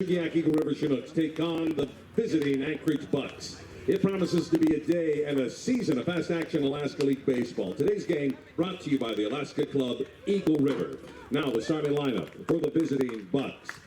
Chugiak Eagle River Chinooks take on the visiting Anchorage Bucs. It promises to be a day and a season of fast-action Alaska League baseball. Today's game brought to you by the Alaska Club Eagle River. Now the starting lineup for the visiting Bucs.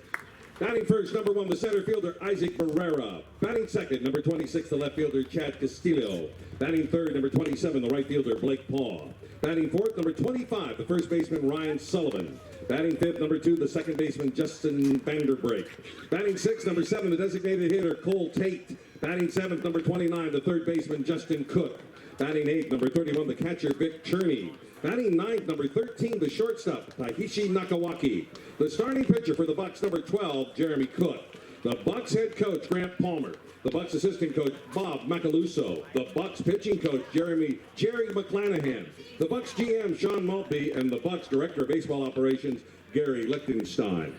Batting first, number 1, the center fielder, Isaac Barrera. Batting second, number 26, the left fielder, Chad Castillo. Batting third, number 27, the right fielder, Blake Paw. Batting fourth, number 25, the first baseman, Ryan Sullivan. Batting fifth, number 2, the second baseman, Justin Vanderbrake. Batting sixth, number 7, the designated hitter, Cole Tate. Batting seventh, number 29, the third baseman, Justin Cook. Batting eighth, number 31, the catcher, Vic Cherney. Batting ninth, number 13, the shortstop, Tahishi Nakawaki. The starting pitcher for the Bucs, number 12, Jeremy Cook. The Bucs head coach, Grant Palmer. The Bucs assistant coach, Bob Macaluso. The Bucs pitching coach, Jerry McClanahan. The Bucs GM, Sean Maltby. And the Bucs director of baseball operations, Gary Lichtenstein.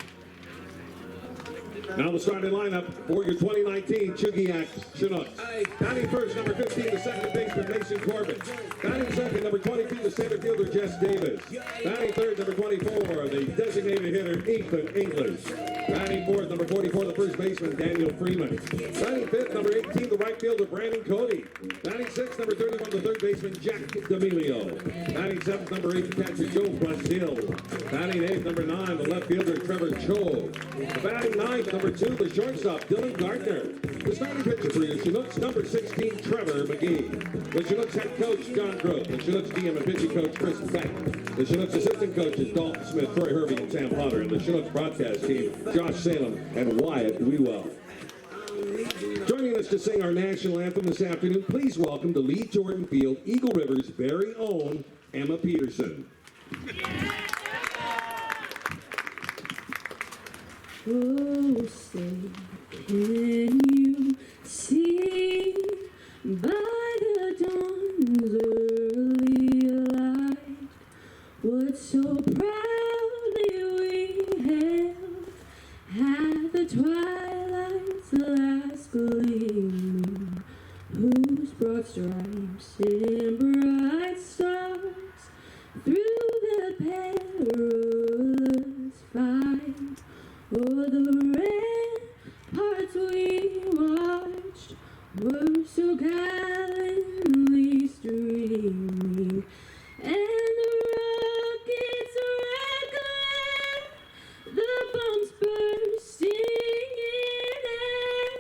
Now the starting lineup for your 2019 Chugiak Chinooks. Batting first, number 15, the second baseman, Mason Corbett. Batting second, number 22, the center fielder, Jess Davis. Batting third, number 24, the designated hitter, Ethan English. Batting fourth, number 44, the first baseman, Daniel Freeman. Batting fifth, number 18, the right fielder, Brandon Cody. Batting sixth, number 31, the third baseman, Jack D'Amelio. Batting seventh, number 8, the catcher, Joe Brazil. Batting eighth, number 9, the left fielder, Trevor Cho. Batting ninth, number 2, the shortstop, Dylan Gardner. The starting pitcher for your Chinooks, number 16, Trevor McGee. The Chinooks head coach, John Grote. The Chinooks GM and pitching coach, Chris Beck. The Chinooks assistant coaches, Dalton Smith, Troy Hervey, and Sam Potter. And the Chinooks broadcast team, Josh Salem and Wyatt Wewell. Joining us to sing our national anthem this afternoon, please welcome to Lee Jordan Field, Eagle River's very own Emma Peterson. Oh, say, can you see by the dawn's early light what so proudly we hailed at the twilight's last gleaming, whose broad stripes and bright stars through the perilous fight. Oh, the ramparts we watched were so gallantly streaming, and the rockets' red glare, the bombs bursting in air,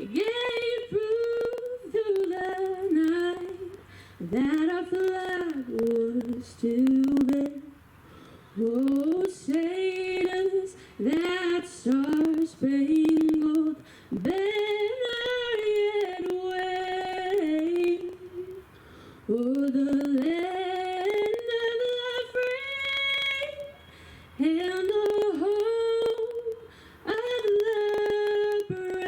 gave proof through the night that our flag was still there. Oh, say does that star-spangled banner yet wave o'er the land of the free and the home of the brave?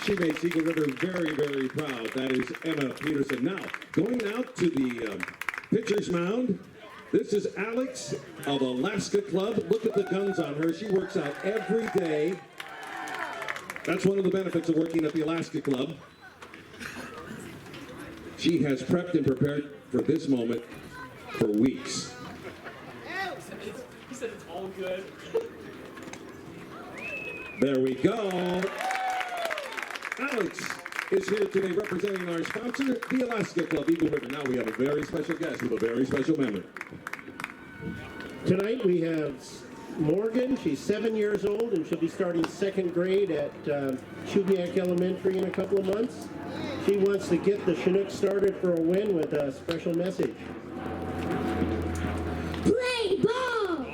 She makes Eagle River very, very proud. That is Emma Peterson. Now, going out to the pitcher's mound, this is Alex of Alaska Club. Look at the guns on her. She works out every day. That's one of the benefits of working at the Alaska Club. She has prepped and prepared for this moment for weeks. He said it's all good. There we go. Alex is here today representing our sponsor, the Alaska Club Eagle River. Now we have a very special guest with a very special memory. Tonight we have Morgan. She's 7 years old and she'll be starting second grade at Chugiak Elementary in a couple of months. She wants to get the Chinooks started for a win with a special message. Play ball!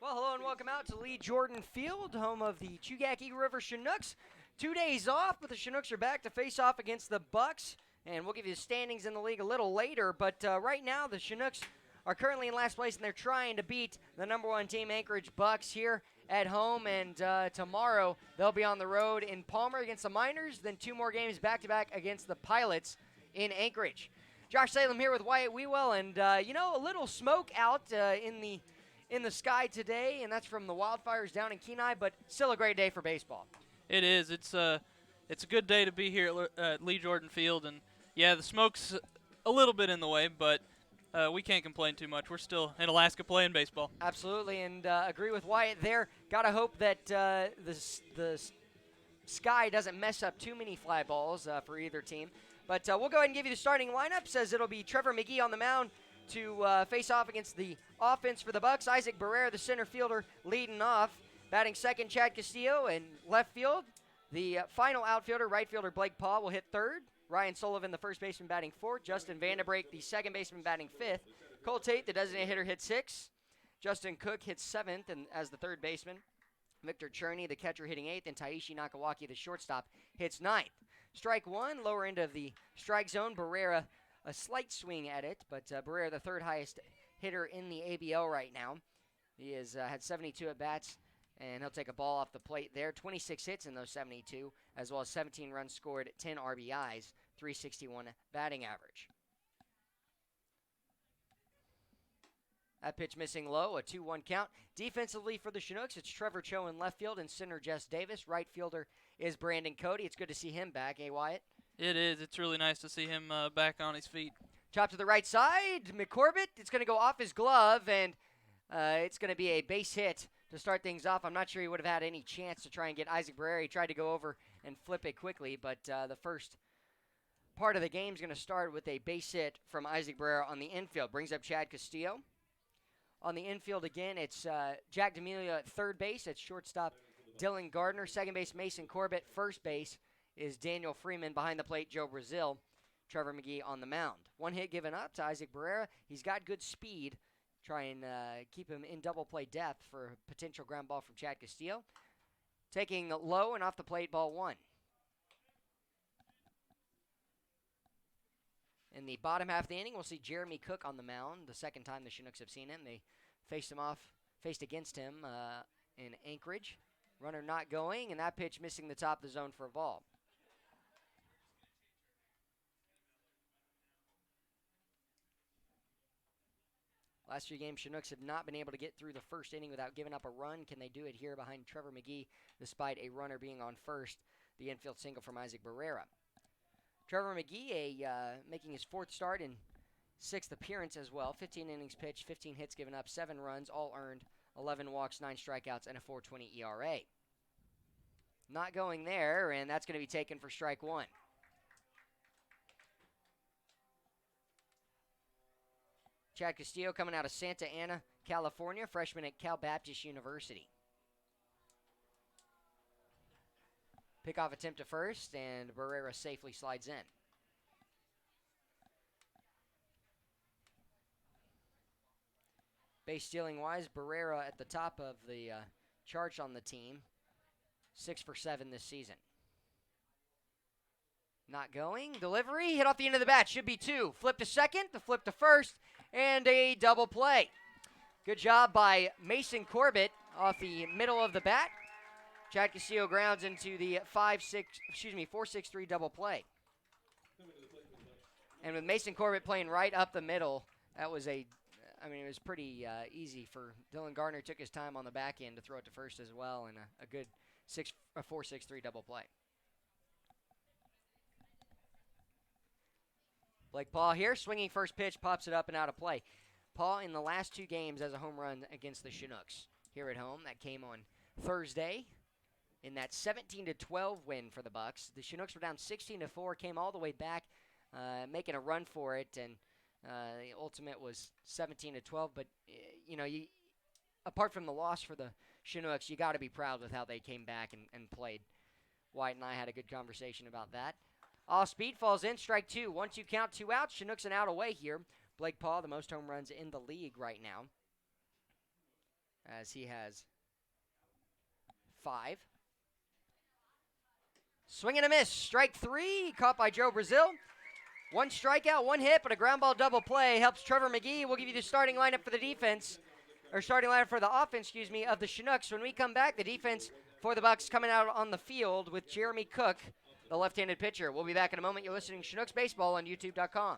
Well, hello and welcome out to Lee Jordan Field, home of the Chugiak Eagle River Chinooks. 2 days off, but the Chinooks are back to face off against the Bucs, and we'll give you the standings in the league a little later. But right now, the Chinooks are currently in last place, and they're trying to beat the #1 team, Anchorage Bucs, here at home. And tomorrow, they'll be on the road in Palmer against the Miners, then 2 more games back-to-back against the Pilots in Anchorage. Josh Salem here with Wyatt Wewell, and a little smoke out in in the sky today, and that's from the wildfires down in Kenai, but still a great day for baseball. It is. It's a good day to be here at Lee Jordan Field, and yeah, the smoke's a little bit in the way, but we can't complain too much. We're still in Alaska playing baseball. Absolutely, and agree with Wyatt there. Gotta hope that the sky doesn't mess up too many fly balls for either team. But we'll go ahead and give you the starting lineup. Says it'll be Trevor McGee on the mound to face off against the offense for the Bucs. Isaac Barrera, the center fielder, leading off. Batting second, Chad Castillo, and left field. The final outfielder, right fielder Blake Paul, will hit third. Ryan Sullivan, the first baseman, batting fourth. Justin Vanderbrake, the second baseman, batting fifth. Cole Tate, the designated hitter, hit sixth. Justin Cook hits seventh and as the third baseman. Victor Cherney, the catcher, hitting eighth. And Taishi Nakawaki, the shortstop, hits ninth. Strike one, lower end of the strike zone. Barrera, a slight swing at it, but Barrera, the third highest hitter in the ABL right now. He has had 72 at-bats, and he'll take a ball off the plate there. 26 hits in those 72, as well as 17 runs scored, 10 RBIs, 361 batting average. That pitch missing low, a 2-1 count. Defensively for the Chinooks, it's Trevor Cho in left field and center Jess Davis. Right fielder is Brandon Cody. It's good to see him back, Wyatt? It is. It's really nice to see him back on his feet. Chop to the right side. McCorbett, it's going to go off his glove, and it's going to be a base hit to start things off. I'm not sure he would have had any chance to try and get Isaac Barrera. He tried to go over and flip it quickly, but the first part of the game is going to start with a base hit from Isaac Barrera on the infield. Brings up Chad Castillo. On the infield again, it's Jack D'Amelio at third base. It's shortstop Dylan Gardner. Second base, Mason Corbett. First base is Daniel Freeman. Behind the plate, Joe Brazil. Trevor McGee on the mound. One hit given up to Isaac Barrera. He's got good speed. Try and keep him in double play depth for a potential ground ball from Chad Castillo. Taking low and off the plate, ball one. In the bottom half of the inning, we'll see Jeremy Cook on the mound. The second time the Chinooks have seen him. They faced against him in Anchorage. Runner not going, and that pitch missing the top of the zone for a ball. Last few games, Chinooks have not been able to get through the first inning without giving up a run. Can they do it here behind Trevor McGee, despite a runner being on first? The infield single from Isaac Barrera. Trevor McGee making his fourth start and sixth appearance as well. 15 innings pitched, 15 hits given up, 7 runs, all earned, 11 walks, 9 strikeouts, and a 4.20 ERA. Not going there, and that's going to be taken for strike one. Chad Castillo coming out of Santa Ana, California, freshman at Cal Baptist University. Pickoff attempt to first, and Barrera safely slides in. Base stealing wise, Barrera at the top of the charts on the team. 6 for 7 this season. Not going. Delivery, hit off the end of the bat. Should be 2. Flip to second, the flip to first, and a double play. Good job by Mason Corbett off the middle of the bat. Chad Castillo grounds into the 4-6-3 double play. And with Mason Corbett playing right up the middle, that was it was pretty easy for Dylan Gardner. Took his time on the back end to throw it to first as well, and a good 4-6-3 double play. Blake Paul here, swinging first pitch, pops it up and out of play. Paul in the last 2 games has a home run against the Chinooks here at home. That came on Thursday in that 17-12 win for the Bucs. The Chinooks were down 16-4, came all the way back, making a run for it, and the ultimate was 17-12. But apart from the loss for the Chinooks, you got to be proud with how they came back and played. White and I had a good conversation about that. Off speed, falls in, strike 2. 1-2 count, 2 outs. Chinooks an out away here. Blake Paul, the most home runs in the league right now, as he has 5. Swing and a miss. Strike 3, caught by Joe Brazil. 1 strikeout, 1 hit, but a ground ball double play helps Trevor McGee. We'll give you the starting lineup for the defense, or starting lineup for the offense, of the Chinooks. When we come back, the defense for the Bucs coming out on the field with Jeremy Cook, the left-handed pitcher. We'll be back in a moment. You're listening to Chinooks Baseball on YouTube.com.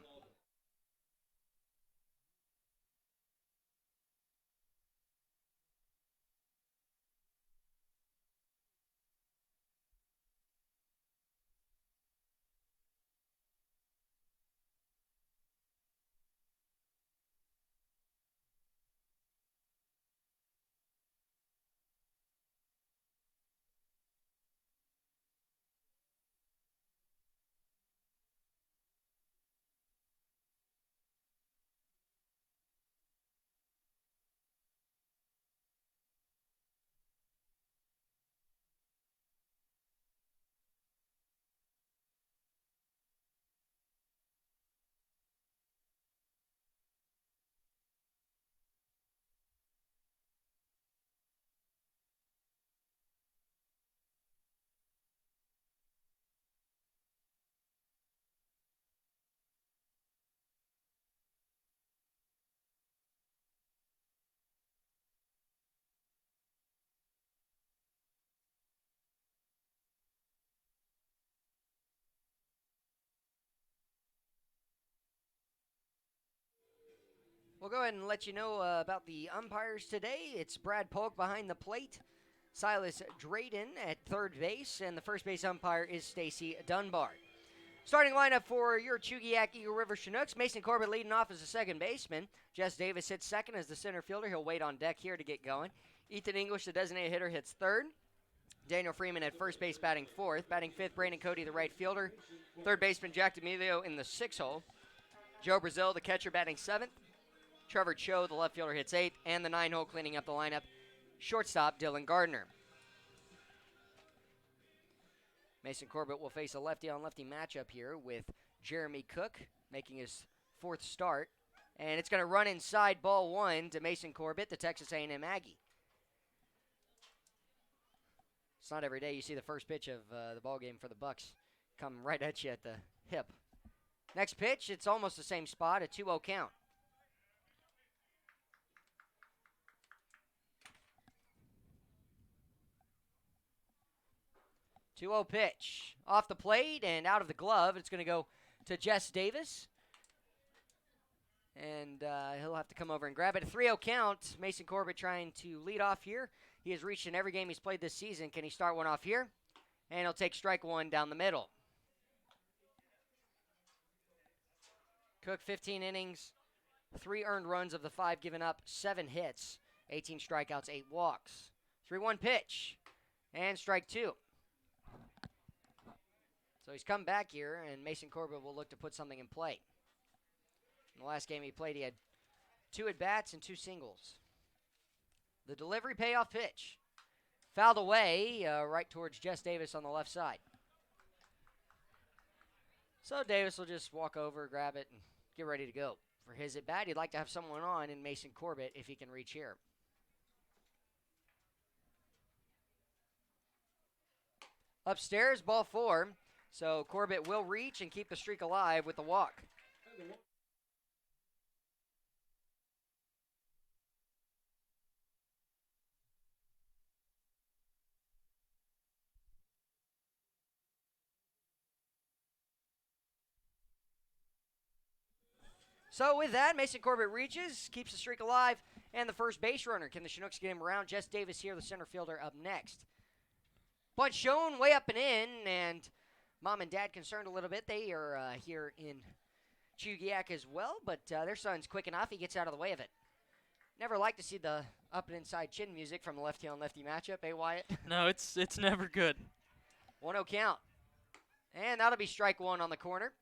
We'll go ahead and let you know about the umpires today. It's Brad Polk behind the plate, Silas Drayden at third base, and the first base umpire is Stacy Dunbar. Starting lineup for your Chugiak Eagle River Chinooks, Mason Corbett leading off as the second baseman. Jess Davis hits second as the center fielder. He'll wait on deck here to get going. Ethan English, the designated hitter, hits third. Daniel Freeman at first base batting fourth. Batting fifth, Brandon Cody, the right fielder. Third baseman, Jack D'Amelio in the sixth hole. Joe Brazil, the catcher, batting seventh. Trevor Cho, the left fielder, hits eighth. And the nine hole cleaning up the lineup, shortstop Dylan Gardner. Mason Corbett will face a lefty-on-lefty matchup here with Jeremy Cook making his fourth start. And it's going to run inside ball one to Mason Corbett, the Texas A&M Aggie. It's not every day you see the first pitch of the ball game for the Bucs come right at you at the hip. Next pitch, it's almost the same spot, a 2-0 count. Two-0 pitch. Off the plate and out of the glove. It's going to go to Jess Davis. And he'll have to come over and grab it. A 3-0 count. Mason Corbett trying to lead off here. He has reached in every game he's played this season. Can he start one off here? And he'll take strike one down the middle. Cook, 15 innings, 3 earned runs of the 5 given up, 7 hits, 18 strikeouts, 8 walks. 3-1 pitch. And strike two. So he's come back here, and Mason Corbett will look to put something in play. In the last game he played, he had 2 at-bats and 2 singles. The delivery payoff pitch. Fouled away right towards Jess Davis on the left side. So Davis will just walk over, grab it, and get ready to go. For his at-bat, he'd like to have someone on in Mason Corbett if he can reach here. Upstairs, ball 4. So Corbett will reach and keep the streak alive with the walk. So with that, Mason Corbett reaches, keeps the streak alive, and the first base runner. Can the Chinooks get him around? Jess Davis here, the center fielder, up next. Bunch shown way up and in, and Mom and Dad concerned a little bit. They are here in Chugiak as well, but their son's quick enough. He gets out of the way of it. Never like to see the up and inside chin music from the lefty-on-lefty matchup, eh, Wyatt? No, it's never good. 1-0 count. And that'll be strike one on the corner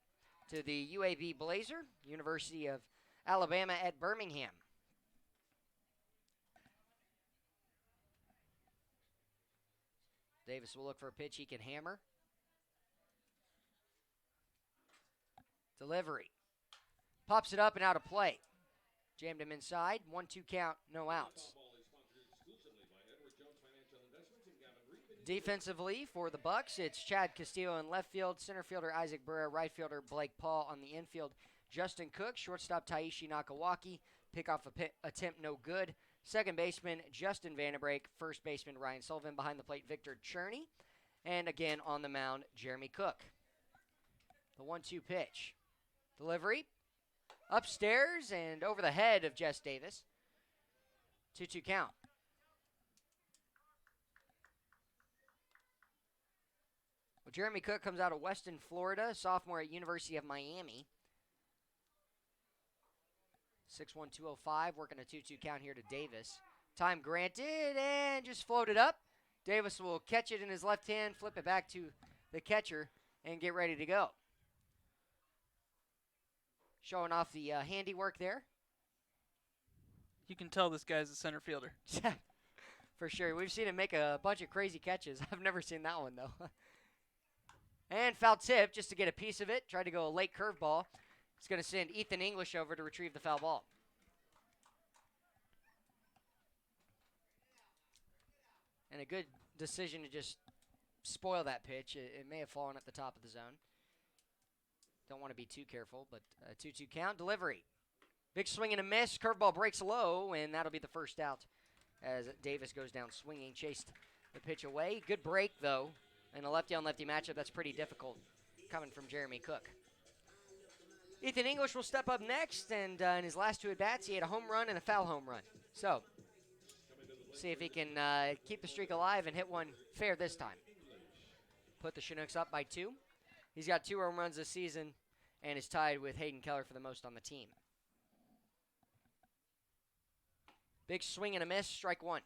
to the UAB Blazer, University of Alabama at Birmingham. Davis will look for a pitch he can hammer. Delivery. Pops it up and out of play. Jammed him inside. 1-2 count, no outs. Defensively for the Bucs, it's Chad Castillo in left field, center fielder Isaac Burra, right fielder Blake Paul on the infield. Justin Cook, shortstop Taishi Nakawaki, pickoff attempt no good. Second baseman Justin Vanderbrake, first baseman Ryan Sullivan, behind the plate Victor Cherney, and again on the mound Jeremy Cook. The 1-2 pitch. Delivery. Upstairs and over the head of Jess Davis. 2-2 count. Well, Jeremy Cook comes out of Weston, Florida, sophomore at University of Miami. 6'1", 205, working a 2-2 count here to Davis. Time granted, and just floated up. Davis will catch it in his left hand, flip it back to the catcher, and get ready to go. Showing off the handiwork there. You can tell this guy's a center fielder. For sure. We've seen him make a bunch of crazy catches. I've never seen that one, though. And foul tip just to get a piece of it. Tried to go a late curveball. It's going to send Ethan English over to retrieve the foul ball. And a good decision to just spoil that pitch. It may have fallen at the top of the zone. Don't want to be too careful, but a 2-2 count. Delivery. Big swing and a miss. Curveball breaks low, and that'll be the first out as Davis goes down swinging. Chased the pitch away. Good break, though. In a lefty-on-lefty matchup, that's pretty difficult coming from Jeremy Cook. Ethan English will step up next, and in his last 2 at-bats, he had a home run and a foul home run. So, see if he can keep the streak alive and hit one fair this time. Put the Chinooks up by 2. He's got 2 home runs this season and is tied with Hayden Keller for the most on the team. Big swing and a miss, strike 1.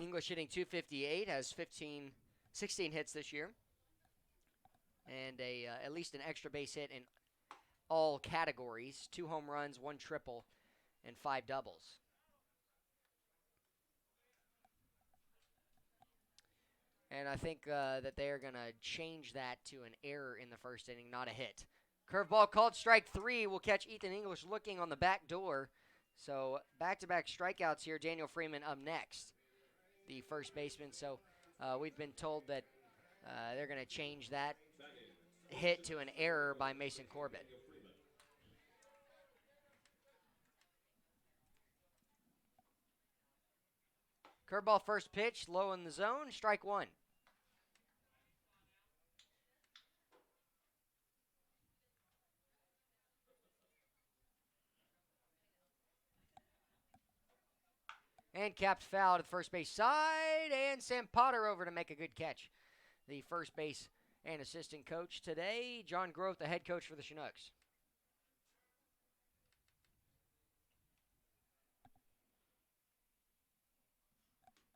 English hitting .258, has 16 hits this year, and at least an extra base hit in all categories. 2 home runs, 1 triple, and 5 doubles. And I think that they are going to change that to an error in the first inning, not a hit. Curveball called, strike 3. Will catch Ethan English looking on the back door. So back-to-back strikeouts here. Daniel Freeman up next, the first baseman. So we've been told that they're going to change that hit to an error by Mason Corbett. Curveball first pitch, low in the zone, strike 1. And capped foul to the first base side, and Sam Potter over to make a good catch. The first base and assistant coach today, John Groth, the head coach for the Chinooks.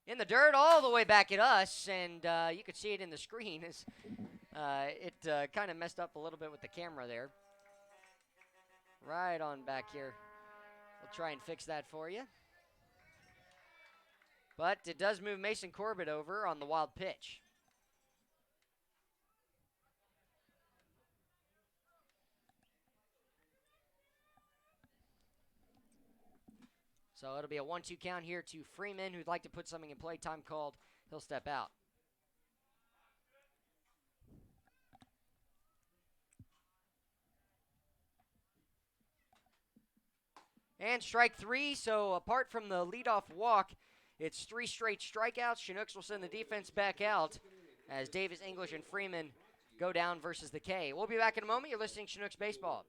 In the dirt, all the way back at us, and you could see it in the screen. It kind of messed up a little bit with the camera there. Right on back here. We'll try and fix that for you. But it does move Mason Corbett over on the wild pitch. So it'll be a 1-2 count here to Freeman, who'd like to put something in play. Time called. He'll step out. And strike 3. So apart from the leadoff walk, it's 3 straight strikeouts. Chinooks will send the defense back out as Davis, English, and Freeman go down versus the K. We'll be back in a moment. You're listening to Chinooks Baseball.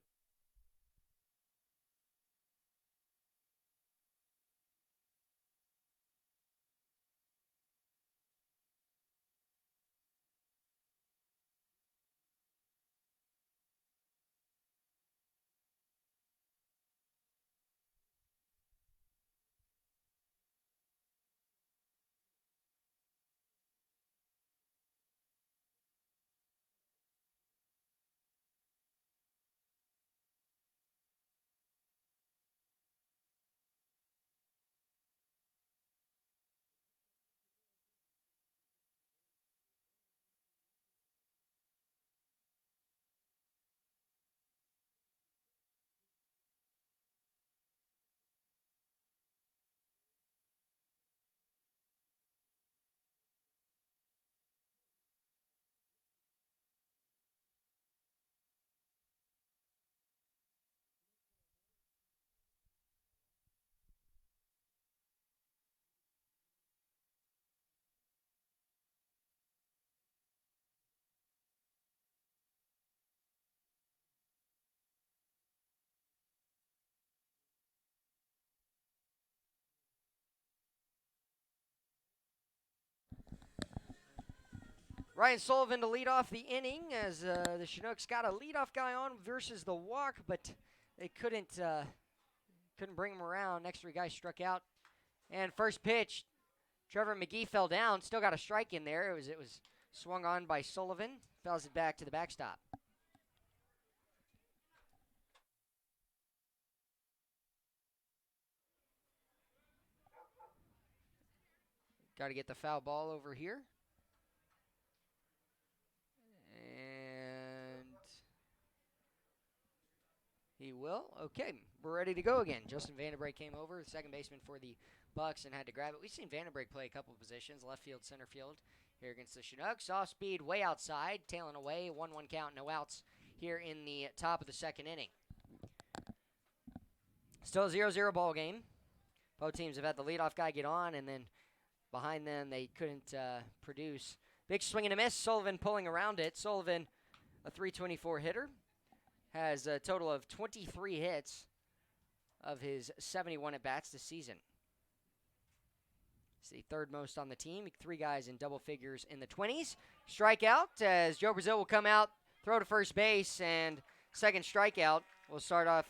Ryan Sullivan to lead off the inning as the Chinooks got a leadoff guy on versus the walk, but they couldn't bring him around. Next 3 guys struck out. And first pitch, Trevor McGee fell down. Still got a strike in there. It was swung on by Sullivan. Fouls it back to the backstop. Got to get the foul ball over here. And he will. Okay, we're ready to go again. Justin Vandenbrake came over, the second baseman for the Bucs, and had to grab it. We've seen Vandenbrake play a couple positions, left field, center field, here against the Chinooks. Off speed, way outside, tailing away. 1-1 count, no outs here in the top of the second inning. Still a 0-0 ball game. Both teams have had the leadoff guy get on, and then behind them they couldn't produce Big swing and a miss. Sullivan pulling around it. Sullivan, a .324 hitter, has a total of 23 hits of his 71 at-bats this season. It's the third most on the team. 3 guys in double figures in the 20s. Strikeout as Joe Brazil will come out, throw to first base, and second strikeout will start off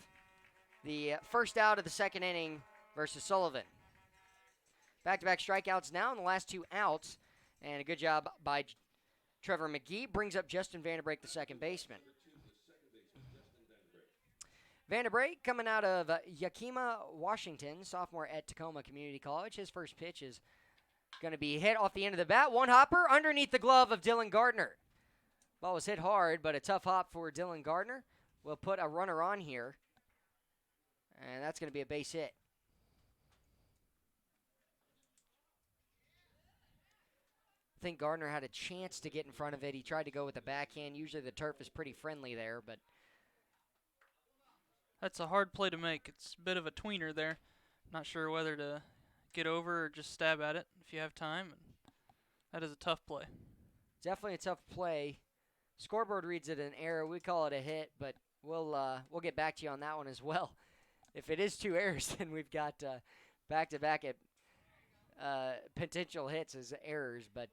the first out of the second inning versus Sullivan. Back-to-back strikeouts now in the last 2 outs, and a good job by Trevor McGee brings up Justin Vanderbrake, the second baseman. Vanderbrake coming out of Yakima, Washington, sophomore at Tacoma Community College. His first pitch is going to be hit off the end of the bat. One hopper underneath the glove of Dylan Gardner. Ball was hit hard, but a tough hop for Dylan Gardner. We'll put a runner on here, and that's going to be a base hit. I think Gardner had a chance to get in front of it. He tried to go with the backhand. Usually the turf is pretty friendly there, but That's a hard play to make. It's a bit of a tweener there. Not sure whether to get over or just stab at it if you have time. That is a tough play. definitely a tough play. Scoreboard reads it an error. We call it a hit, but we'll get back to you on that one as well. If it is 2 errors, then we've got back-to-back at potential hits as errors. But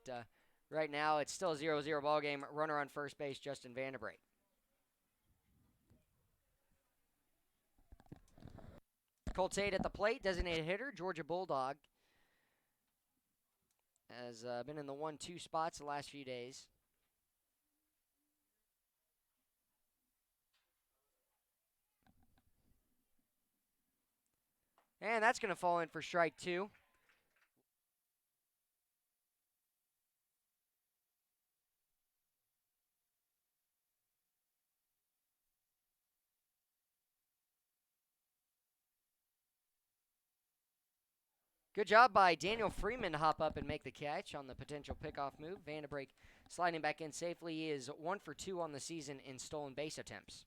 right now, it's still a 0-0 ball game. Runner on first base, Justin Vanderbrake. Colt Tate at the plate, designated hitter, Georgia Bulldog. Has been in the 1-2 spots the last few days. And that's going to fall in for strike 2. Good job by Daniel Freeman to hop up and make the catch on the potential pickoff move. Vanderbrake sliding back in safely. He is 1 for 2 on the season in stolen base attempts.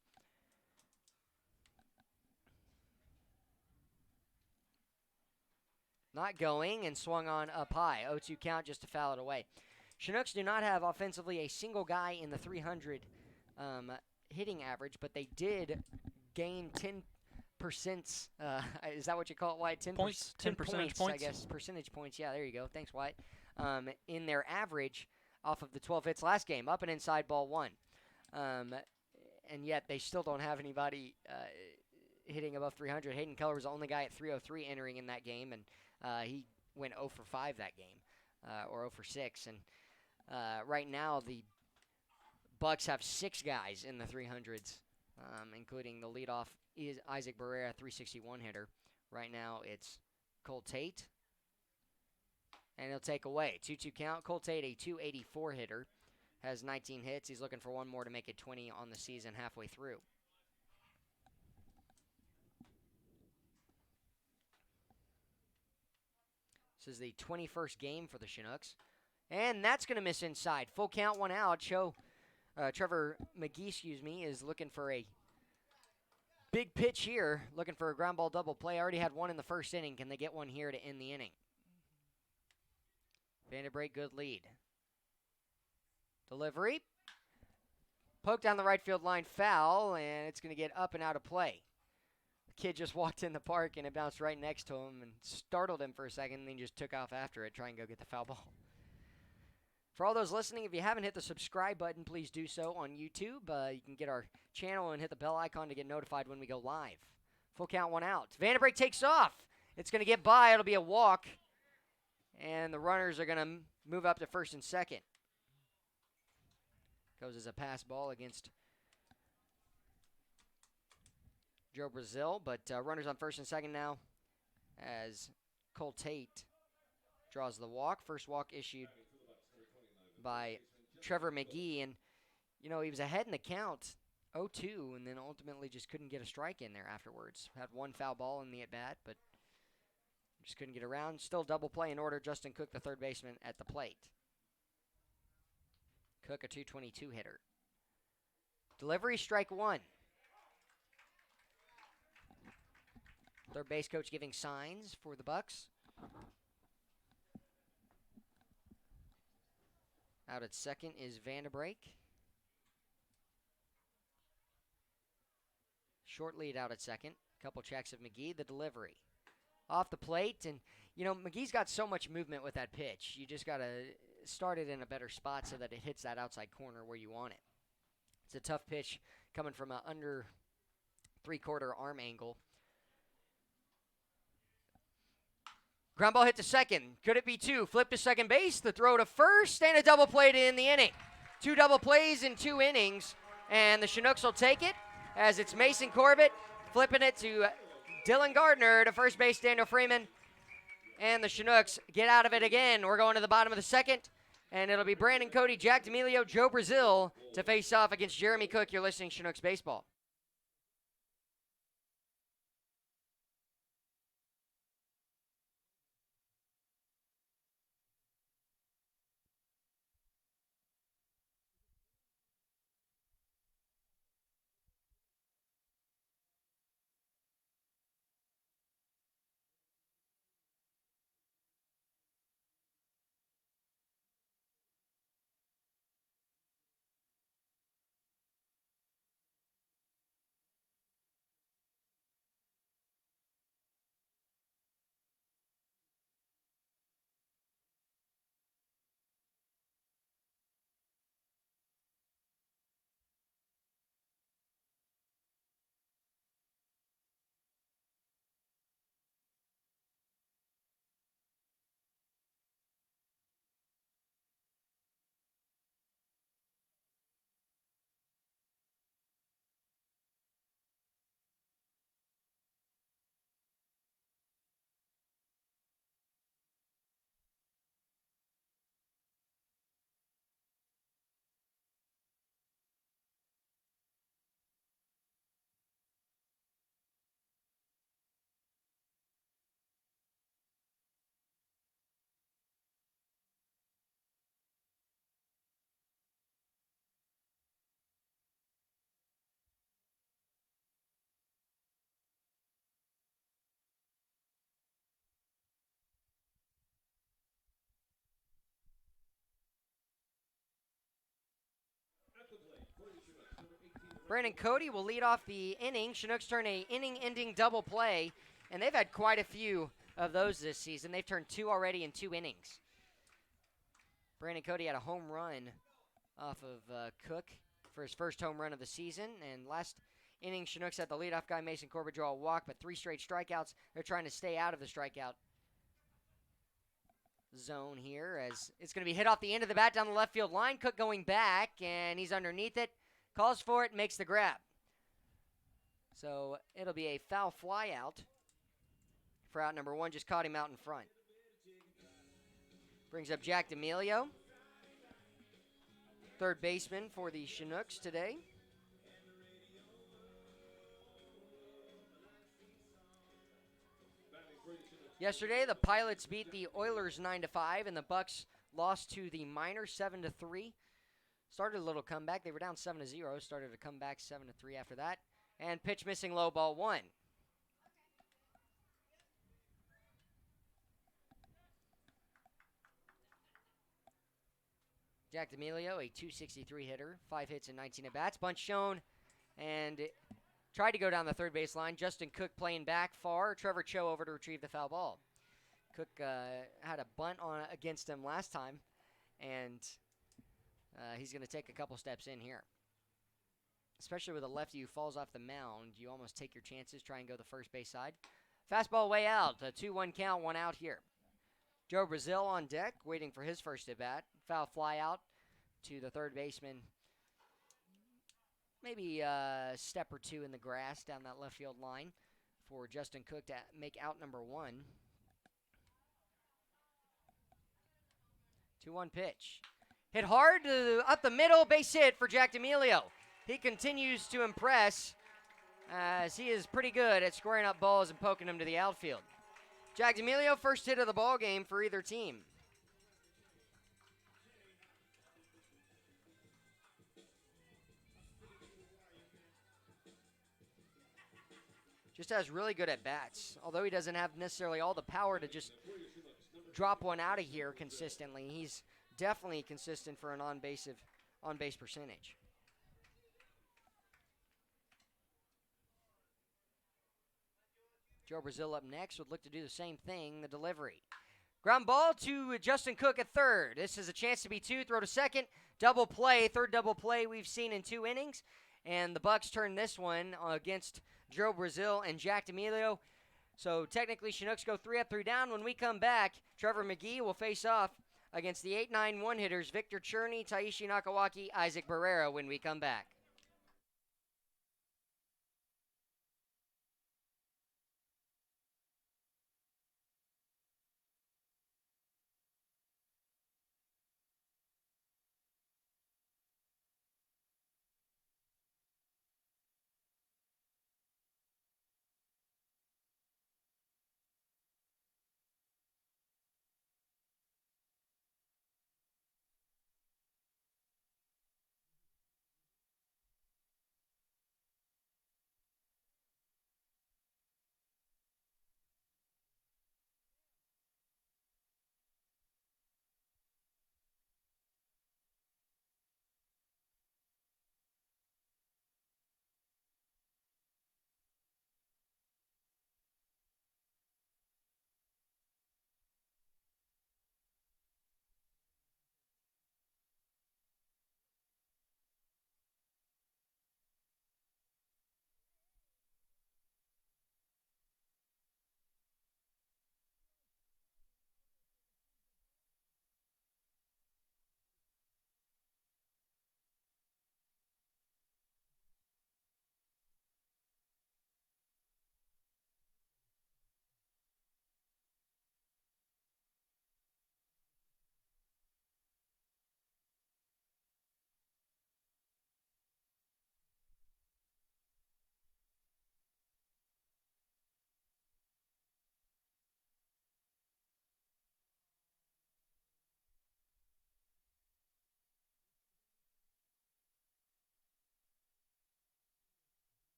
Not going and swung on up high. 0-2 count just to foul it away. Chinooks do not have offensively a single guy in the 300 hitting average, but they did gain 10%. Is that what you call it, Wyatt? 10 points, 10 percentage points. I guess. Percentage points. Yeah, there you go. Thanks, Wyatt. In their average off of the 12 hits last game, up and inside ball 1. And yet they still don't have anybody hitting above 300. Hayden Keller was the only guy at 303 entering in that game, and he went 0 for 5 that game, or 0 for 6. And right now the Bucs have 6 guys in the 300s, including the leadoff is Isaac Barrera, 361 hitter. Right now it's Colt Tate, and he'll take away. 2-2 count. Colt Tate, a 284 hitter, has 19 hits. He's looking for one more to make it 20 on the season halfway through. This is the 21st game for the Chinooks. And that's going to miss inside. Full count, 1 out. Trevor McGee, is looking for a big pitch here. Looking for a ground ball double play. Already had one in the first inning. Can they get one here to end the inning? Vanderbrake, good lead. Delivery. Poke down the right field line, foul, and it's going to get up and out of play. Kid just walked in the park and it bounced right next to him and startled him for a second, and then just took off after it, trying to go get the foul ball. For all those listening, if you haven't hit the subscribe button, please do so on YouTube. You can get our channel and hit the bell icon to get notified when we go live. Full count, 1 out. Vanderbrake takes off. It's going to get by. It'll be a walk. And the runners are going to move up to first and second. Goes as a pass ball against Joe Brazil, but runners on first and second now as Colt Tate draws the walk. First walk issued by Trevor McGee, and he was ahead in the count 0-2, and then ultimately just couldn't get a strike in there afterwards. Had one foul ball in the at-bat, but just couldn't get around. Still double play in order. Justin Cook, the third baseman, at the plate. Cook, a 222 hitter. Delivery, strike 1. Third base coach giving signs for the Bucs. Out at second is Vanderbrake. Short lead out at second. Couple checks of McGee. The delivery. Off the plate. And, you know, McGee's got so much movement with that pitch. You just got to start it in a better spot so that it hits that outside corner where you want it. It's a tough pitch coming from an under three-quarter arm angle. Ground ball hit to second. Could it be two? Flip to second base. The throw to first, and a double play to end the inning. 2 double plays in 2 innings, and the Chinooks will take it as it's Mason Corbett flipping it to Dylan Gardner to first base, Daniel Freeman. And the Chinooks get out of it again. We're going to the bottom of the second, and it'll be Brandon Cody, Jack D'Amelio, Joe Brazil to face off against Jeremy Cook. You're listening to Chinooks Baseball. Brandon Cody will lead off the inning. Chinooks turn a inning-ending double play, and they've had quite a few of those this season. They've turned 2 already in 2 innings. Brandon Cody had a home run off of Cook for his first home run of the season, and last inning, Chinooks had the leadoff guy, Mason Corbett, draw a walk, but 3 straight strikeouts. They're trying to stay out of the strikeout zone here as it's going to be hit off the end of the bat down the left field line. Cook going back, and he's underneath it. Calls for it, makes the grab. So it'll be a foul fly out for out number 1. Just caught him out in front. Brings up Jack D'Amelio, third baseman for the Chinooks today. Yesterday, the Pilots beat the Oilers 9-5, and the Bucs lost to the Miners 7-3. Started a little comeback. They were down 7-0. Started to come back 7-3 after that. And pitch missing, low ball 1. Jack D'Amelio, a .263 hitter, 5 hits and 19 at-bats. Bunt shown, and tried to go down the third base line. Justin Cook playing back far. Trevor Cho over to retrieve the foul ball. Cook had a bunt on against him last time, and he's going to take a couple steps in here. Especially with a lefty who falls off the mound, you almost take your chances, try and go the first base side. Fastball way out, a 2-1 count, 1 out here. Joe Brazil on deck, waiting for his first at-bat. Foul fly out to the third baseman. Maybe a step or 2 in the grass down that left field line for Justin Cook to make out number 1. 2-1 pitch. Hit hard up the middle, base hit for Jack D'Amelio. He continues to impress as he is pretty good at squaring up balls and poking them to the outfield. Jack D'Amelio, first hit of the ball game for either team. Just has really good at bats. Although he doesn't have necessarily all the power to just drop one out of here consistently, he's definitely consistent for an on-base percentage. Joe Brazil up next would look to do the same thing, the delivery. Ground ball to Justin Cook at third. This is a chance to be two, throw to second, double play, third double play we've seen in 2 innings. And the Bucs turn this one against Joe Brazil and Jack D'Amelio. So technically, Chinooks go 3 up, 3 down. When we come back, Trevor McGee will face off against the 8-9 hitters Victor Cherney, Taishi Nakawaki, Isaac Barrera when we come back.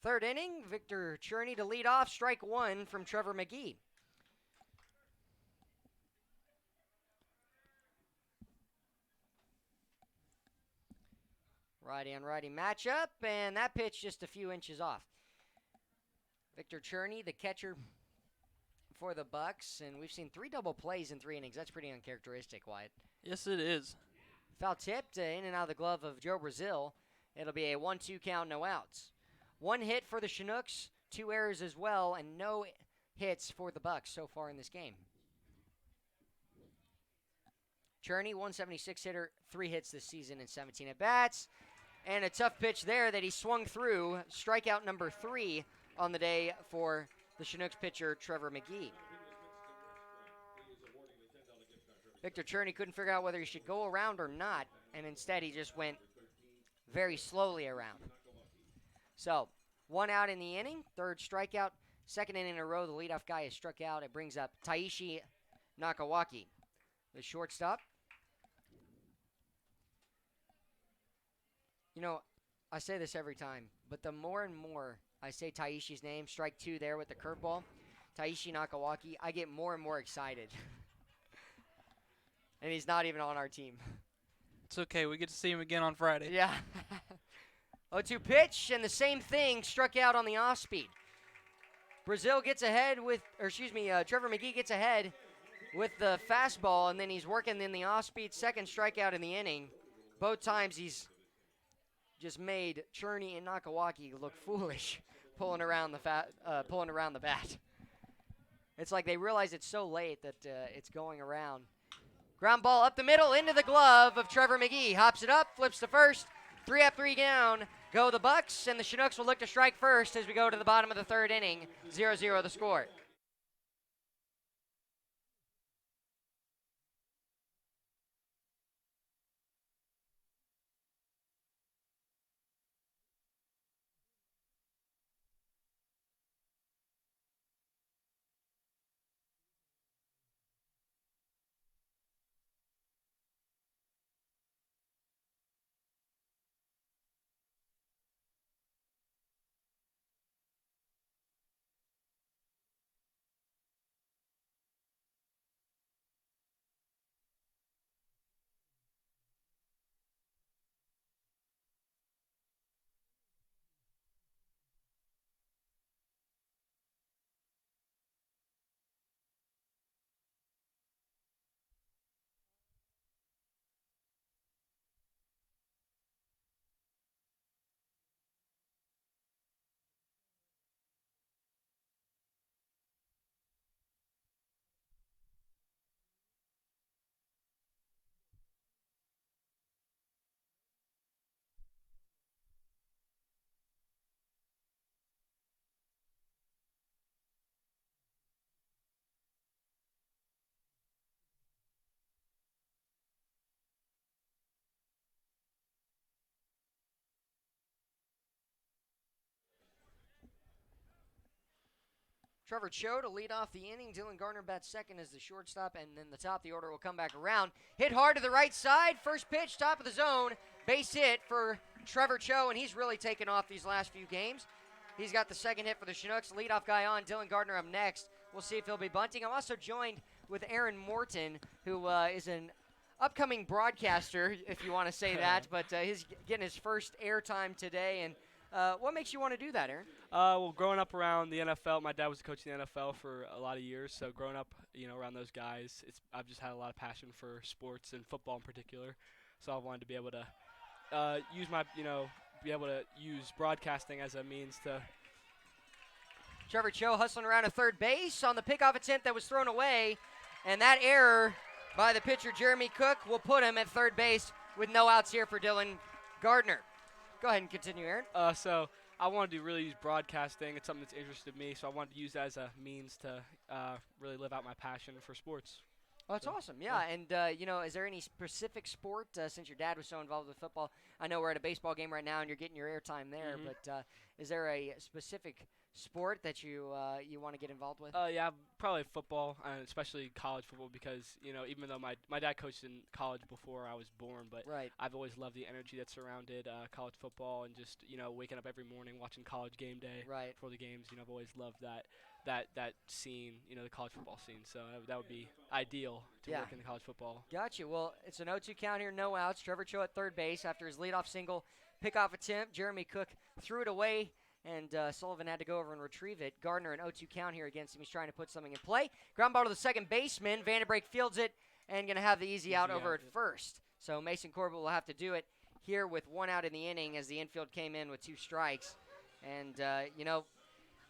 Third inning, Victor Cherney to lead off, strike one from Trevor McGee. Righty on righty matchup, and that pitch just a few inches off. Victor Cherney, the catcher for the Bucs, and we've seen 3 double plays in 3 innings. That's pretty uncharacteristic, Wyatt. Yes, it is. Foul tipped in and out of the glove of Joe Brazil. It'll be a 1-2 count, no outs. 1 hit for the Chinooks, 2 errors as well, and no hits for the Bucs so far in this game. Cherney, 176 hitter, 3 hits this season and 17 at-bats. And a tough pitch there that he swung through. Strikeout number 3 on the day for the Chinooks pitcher, Trevor McGee. Victor Cherney couldn't figure out whether he should go around or not, and instead he just went very slowly around. So, 1 out in the inning, 3rd strikeout, 2nd inning in a row, the leadoff guy is struck out. It brings up Taishi Nakawaki, the shortstop. You know, I say this every time, but the more and more I say Taishi's name, strike 2 there with the curveball, Taishi Nakawaki, I get more and more excited. And he's not even on our team. It's okay. We get to see him again on Friday. Yeah. 0-2 pitch, and the same thing, struck out on the off-speed. Brazil gets ahead with, Trevor McGee gets ahead with the fastball, and then he's working in the off-speed, 2nd strikeout in the inning. Both times he's just made Cherney and Nakawaki look foolish pulling around the bat. It's like they realize it's so late that it's going around. Ground ball up the middle into the glove of Trevor McGee. Hops it up, flips to first. 3 up, 3 down. Go the Bucs, and the Chinooks will look to strike first as we go to the bottom of the 3rd inning. 0-0 the score. Trevor Cho to lead off the inning. Dylan Gardner bats second as the shortstop, and then the top of the order will come back around. Hit hard to the right side. First pitch, top of the zone. Base hit for Trevor Cho, and he's really taken off these last few games. He's got the second hit for the Chinooks. Leadoff guy on. Dylan Gardner up next. We'll see if he'll be bunting. I'm also joined with Aaron Morton, who is an upcoming broadcaster, if you want to say that, but he's getting his first airtime today. And what makes you want to do that, Aaron? Well, growing up around the NFL, my dad was a coach in the NFL for a lot of years. So growing up, around those guys, I've just had a lot of passion for sports and football in particular. So I wanted to be able to use broadcasting as a means to. Trevor Cho hustling around at third base on the pickoff attempt that was thrown away, and that error by the pitcher Jeremy Cook will put him at third base with no outs here for Dylan Gardner. Go ahead and continue, Aaron. So I wanted to really use broadcasting. It's something that's interested me, so I wanted to use that as a means to really live out my passion for sports. Oh, that's awesome. Yeah, and, is there any specific sport, since your dad was so involved with football? I know we're at a baseball game right now and you're getting your airtime there, but is there a specific sport that you want to get involved with? Yeah, probably football, and especially college football because, even though my dad coached in college before I was born, but right. I've always loved the energy that surrounded college football and just, waking up every morning watching college game day right. before the games. I've always loved that scene, the college football scene. So that would be ideal to work in the college football. Gotcha. Well, it's an 0-2 count here, no outs. Trevor Cho at third base after his leadoff single pickoff attempt. Jeremy Cook threw it away, and Sullivan had to go over and retrieve it. Gardner an 0-2 count here against him. He's trying to put something in play. Ground ball to the second baseman. Vandenbrake fields it and going to have the easy out over at first. So Mason Corbett will have to do it here with one out in the inning as the infield came in with 2 strikes. And,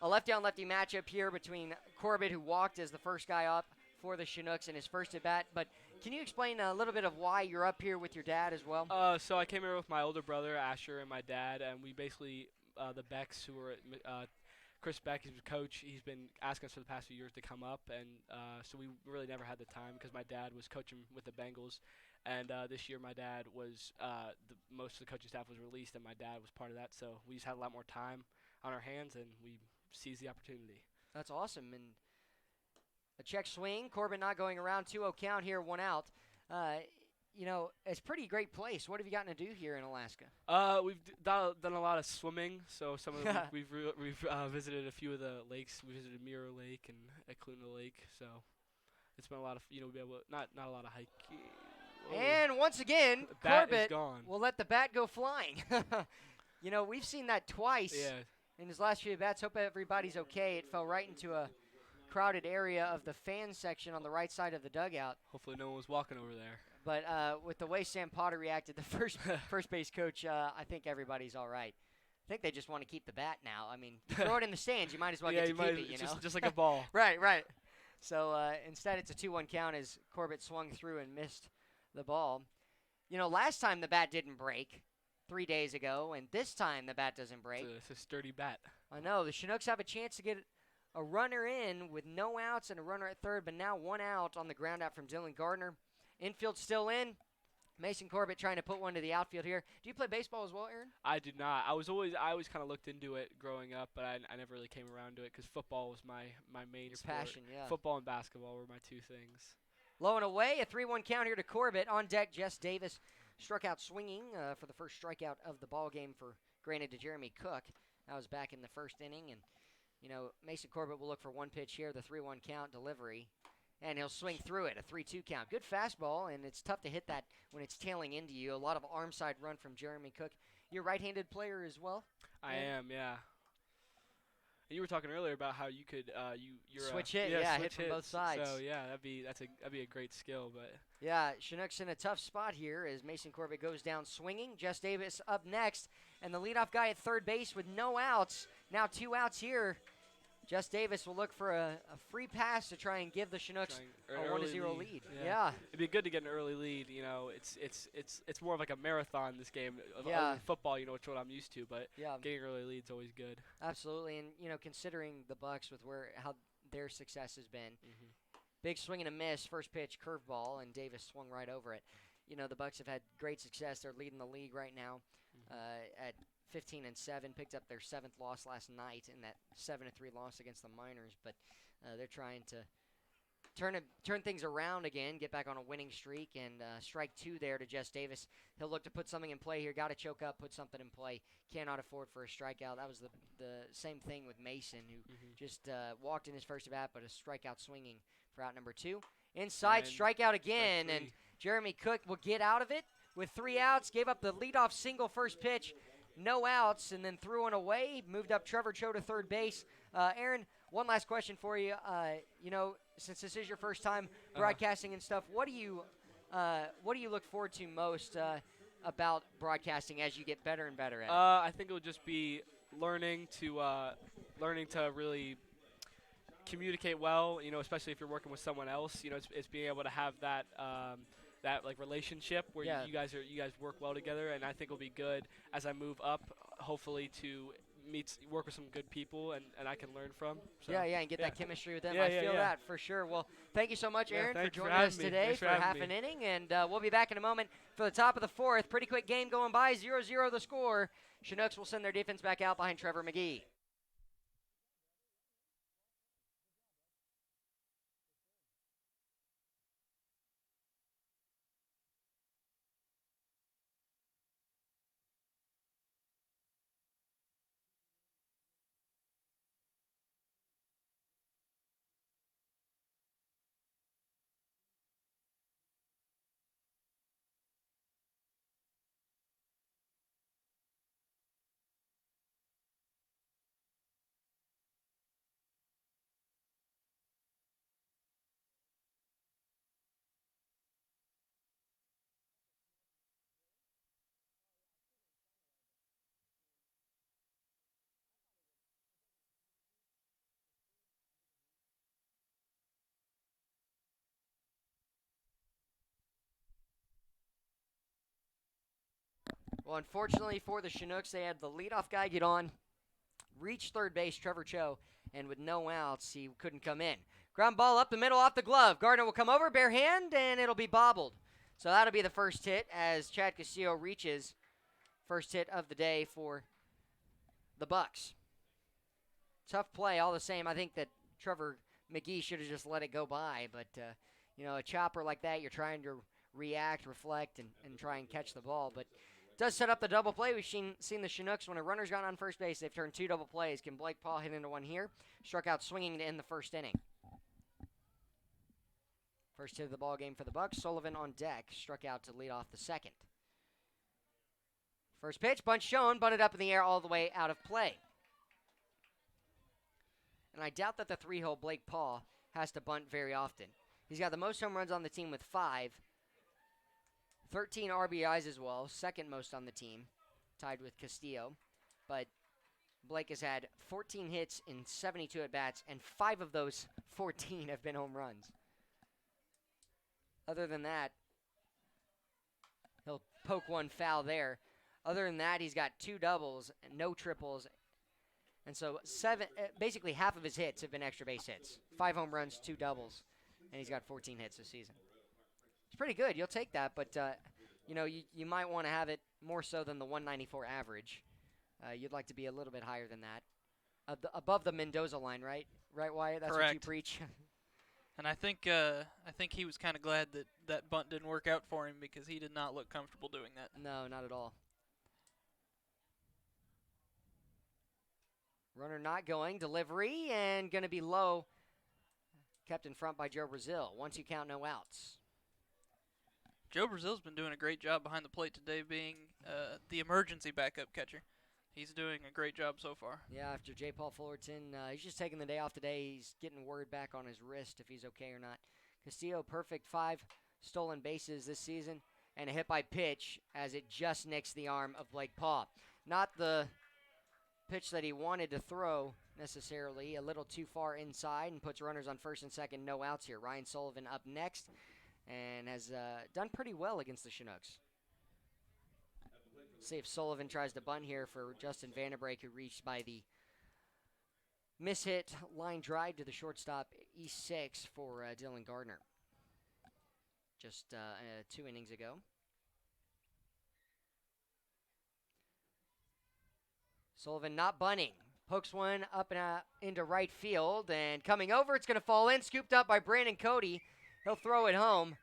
a lefty-on-lefty matchup here between Corbett, who walked as the first guy up for the Chinooks in his first at-bat. But can you explain a little bit of why you're up here with your dad as well? So I came here with my older brother, Asher, and my dad, and we basically, the Becks, who were Chris Beck, he's a coach. He's been asking us for the past few years to come up, and so we really never had the time because my dad was coaching with the Bengals. And this year my dad was, most of the coaching staff was released, and my dad was part of that. So we just had a lot more time on our hands, and we seized the opportunity. That's awesome. And a check swing. Corbin not going around. 2-0 count here, 1 out. It's a pretty great place. What have you gotten to do here in Alaska? We've done a lot of swimming. So some of them we've visited a few of the lakes. We visited Mirror Lake and Ekluna Lake. So it's been a lot of be able not a lot of hiking. And once again, Corbett will let the bat go flying. We've seen that twice. Yeah. In his last few bats. Hope everybody's okay. It fell right into a crowded area of the fan section on the right side of the dugout. Hopefully no one was walking over there. But with the way Sam Potter reacted, the first base coach, I think everybody's all right. I think they just want to keep the bat now. I mean, throw it in the stands. You might as well get to keep it, Just like a ball. Right. So instead it's a 2-1 count as Corbett swung through and missed the ball. Last time the bat didn't break. 3 days ago, and this time the bat doesn't break. It's a sturdy bat. I know. The Chinooks have a chance to get a runner in with no outs and a runner at third, but now 1 out on the ground out from Dylan Gardner. Infield still in. Mason Corbett trying to put one to the outfield here. Do you play baseball as well, Aaron? I do not. I always kind of looked into it growing up, but I never really came around to it because football was my main sport. Passion, yeah. Football and basketball were my 2 things. Low and away, a 3-1 count here to Corbett. On deck, Jess Davis struck out swinging for the first strikeout of the ball game granted to Jeremy Cook. That was back in the first inning. And, Mason Corbett will look for one pitch here, the 3-1 count delivery. And he'll swing through it, a 3-2 count. Good fastball, and it's tough to hit that when it's tailing into you. A lot of arm side run from Jeremy Cook. You're a right-handed player as well? I am, yeah. You were talking earlier about how you could you're switch hit from both sides. So yeah, that'd be a great skill, but yeah, Chinooks in a tough spot here as Mason Corbett goes down swinging. Jess Davis up next, and the leadoff guy at third base with no outs. Now 2 outs here. Jess Davis will look for a free pass to try and give the Chinooks a 1-0 lead. Yeah. It'd be good to get an early lead. It's more of like a marathon this game. Yeah. Football, it's what I'm used to, but getting early lead's always good. Absolutely, and considering the Bucs with how their success has been, big swing and a miss, first pitch curveball, and Davis swung right over it. The Bucs have had great success. They're leading the league right now at 15-7, picked up their 7th loss last night in that 7-3 loss against the Miners. But they're trying to turn things around again, get back on a winning streak, and strike 2 there to Jess Davis. He'll look to put something in play here. Got to choke up, put something in play. Cannot afford for a strikeout. That was the same thing with Mason, who just walked in his first at bat, but a strikeout swinging for out number 2. Inside, And strikeout again, strike and 3. Jeremy Cook will get out of it with 3 outs. Gave up the leadoff single first pitch, no outs, and then threw one away. Moved up Trevor Cho to third base. Aaron, one last question for you. Since this is your first time broadcasting and stuff, what do you look forward to most about broadcasting as you get better and better at it? I think it would just be learning to really communicate well. Especially if you're working with someone else. It's being able to have that like relationship where Yeah. you guys work well together, and I think it'll be good as I move up. Hopefully to work with some good people and I can learn from. So, Yeah, and get that chemistry with them. Yeah, I yeah, feel yeah. that for sure. Well, thank you so much, Yeah, Aaron, for thank you for joining us having me. today Thanks for for half having an me. inning. And we'll be back in a moment for the top of the 4th. Pretty quick game going by, 0-0 the score. Chinooks will send their defense back out behind Trevor McGee. Well, unfortunately for the Chinooks, they had the leadoff guy get on, reach third base, Trevor Cho, and with no outs, he couldn't come in. Ground ball up the middle off the glove. Gardner will come over, bare hand, and it'll be bobbled. So that'll be the first hit as Chad Castillo reaches. First hit of the day for the Bucs. Tough play all the same. I think that Trevor McGee should have just let it go by, but a chopper like that, you're trying to react, reflect, and try and catch the ball, but does set up the double play. We've seen the Chinooks, when a runner's gone on first base, they've turned 2 double plays. Can Blake Paul hit into one here? Struck out swinging to end the first inning. First hit of the ball game for the Bucs. Sullivan on deck, struck out to lead off the second. First pitch, bunt shown, bunted up in the air all the way out of play. And I doubt that the 3-hole Blake Paul has to bunt very often. He's got the most home runs on the team with 5. 13 RBIs as well, second most on the team, tied with Castillo. But Blake has had 14 hits in 72 at-bats, and 5 of those 14 have been home runs. Other than that, he'll poke one foul there. Other than that, he's got 2 doubles and no triples. And so basically half of his hits have been extra base hits. 5 home runs, 2 doubles, and he's got 14 hits this season. It's pretty good. You'll take that, but you might want to have it more so than the 194 average. You'd like to be a little bit higher than that, above the Mendoza line, right? Right, Wyatt? That's Correct. what you preach. And I think he was kind of glad that bunt didn't work out for him, because he did not look comfortable doing that. No, not at all. Runner not going. Delivery, and going to be low. Kept in front by Joe Brazil. 1-2 count, no outs. Joe Brazil's been doing a great job behind the plate today, being the emergency backup catcher. He's doing a great job so far. Yeah, after J. Paul Fullerton, he's just taking the day off today. He's getting word back on his wrist if he's okay or not. Castillo, perfect 5 stolen bases this season, and a hit by pitch as it just nicks the arm of Blake Paul. Not the pitch that he wanted to throw necessarily, a little too far inside, and puts runners on first and second, no outs here. Ryan Sullivan up next, and has done pretty well against the Chinooks. See if Sullivan tries to bunt here for Justin Vanderbrake, who reached by the mishit line drive to the shortstop, E6 for Dylan Gardner. Just 2 innings ago. Sullivan not bunting. Pokes one up and into right field, and coming over, it's going to fall in, scooped up by Brandon Cody. He'll throw it home,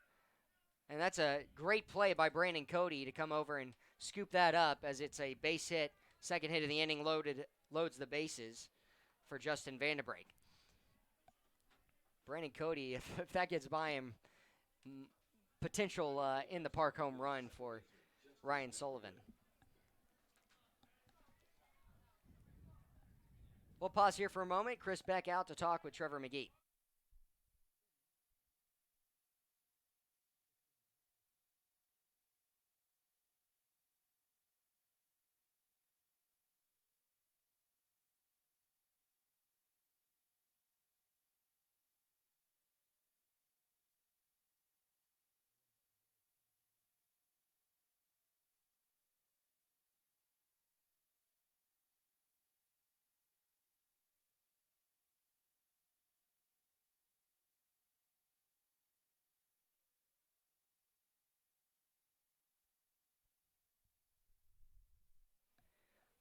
and that's a great play by Brandon Cody to come over and scoop that up as it's a base hit. Second hit of the inning loads the bases for Justin Vanderbrake. Brandon Cody, if that gets by him, potential in the park home run for Ryan Sullivan. We'll pause here for a moment. Chris Beck out to talk with Trevor McGee.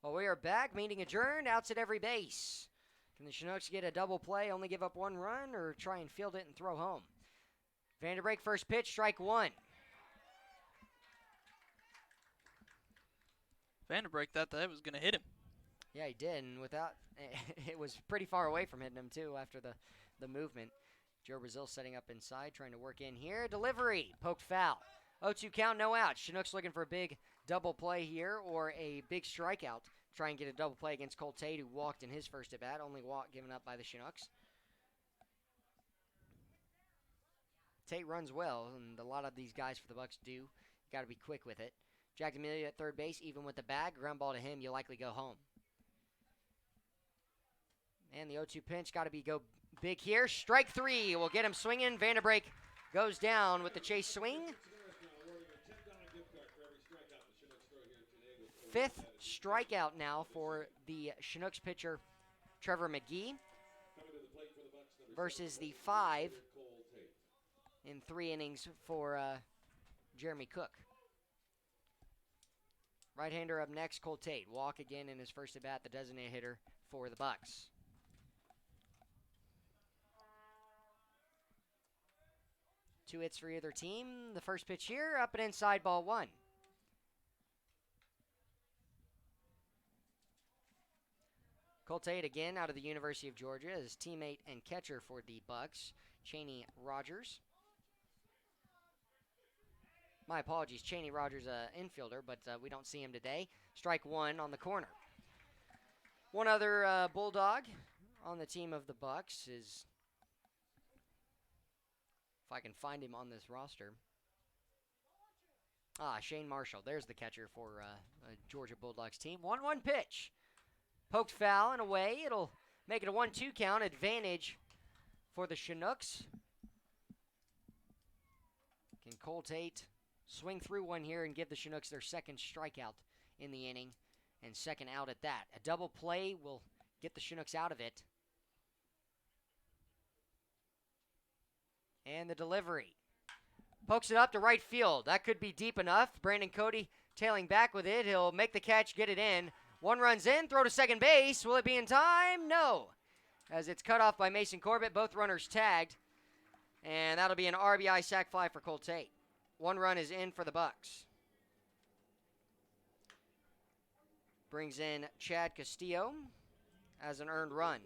Well, we are back. Meeting adjourned. Outs at every base. Can the Chinooks get a double play, only give up one run, or try and field it and throw home? Vanderbrake first pitch, strike one. Vanderbrake thought that was going to hit him. Yeah, he did, and it was pretty far away from hitting him, too, after the movement. Joe Brazil setting up inside, trying to work in here. Delivery, poked foul. 0-2 count, no out. Chinooks looking for a big double play here or a big strikeout. Try and get a double play against Cole Tate, who walked in his first at-bat. Only walk given up by the Chinooks. Tate runs well, and a lot of these guys for the Bucs do. Got to be quick with it. Jack D'Amelio at third base, even with the bag. Ground ball to him, you likely go home. And the 0-2 pinch got to go big here. Strike three will get him swinging. Vanderbrake goes down with the chase swing. Fifth strikeout now for the Chinooks pitcher, Trevor McGee, versus the 5 in 3 innings for Jeremy Cook. Right-hander up next, Cole Tate. Walk again in his first at-bat, the designated hitter for the Bucs. Two hits for either team. The first pitch here, up and inside, ball one. Cole Tate again out of the University of Georgia, his teammate and catcher for the Bucs, Cheney Rogers. My apologies, Cheney Rogers, infielder, but we don't see him today. Strike one on the corner. One other Bulldog on the team of the Bucs is, if I can find him on this roster, Shane Marshall. There's the catcher for Georgia Bulldogs team. 1-1 pitch. Poked foul and away. It'll make it a 1-2 count. Advantage for the Chinooks. Can Cole Tate swing through one here and give the Chinooks their second strikeout in the inning and second out at that? A double play will get the Chinooks out of it. And the delivery. Pokes it up to right field. That could be deep enough. Brandon Cody tailing back with it. He'll make the catch, get it in. One runs in, throw to second base. Will it be in time? No. As it's cut off by Mason Corbett, both runners tagged. And that'll be an RBI sac fly for Cole Tate. One run is in for the Bucs. Brings in Chad Castillo as an earned run.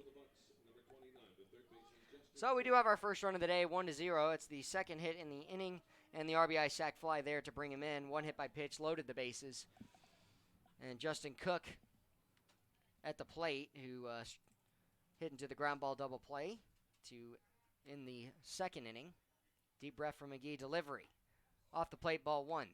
So we do have our first run of the day, 1-0. It's the second hit in the inning, and the RBI sac fly there to bring him in. One hit by pitch, loaded the bases. And Justin Cook at the plate, who hit into the ground ball double play to in the second inning. Deep breath from McGee, delivery. Off the plate, ball one.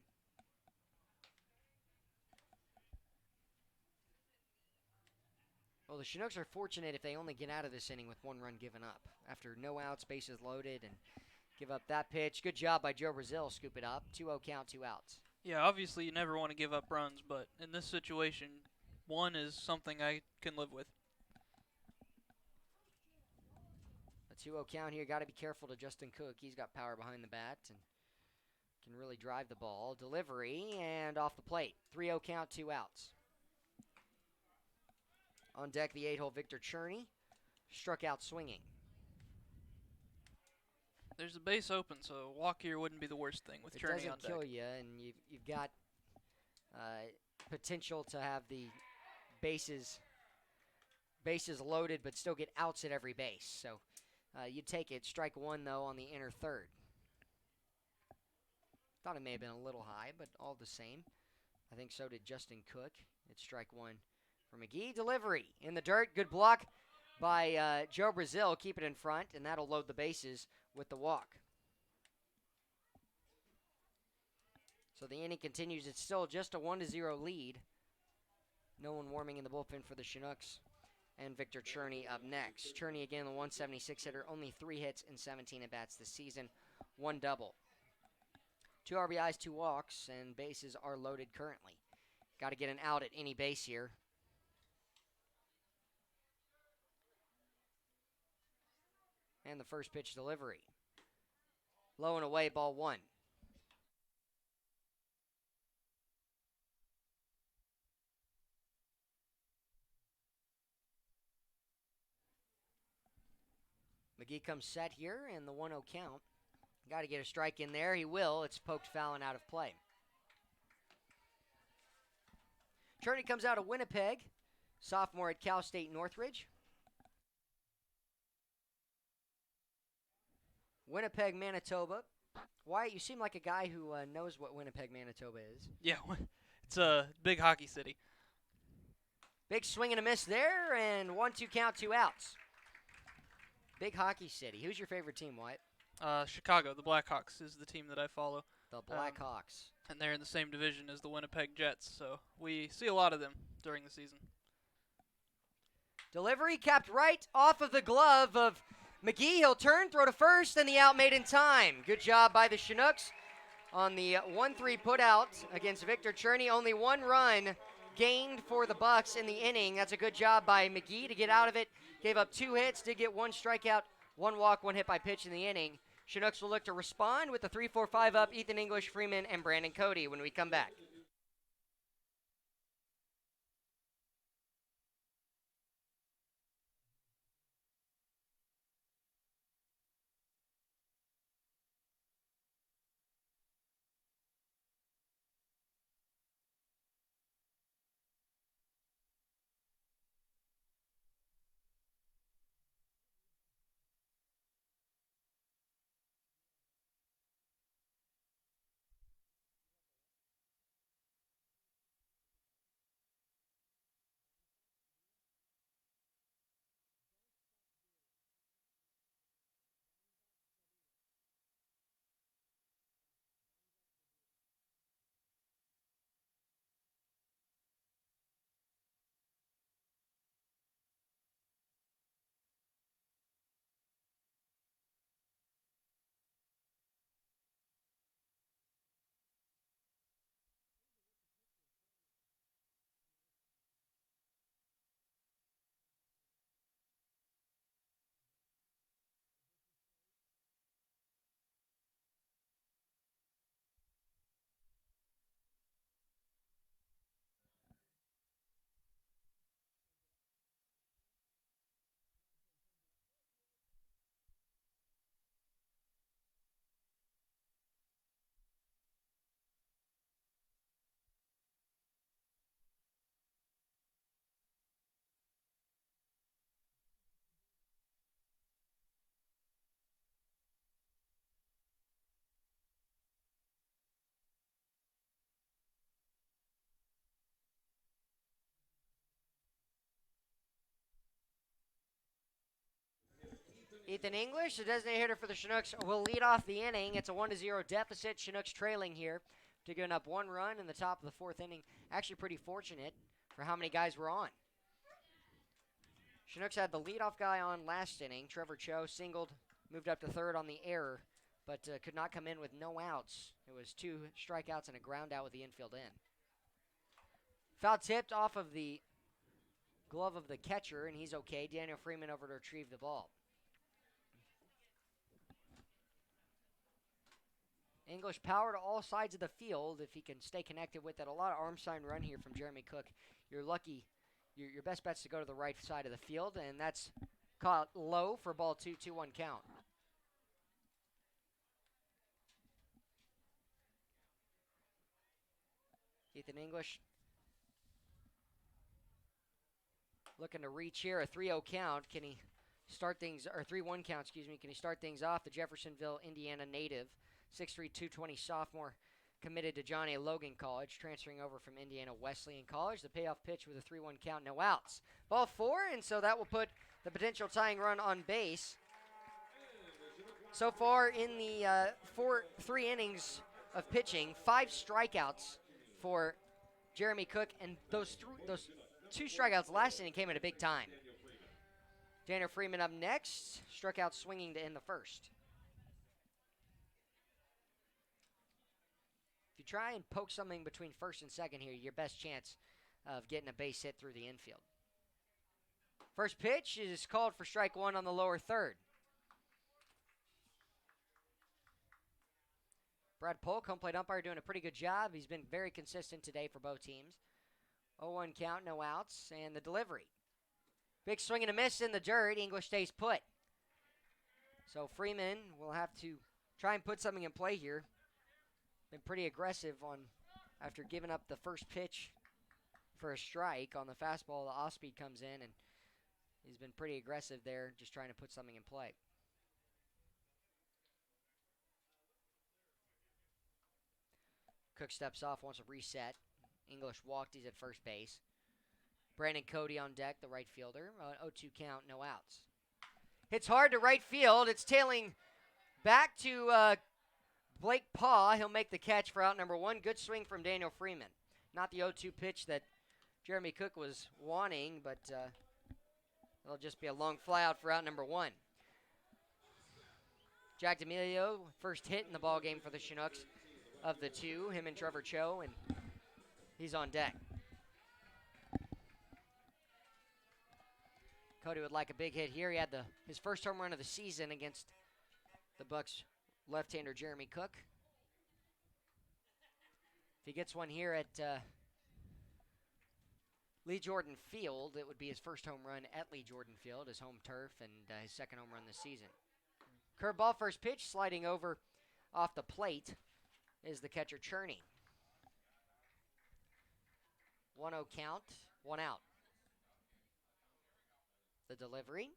Well, the Chinooks are fortunate if they only get out of this inning with one run given up. After no outs, bases loaded, and give up that pitch. Good job by Joe Brazil, scoop it up. 2-0 count, 2 outs. Yeah, obviously you never want to give up runs, but in this situation, one is something I can live with. A 2-0 count here. Got to be careful to Justin Cook. He's got power behind the bat and can really drive the ball. Delivery and off the plate. 3-0 count, 2 outs. On deck, the 8-hole Victor Cherney struck out swinging. There's a base open, so a walk here wouldn't be the worst thing with It Cherney on doesn't deck. kill you, and you've got potential to have the bases loaded, but still get outs at every base. So you take it. Strike one, though, on the inner third. Thought it may have been a little high, but all the same. I think so did Justin Cook. It's strike one for McGee. Delivery in the dirt. Good block by Joe Brazil. Keep it in front, and that'll load the bases with the walk. So the inning continues. It's still just a 1-0 lead. No one warming in the bullpen for the Chinooks. And Victor Cherney up next. Cherney again, the 176 hitter. Only 3 hits in 17 at-bats this season. 1 double. 2 RBIs, 2 walks, and bases are loaded currently. Got to get an out at any base here. And the first pitch delivery. Low and away, ball 1. McGee comes set here, and the 1-0 count. Got to get a strike in there. He will. It's poked foul and out of play. Cherney comes out of Winnipeg, sophomore at Cal State Northridge. Winnipeg, Manitoba. Wyatt, you seem like a guy who knows what Winnipeg, Manitoba is. Yeah, it's a big hockey city. Big swing and a miss there, and 1-2 count, 2 outs. Big hockey city. Who's your favorite team, Wyatt? Chicago, the Blackhawks, is the team that I follow. The Blackhawks. And they're in the same division as the Winnipeg Jets, so we see a lot of them during the season. Delivery capped right off of the glove of McGee. He'll turn, throw to first, and the out made in time. Good job by the Chinooks on the 1-3 putout against Victor Cherney. Only 1 run gained for the Bucs in the inning. That's a good job by McGee to get out of it. Gave up 2 hits, did get 1 strikeout, 1 walk, 1 hit by pitch in the inning. Chinooks will look to respond with the 3-4-5 up, Ethan English, Freeman, and Brandon Cody when we come back. Ethan English, the designated hitter for the Chinooks, will lead off the inning. It's a 1-0 deficit. Chinooks trailing here to giving up 1 run in the top of the 4th inning. Actually pretty fortunate for how many guys were on. Chinooks had the leadoff guy on last inning. Trevor Cho singled, moved up to 3rd on the error, but could not come in with no outs. It was 2 strikeouts and a ground out with the infield in. Foul tipped off of the glove of the catcher, and he's okay. Daniel Freeman over to retrieve the ball. English power to all sides of the field if he can stay connected with it. A lot of arm sign run here from Jeremy Cook. You're lucky your best bet's to go to the right side of the field, and that's caught low for ball 2, 2-1 count. Ethan English looking to reach here, a 3-0 count. Can he start things, or 3-1 count, excuse me. Can he start things off? The Jeffersonville, Indiana native, 6'3", 220 sophomore, committed to John A. Logan College, transferring over from Indiana Wesleyan College. The payoff pitch with a 3-1 count, no outs. Ball 4, and so that will put the potential tying run on base. So far in the 3 innings of pitching, 5 strikeouts for Jeremy Cook, and those 2 strikeouts last inning came at a big time. Daniel Freeman up next, struck out swinging to end the first. If you try and poke something between first and second here, your best chance of getting a base hit through the infield. First pitch is called for strike 1 on the lower third. Brad Polk, home plate umpire, doing a pretty good job. He's been very consistent today for both teams. 0-1 count, no outs, and the delivery. Big swing and a miss in the dirt. English stays put. So Freeman will have to try and put something in play here. Been pretty aggressive after giving up the first pitch for a strike on the fastball. The off-speed comes in, and he's been pretty aggressive there, just trying to put something in play. Cook steps off, wants a reset. English walked, he's at first base. Brandon Cody on deck, the right fielder. 0-2 count, no outs. Hits hard to right field. It's tailing back to Blake Paw. He'll make the catch for out number 1. Good swing from Daniel Freeman. Not the 0-2 pitch that Jeremy Cook was wanting, but it'll just be a long fly out for out number 1. Jack D'Amelio, first hit in the ball game for the Chinooks of the 2. Him and Trevor Cho, and he's on deck. Cody would like a big hit here. He had his first home run of the season against the Bucs left-hander Jeremy Cook. If he gets one here at Lee Jordan Field, it would be his first home run at Lee Jordan Field, his home turf, and his second home run this season. Curveball, first pitch, sliding over off the plate is the catcher Cherney. 1-0 count, 1 out. The delivery.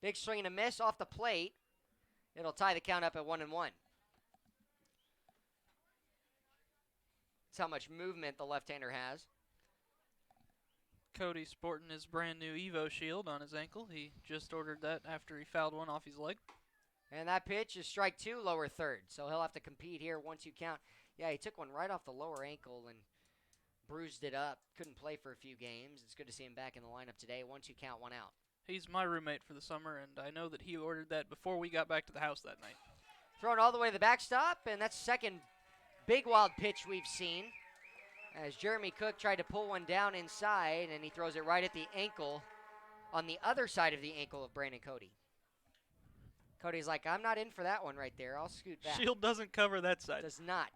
Big swing and a miss off the plate. It'll tie the count up at 1-1. That's how much movement the left-hander has. Cody sporting his brand new Evo shield on his ankle. He just ordered that after he fouled one off his leg. And that pitch is strike 2, lower third. So he'll have to compete here, 1-2 count. Yeah, he took one right off the lower ankle and bruised it up. Couldn't play for a few games. It's good to see him back in the lineup today. 1-2 count, 1 out. He's my roommate for the summer, and I know that he ordered that before we got back to the house that night. Thrown all the way to the backstop, and that's the second big wild pitch we've seen. As Jeremy Cook tried to pull one down inside, and he throws it right at the ankle, on the other side of the ankle of Brandon Cody. Cody's like, I'm not in for that one right there. I'll scoot back. Shield doesn't cover that side. Does not.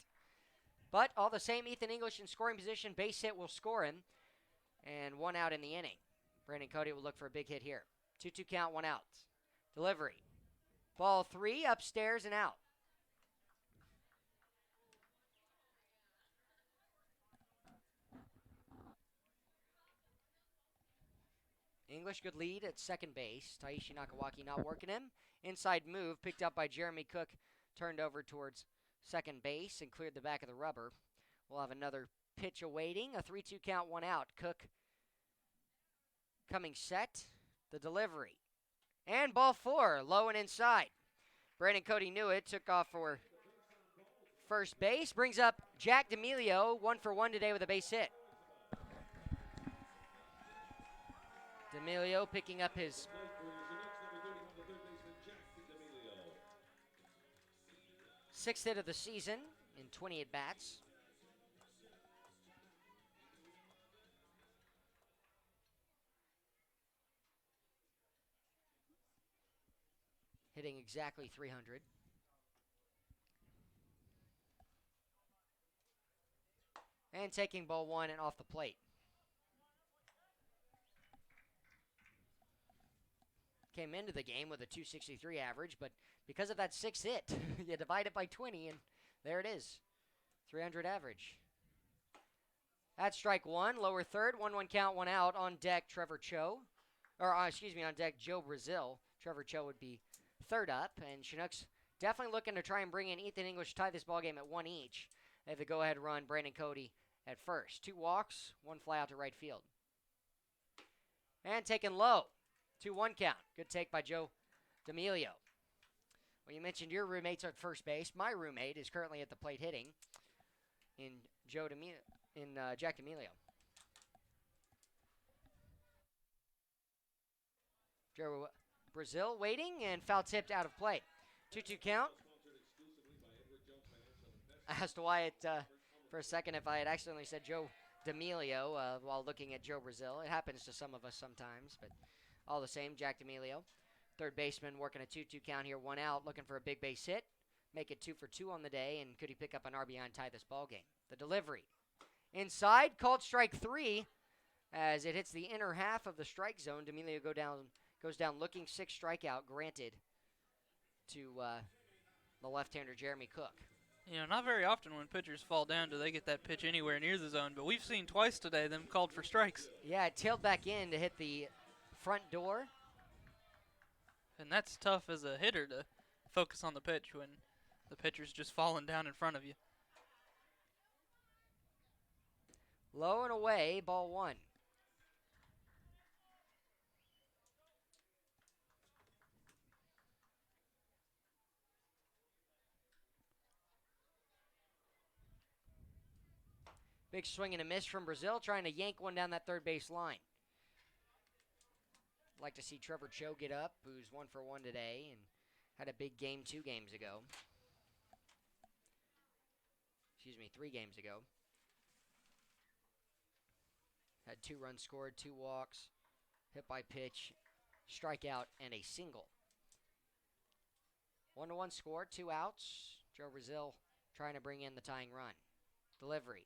But all the same, Ethan English in scoring position. Base hit will score him. And 1 out in the inning. Brandon Cody will look for a big hit here. 2-2 count, 1 out. Delivery. Ball 3, upstairs and out. English, good lead at second base. Taishi Nakawaki not working him. Inside move, picked up by Jeremy Cook, turned over towards second base and cleared the back of the rubber. We'll have another pitch awaiting. A 3-2 count, 1 out. Cook coming set. The delivery. And ball 4, low and inside. Brandon Cody knew it, took off for first base. Brings up Jack D'Amelio, 1 for 1 today with a base hit. D'Amelio picking up his sixth hit of the season in 20 at-bats. Hitting exactly 300. And taking ball 1 and off the plate. came into the game with a 263 average, but because of that 6 hit, you divide it by 20, and there it is, 300 average. That's strike one, lower third, 1-1 count, 1 out. On deck, Trevor Cho. On deck, Joe Brazil. Trevor Cho would be third up, and Chinooks definitely looking to try and bring in Ethan English, tie this ball game at 1 each. They have the go-ahead run, Brandon Cody at first. 2 walks, 1 fly out to right field. And taken low, 2-1 count. Good take by Joe D'Amelio. Well, you mentioned your roommates are at first base. My roommate is currently at the plate hitting in Jack D'Amelio. Joe Brazil waiting and foul tipped out of play. 2-2 count. I asked Wyatt for a second if I had accidentally said Joe D'Amelio while looking at Joe Brazil. It happens to some of us sometimes, but all the same, Jack D'Amelio. Third baseman working a 2-2 count here, 1 out, looking for a big base hit. Make it 2 for 2 on the day, and could he pick up an RBI and tie this ball game? The delivery. Inside, called strike 3 as it hits the inner half of the strike zone. D'Amelio goes down looking, 6 strikeout granted to the left-hander Jeremy Cook. You know, not very often when pitchers fall down do they get that pitch anywhere near the zone, but we've seen twice today them called for strikes. Yeah, it tailed back in to hit the front door. And that's tough as a hitter to focus on the pitch when the pitcher's just falling down in front of you. Low and away, ball 1. Big swing and a miss from Brazil, trying to yank one down that third base line. Like to see Trevor Cho get up, who's 1 for 1 today and had a big game 2 games ago. 3 games ago. Had 2 runs scored, 2 walks, hit by pitch, strikeout, and a single. 1-1 score, 2 outs. Joe Brazil trying to bring in the tying run. Delivery.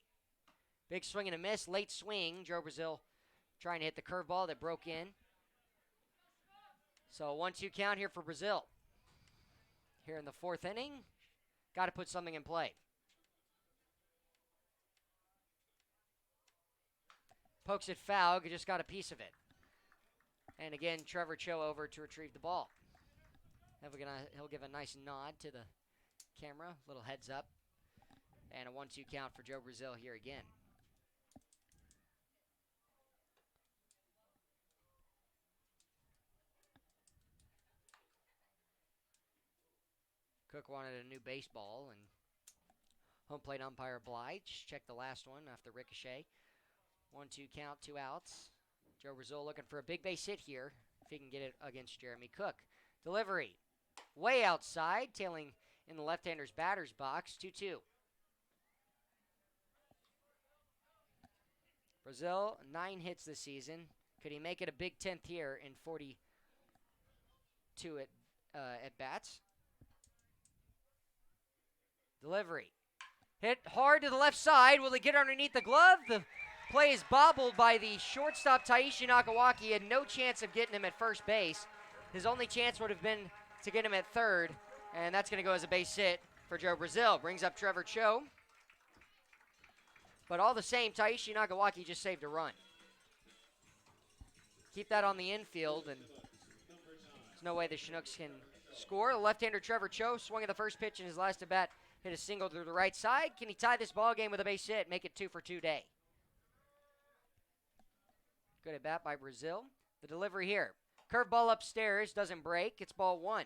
Big swing and a miss, late swing. Joe Brazil trying to hit the curveball that broke in. So 1-2 count here for Brazil. Here in the 4th inning, got to put something in play. Pokes it foul, just got a piece of it. And again, Trevor Cho over to retrieve the ball. He'll give a nice nod to the camera, little heads up. And a 1-2 count for Joe Brazil here again. Cook wanted a new baseball, and home plate umpire Blige checked the last one after ricochet. 1-2 count, 2 outs. Joe Brazil looking for a big base hit here, if he can get it against Jeremy Cook. Delivery, way outside, tailing in the left-hander's batter's box, 2-2. Brazil, 9 hits this season. Could he make it a big 10th here in 42 at bats? Delivery. Hit hard to the left side. Will he get underneath the glove? The play is bobbled by the shortstop Taishi Nakawaki. He had no chance of getting him at first base. His only chance would have been to get him at third, and that's going to go as a base hit for Joe Brazil. Brings up Trevor Cho. But all the same, Taishi Nakawaki just saved a run. Keep that on the infield, and there's no way the Chinooks can score. The left-hander Trevor Cho swung at the first pitch in his last at-bat. Hit a single through the right side. Can he tie this ball game with a base hit? Make it 2 for 2 day. Good at bat by Brazil. The delivery here. Curveball upstairs, doesn't break. It's ball 1.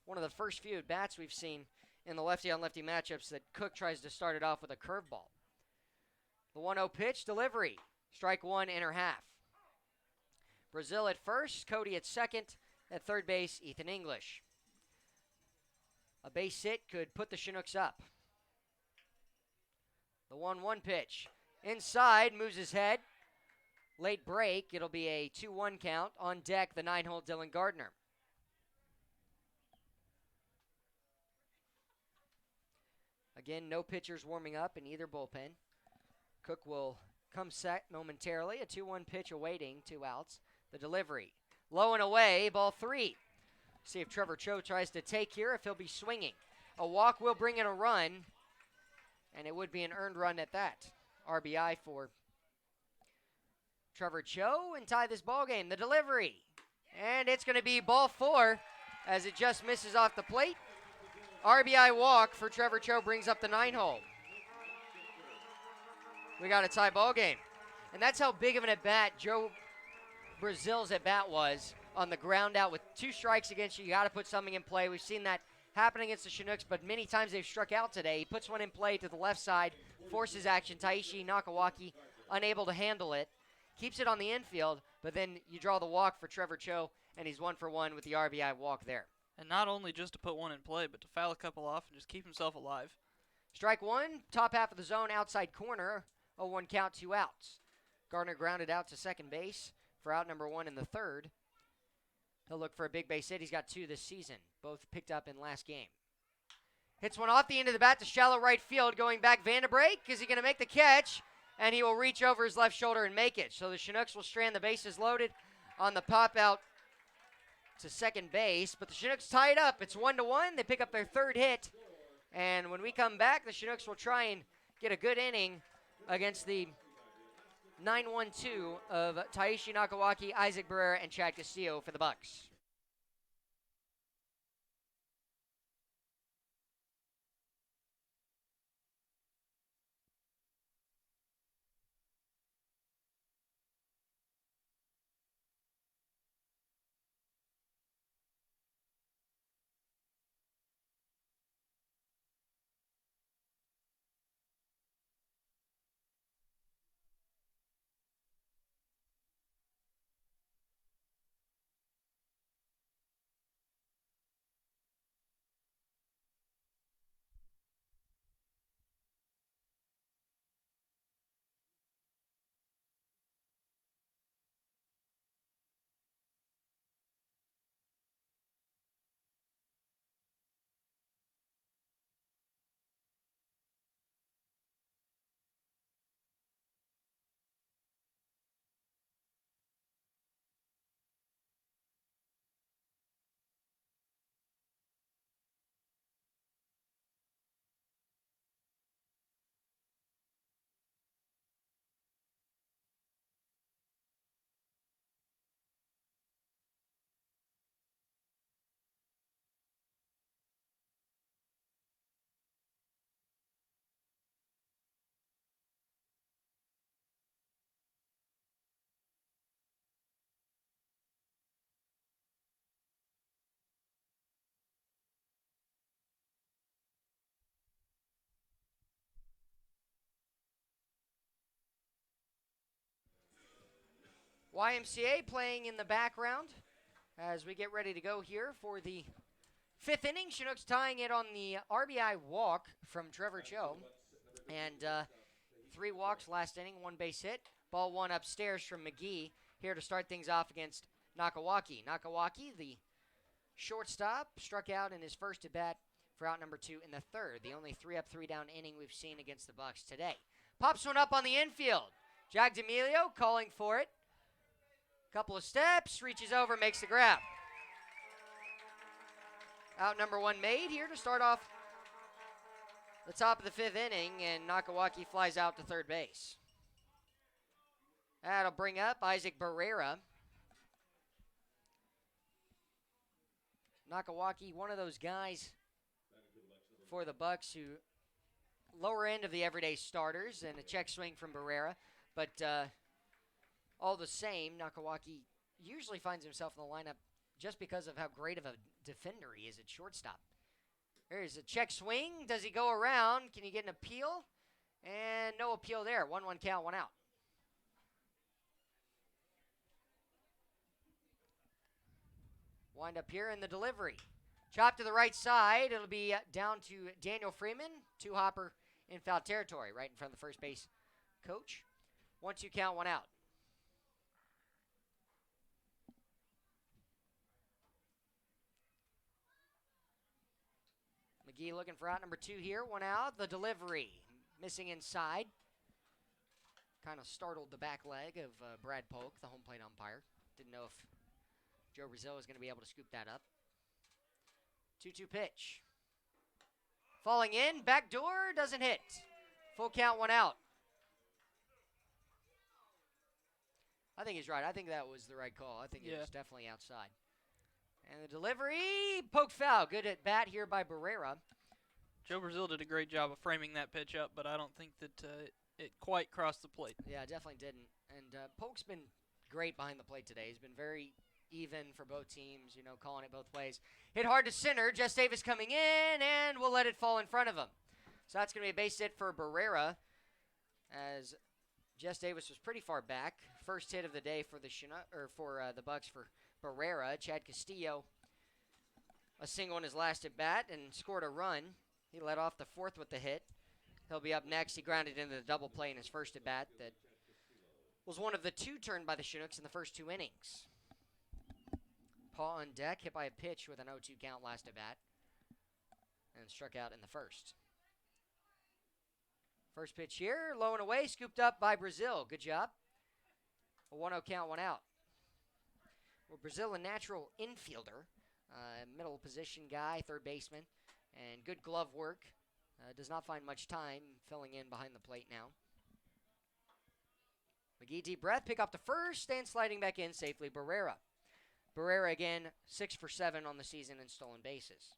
One of the first few at bats we've seen in the lefty-on-lefty matchups that Cook tries to start it off with a curveball. The 1-0 pitch, delivery. Strike 1, inner half. Brazil at first, Cody at second. At third base, Ethan English. A base hit could put the Chinooks up. The 1-1 pitch. Inside, moves his head. Late break, it'll be a 2-1 count. On deck, the 9-hole Dylan Gardner. Again, no pitchers warming up in either bullpen. Cook will come set momentarily. A 2-1 pitch awaiting, 2 outs. The delivery. Low and away, ball 3. See if Trevor Cho tries to take here, if he'll be swinging. A walk will bring in a run, and it would be an earned run at that. RBI for Trevor Cho and tie this ball game. The delivery, and it's going to be ball 4 as it just misses off the plate. RBI walk for Trevor Cho brings up the 9-hole. We got a tie ball game. And that's how big of an at-bat Joe Brazil's at-bat was on the ground out with 2 strikes against you. You got to put something in play. We've seen that happen against the Chinooks, but many times they've struck out today. He puts one in play to the left side, forces action. Taishi Nakawaki unable to handle it. Keeps it on the infield, but then you draw the walk for Trevor Cho, and he's 1 for 1 with the RBI walk there. And not only just to put one in play, but to foul a couple off and just keep himself alive. Strike 1, top half of the zone, outside corner. 0-1 count, 2 outs. Gardner grounded out to second base for out number 1 in the 3rd. He'll look for a big base hit. He's got 2 this season, both picked up in last game. Hits one off the end of the bat to shallow right field. Going back, Vandenbrake. Is he going to make the catch? And he will reach over his left shoulder and make it. So the Chinooks will strand the bases loaded on the pop out to second base. But the Chinooks tie it up. It's 1-1. They pick up their 3rd hit. And when we come back, the Chinooks will try and get a good inning against the 9-1-2 of Taishi Nakawaki, Isaac Barrera, and Chad Castillo for the Bucs. YMCA playing in the background as we get ready to go here for the 5th inning. Chinooks tying it on the RBI walk from Trevor Cho. And 3 walks last inning, 1 base hit. Ball 1 upstairs from McGee here to start things off against Nakawaki. Nakawaki, the shortstop, struck out in his first at-bat for out number 2 in the 3rd. The only 3-up, 3-down inning we've seen against the Bucs today. Pops one up on the infield. Jack D'Amelio calling for it. Couple of steps, reaches over, makes the grab. Out number 1 made here to start off the top of the 5th inning, and Nakawaki flies out to third base. That'll bring up Isaac Barrera. Nakawaki, one of those guys for the Bucs who lower end of the everyday starters, and a check swing from Barrera, but all the same, Nakawaki usually finds himself in the lineup just because of how great of a defender he is at shortstop. There's a check swing. Does he go around? Can he get an appeal? And no appeal there. 1-1 count, 1 out. Wind up here in the delivery. Chop to the right side. It'll be down to Daniel Freeman. 2-hopper in foul territory, right in front of the first base coach. 1-2 count, 1 out. McGee looking for out number 2 here. 1 out. The delivery. Missing inside. Kind of startled the back leg of Brad Polk, the home plate umpire. Didn't know if Joe Brazil is going to be able to scoop that up. 2-2 pitch. Falling in, back door, doesn't hit. Full count, 1 out. I think he's right. I think that was the right call. I think it was definitely outside. And the delivery, poke foul. Good at bat here by Barrera. Joe Brazil did a great job of framing that pitch up, but I don't think that it quite crossed the plate. Yeah, definitely didn't. And Polk's been great behind the plate today. He's been very even for both teams, calling it both ways. Hit hard to center. Jess Davis coming in, and we'll let it fall in front of him. So that's going to be a base hit for Barrera, as Jess Davis was pretty far back. First hit of the day for the the Bucs for Barrera. Chad Castillo, a single in his last at bat and scored a run. He led off the fourth with the hit. He'll be up next. He grounded into the double play in his first at bat that was one of the 2 turned by the Chinooks in the first 2 innings. Paw on deck, hit by a pitch with an 0-2 count last at bat, and struck out in the first. First pitch here, low and away, scooped up by Brazil. Good job. A 1-0 count, 1 out. Well, Brazil, a natural infielder, middle position guy, third baseman, and good glove work. Does not find much time filling in behind the plate now. McGee, deep breath, pick up the first, and sliding back in safely, Barrera. Barrera again, 6 for 7 on the season in stolen bases.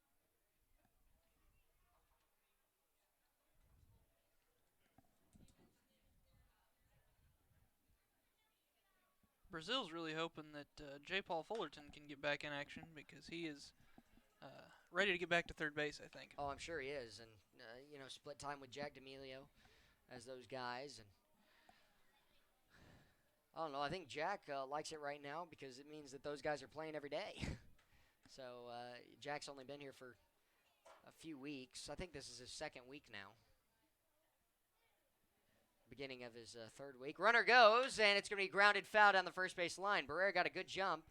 Brazil's really hoping that J. Paul Fullerton can get back in action because he is ready to get back to third base, I think. Oh, I'm sure he is. And, split time with Jack D'Amelio as those guys. And I don't know. I think Jack likes it right now because it means that those guys are playing every day. So Jack's only been here for a few weeks. I think this is his 2nd week now. Beginning of his 3rd week. Runner goes, and it's going to be grounded foul down the first base line. Barrera got a good jump.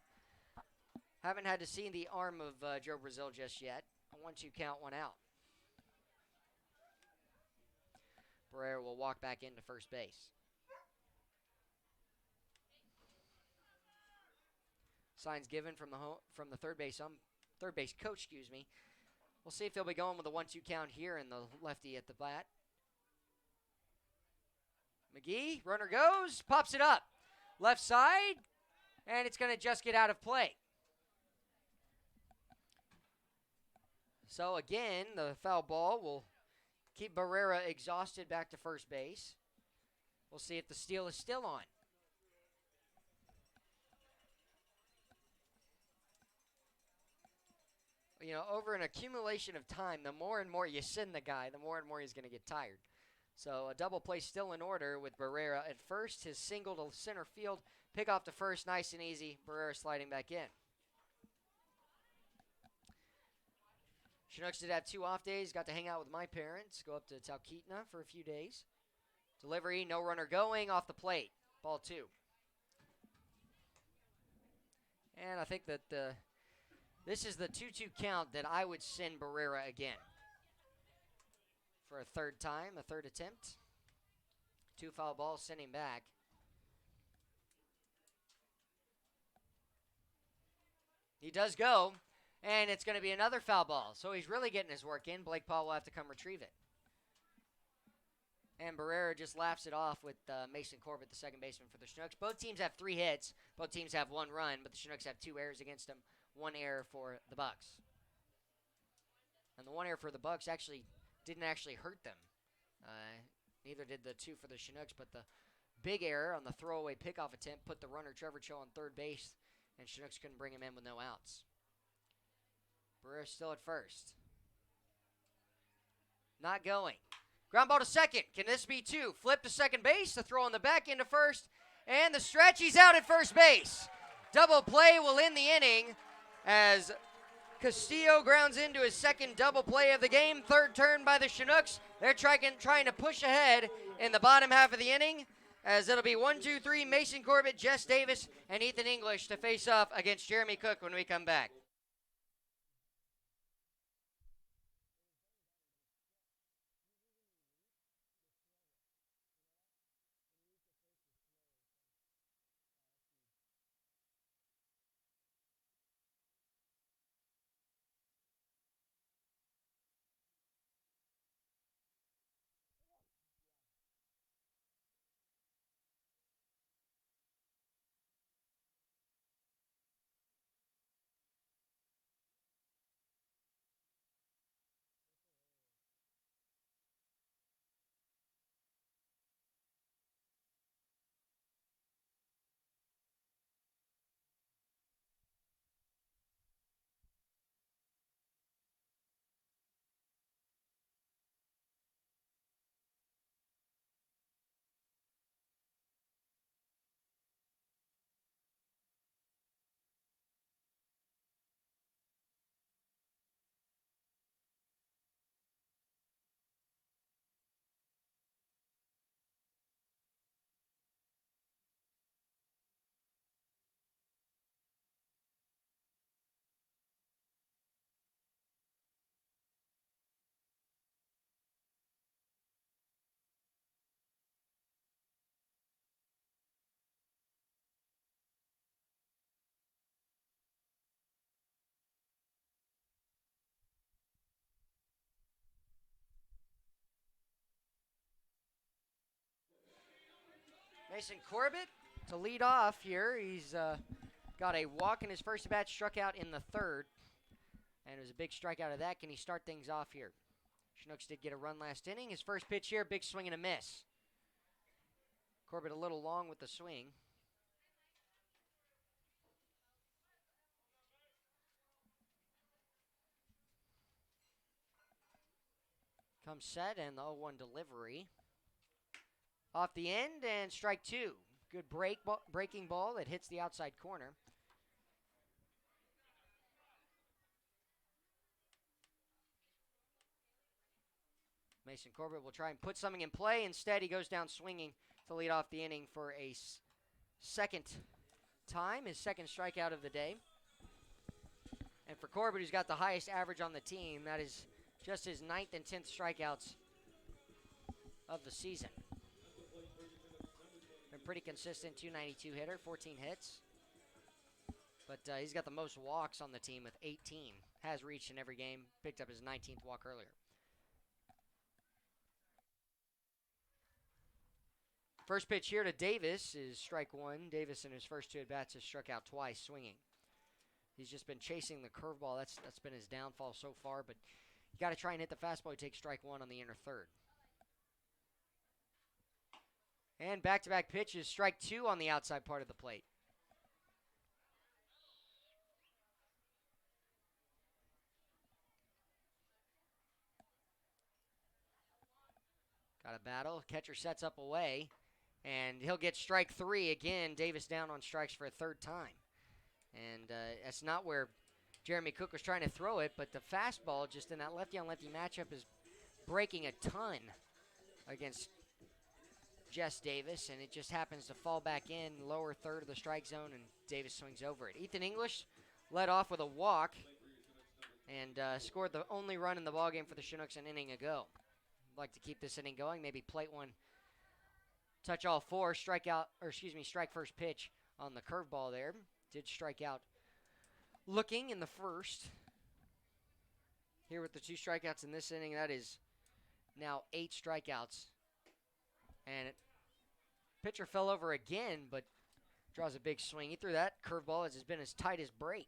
Haven't had to see the arm of Joe Brazil just yet. A 1-2 count, 1 out. Barrera will walk back into first base. Signs given from the third base coach, We'll see if he'll be going with a 1-2 count here and the lefty at the bat. McGee, runner goes, pops it up. Left side, and it's going to just get out of play. So again, the foul ball will keep Barrera exhausted back to first base. We'll see if the steal is still on. Over an accumulation of time, the more and more you send the guy, the more and more he's going to get tired. So a double play still in order with Barrera at first. His single to center field. Pick off to first, nice and easy. Barrera sliding back in. Chinooks did have 2 off days. Got to hang out with my parents. Go up to Talkeetna for a few days. Delivery, no runner going, off the plate. Ball 2. And I think that this is the 2-2 count that I would send Barrera again. For a 3rd time, a 3rd attempt. 2 foul balls, send him back. He does go, and it's going to be another foul ball. So he's really getting his work in. Blake Paul will have to come retrieve it. And Barrera just laughs it off with Mason Corbett, the second baseman for the Chinooks. Both teams have 3 hits. Both teams have 1 run, but the Chinooks have 2 errors against them, 1 error for the Bucs. And the 1 error for the Bucs didn't actually hurt them. Neither did the 2 for the Chinooks, but the big error on the throwaway pickoff attempt put the runner Trevor Cho on third base, and Chinooks couldn't bring him in with no outs. Barrera still at first. Not going. Ground ball to second. Can this be 2? Flip to second base. The throw on the back into first. And the stretch. He's out at first base. Double play will end the inning as Castillo grounds into his 2nd double play of the game. 3rd turn by the Chinooks. They're trying to push ahead in the bottom half of the inning, as it'll be 1-2-3 Mason Corbett, Jess Davis, and Ethan English to face off against Jeremy Cook when we come back. Mason Corbett to lead off here. He's got a walk in his first at-bat, struck out in the third. And it was a big strikeout of that. Can he start things off here? Chinooks did get a run last inning. His first pitch here, big swing and a miss. Corbett a little long with the swing. Comes set and the 0-1 delivery. Off the end and strike two. Good breaking ball that hits the outside corner. Mason Corbett will try and put something in play. Instead, he goes down swinging to lead off the inning for a second time, his second strikeout of the day. And for Corbett, who's got the highest average on the team, that is just his 9th and 10th strikeouts of the season. Been pretty consistent, 292 hitter, 14 hits. But he's got the most walks on the team with 18. Has reached in every game, picked up his 19th walk earlier. First pitch here to Davis is strike one. Davis in his first two at-bats has struck out twice swinging. He's just been chasing the curveball. That's been his downfall so far, but you got to try and hit the fastball. He takes strike one on the inner third. And back-to-back pitches, strike two on the outside part of the plate. Got a battle. Catcher sets up away. And he'll get strike three again. Davis down on strikes for a third time. And that's not where Jeremy Cook was trying to throw it, but the fastball just in that lefty-on-lefty matchup is breaking a ton against Jess Davis, and it just happens to fall back in, lower third of the strike zone, and Davis swings over it. Ethan English led off with a walk and scored the only run in the ballgame for the Chinooks an inning ago. I'd like to keep this inning going, maybe plate one. Touch all four, strike first pitch on the curveball there. Did strike out looking in the first. Here with the two strikeouts in this inning, that is now 8 strikeouts. And pitcher fell over again, but draws a big swing. He threw that curveball as has been his tightest break.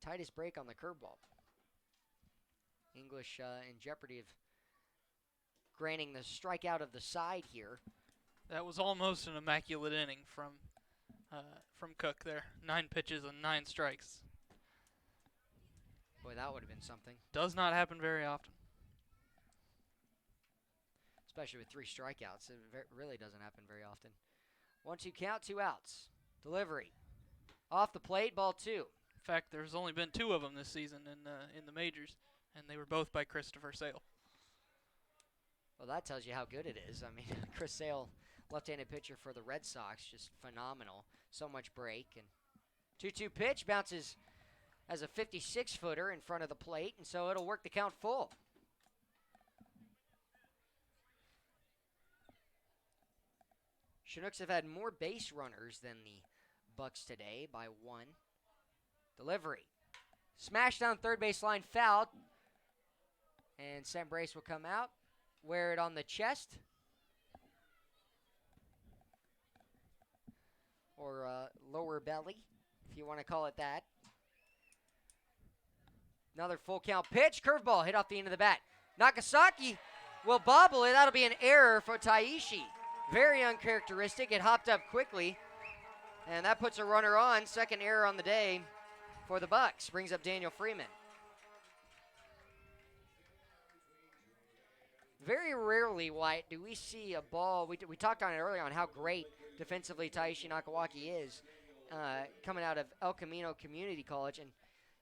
Tightest break on the curveball. English in jeopardy of granting the strikeout of the side here. That was almost an immaculate inning from Cook there. 9 pitches and 9 strikes. Boy, that would have been something. Does not happen very often. Especially with 3 strikeouts. It really doesn't happen very often. 1-2 count, 2 outs. Delivery. Off the plate, ball 2. In fact, there's only been 2 of them this season in the majors, and they were both by Christopher Sale. Well, that tells you how good it is. I mean, Chris Sale, left-handed pitcher for the Red Sox, just phenomenal. So much break. And 2-2 pitch, bounces as a 56-footer in front of the plate, and so it'll work the count full. Chinooks have had more base runners than the Bucs today by 1. Delivery. Smash down third base line, fouled. And Sam Brace will come out. Wear it on the chest. Or lower belly, if you want to call it that. Another full count pitch. Curveball hit off the end of the bat. Nakasaki will bobble it. That'll be an error for Taishi. Very uncharacteristic. It hopped up quickly. And that puts a runner on. Second error on the day for the Bucs. Brings up Daniel Freeman. Very rarely, Wyatt, do we see a ball. We talked on it earlier on how great defensively Taishi Nakawaki is coming out of El Camino Community College. And,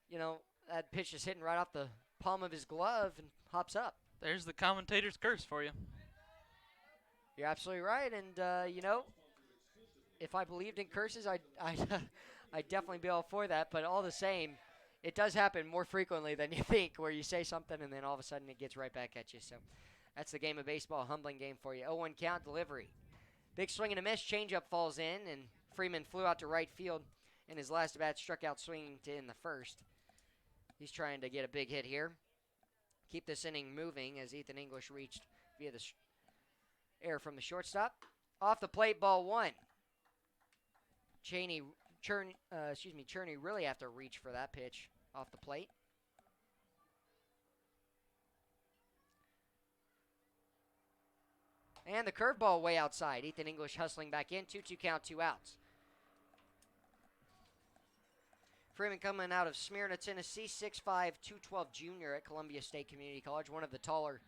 you know, that pitch is hitting right off the palm of his glove and hops up. There's the commentator's curse for you. You're absolutely right. And, you know, if I believed in curses, I'd definitely be all for that. But all the same, it does happen more frequently than you think, where you say something and then all of a sudden it gets right back at you. So that's the game of baseball, a humbling game for you. 0-1 count, delivery. Big swing and a miss, changeup falls in, and Freeman flew out to right field in his last at-bat, struck out swinging to in the first. He's trying to get a big hit here. Keep this inning moving as Ethan English reached via the error from the shortstop. Off the plate, ball 1. Cherney really have to reach for that pitch off the plate. And the curveball way outside. Ethan English hustling back in. 2-2 count, 2 outs. Freeman coming out of Smyrna, Tennessee, 6'5", 212 junior at Columbia State Community College. One of the taller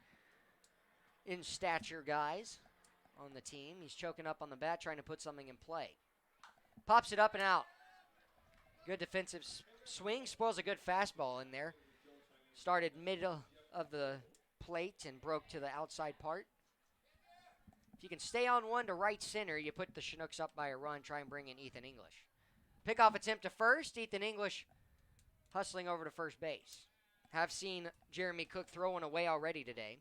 in stature guys on the team. He's choking up on the bat, trying to put something in play. Pops it up and out. Good defensive swing. Spoils a good fastball in there. Started middle of the plate and broke to the outside part. If you can stay on one to right center, you put the Chinooks up by a run, try and bring in Ethan English. Pickoff attempt to first. Ethan English hustling over to first base. Have seen Jeremy Cook throwing away already today.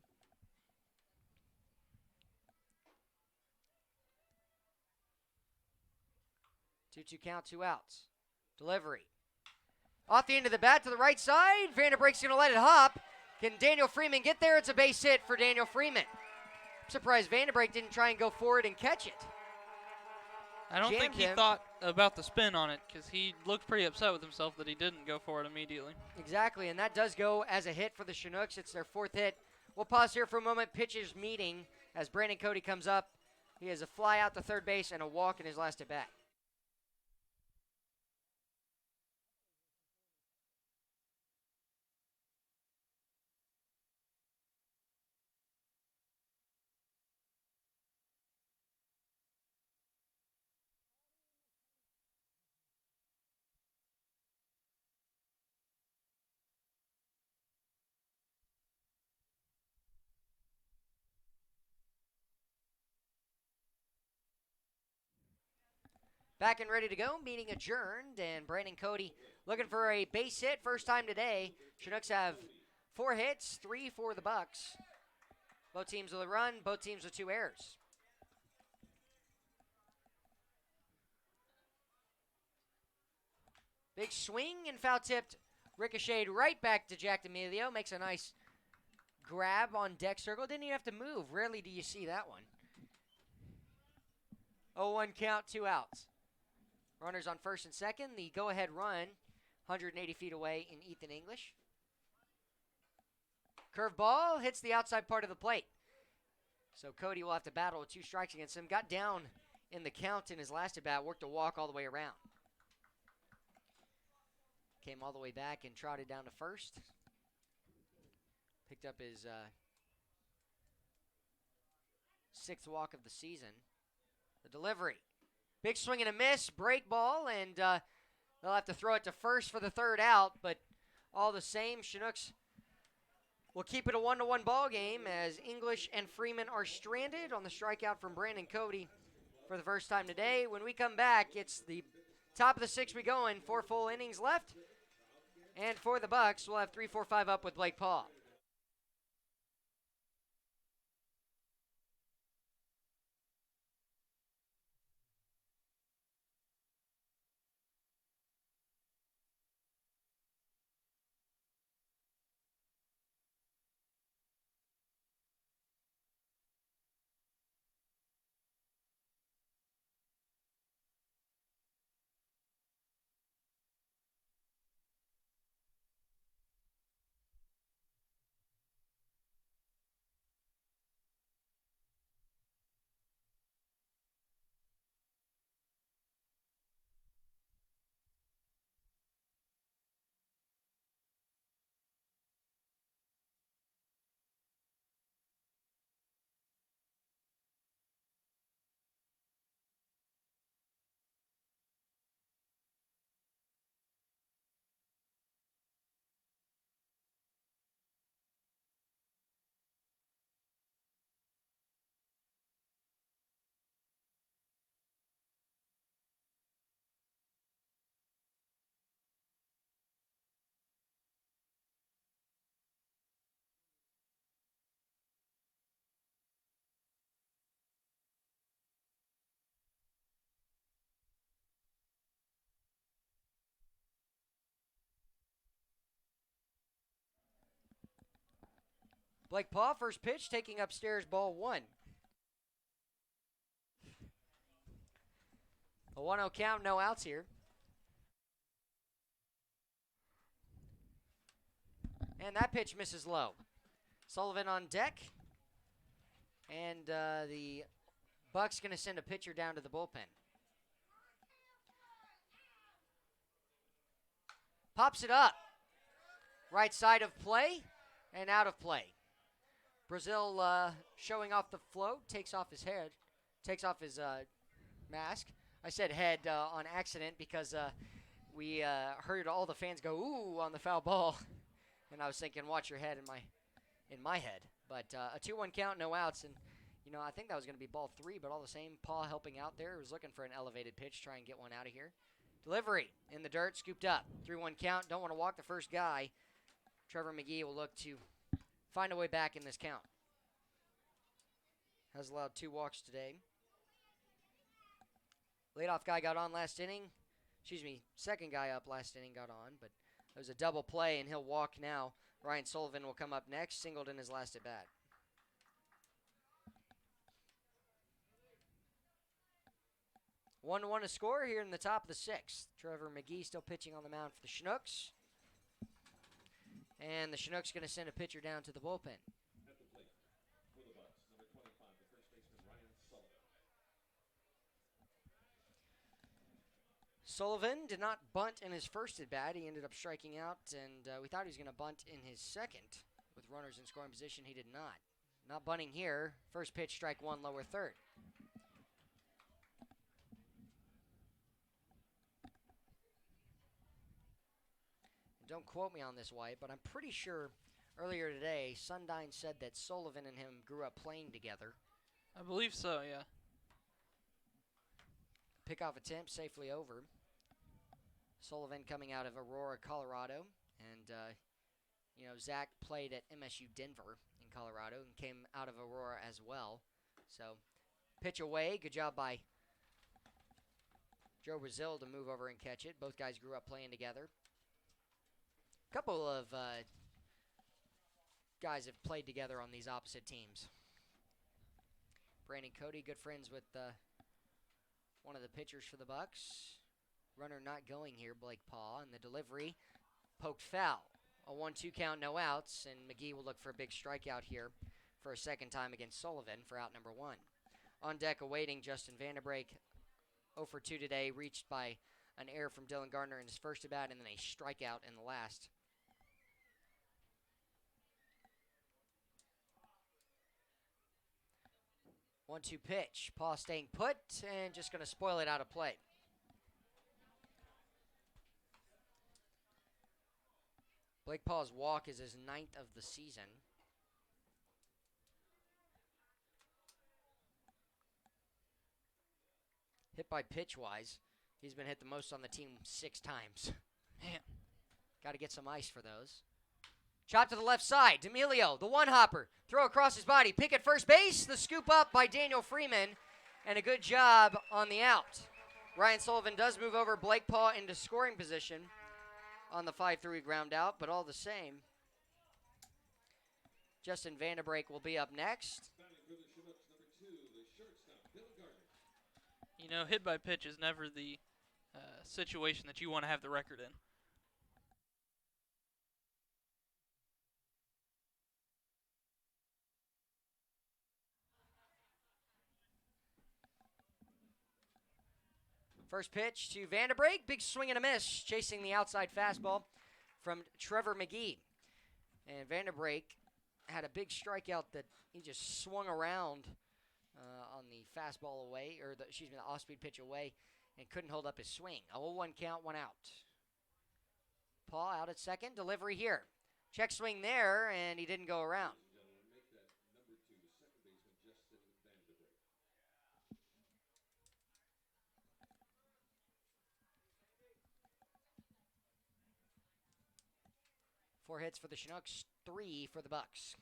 Two count, 2 outs. Delivery. Off the end of the bat to the right side. Vanderbrake's going to let it hop. Can Daniel Freeman get there? It's a base hit for Daniel Freeman. I'm surprised Vanderbrake didn't try and go forward and catch it. I don't think he thought about the spin on it because he looked pretty upset with himself that he didn't go for it immediately. Exactly, and that does go as a hit for the Chinooks. It's their 4th hit. We'll pause here for a moment. Pitchers meeting as Brandon Cody comes up. He has a fly out to third base and a walk in his last at bat. Back and ready to go, meeting adjourned, and Brandon Cody looking for a base hit, first time today. Chinooks have 4 hits, 3 for the Bucs. Both teams with a run, both teams with 2 errors. Big swing and foul tipped, ricocheted right back to Jack D'Amelio. Makes a nice grab on deck circle. Didn't even have to move. Rarely do you see that one. 0-1 count, 2 outs. Runners on first and second. The go-ahead run, 180 feet away in Ethan English. Curveball hits the outside part of the plate. So Cody will have to battle with 2 strikes against him. Got down in the count in his last at-bat, worked a walk all the way around. Came all the way back and trotted down to first. Picked up his 6th walk of the season. The delivery. Big swing and a miss, break ball, and they'll have to throw it to first for the 3rd out, but all the same, Chinooks will keep it a 1-1 ball game as English and Freeman are stranded on the strikeout from Brandon Cody for the first time today. When we come back, it's the top of the 6th we going, 4 full innings left, and for the Bucs, we'll have 3, 4, 5 up with Blake Paul. Blake Paul, first pitch, taking upstairs, ball 1. A 1-0 count, no outs here. And that pitch misses low. Sullivan on deck. And the Bucs going to send a pitcher down to the bullpen. Pops it up. Right side of play and out of play. Brazil showing off the float, takes off his head, takes off his mask. I said head on accident because we heard all the fans go, ooh, on the foul ball. And I was thinking, watch your head in my head. But a 2-1 count, no outs. And, you know, I think that was going to be ball 3, but all the same, Paul helping out there. He was looking for an elevated pitch, try and get one out of here. Delivery in the dirt, scooped up. 3-1 count, don't want to walk the first guy. Trevor McGee will look to find a way back in this count. Has allowed 2 walks today. Leadoff guy got on last inning. Second guy up last inning got on, but it was a double play, and he'll walk now. Ryan Sullivan will come up next, singled in his last at bat. One to 1 to score here in the top of the 6th. Trevor McGee still pitching on the mound for the Chinooks. And the Chinooks going to send a pitcher down to the bullpen. At the plate for the Bucs, number 25, the first baseman Ryan Sullivan. Sullivan did not bunt in his first at bat. He ended up striking out, and we thought he was going to bunt in his second. With runners in scoring position, he did not. Not bunting here. First pitch, strike 1, lower third. Don't quote me on this, White, but I'm pretty sure earlier today, Sundine said that Sullivan and him grew up playing together. I believe so, yeah. Pickoff attempt safely over. Sullivan coming out of Aurora, Colorado. And, Zach played at MSU Denver in Colorado and came out of Aurora as well. So, pitch away. Good job by Joe Brazil to move over and catch it. Both guys grew up playing together. Couple of guys have played together on these opposite teams. Brandon Cody, good friends with one of the pitchers for the Bucs. Runner not going here, Blake Paw, and the delivery poked foul. A 1-2 count, no outs, and McGee will look for a big strikeout here for a second time against Sullivan for out number 1. On deck awaiting Justin Vanderbrake. 0 for 2 today, reached by an error from Dylan Gardner in his first at bat and then a strikeout in the last. One-two pitch. Paw staying put and just going to spoil it out of play. Blake Paw's walk is his 9th of the season. Hit by pitch-wise, he's been hit the most on the team 6 times. Man, got to get some ice for those. Chop to the left side. D'Amelio, the one-hopper. Throw across his body. Pick at first base. The scoop up by Daniel Freeman. And a good job on the out. Ryan Sullivan does move over Blake Paw into scoring position on the 5-3 ground out, but all the same, Justin Vanderbrake will be up next. You know, hit by pitch is never the situation that you want to have the record in. First pitch to Vanderbrake. Big swing and a miss, chasing the outside fastball from Trevor McGee. And Vanderbrake had a big strikeout that he just swung around on the fastball away, or the off-speed pitch away, and couldn't hold up his swing. A 0-1 count, 1 out. Paul out at second. Delivery here. Check swing there, and he didn't go around. Four hits for the Chinooks, 3 for the Bucs.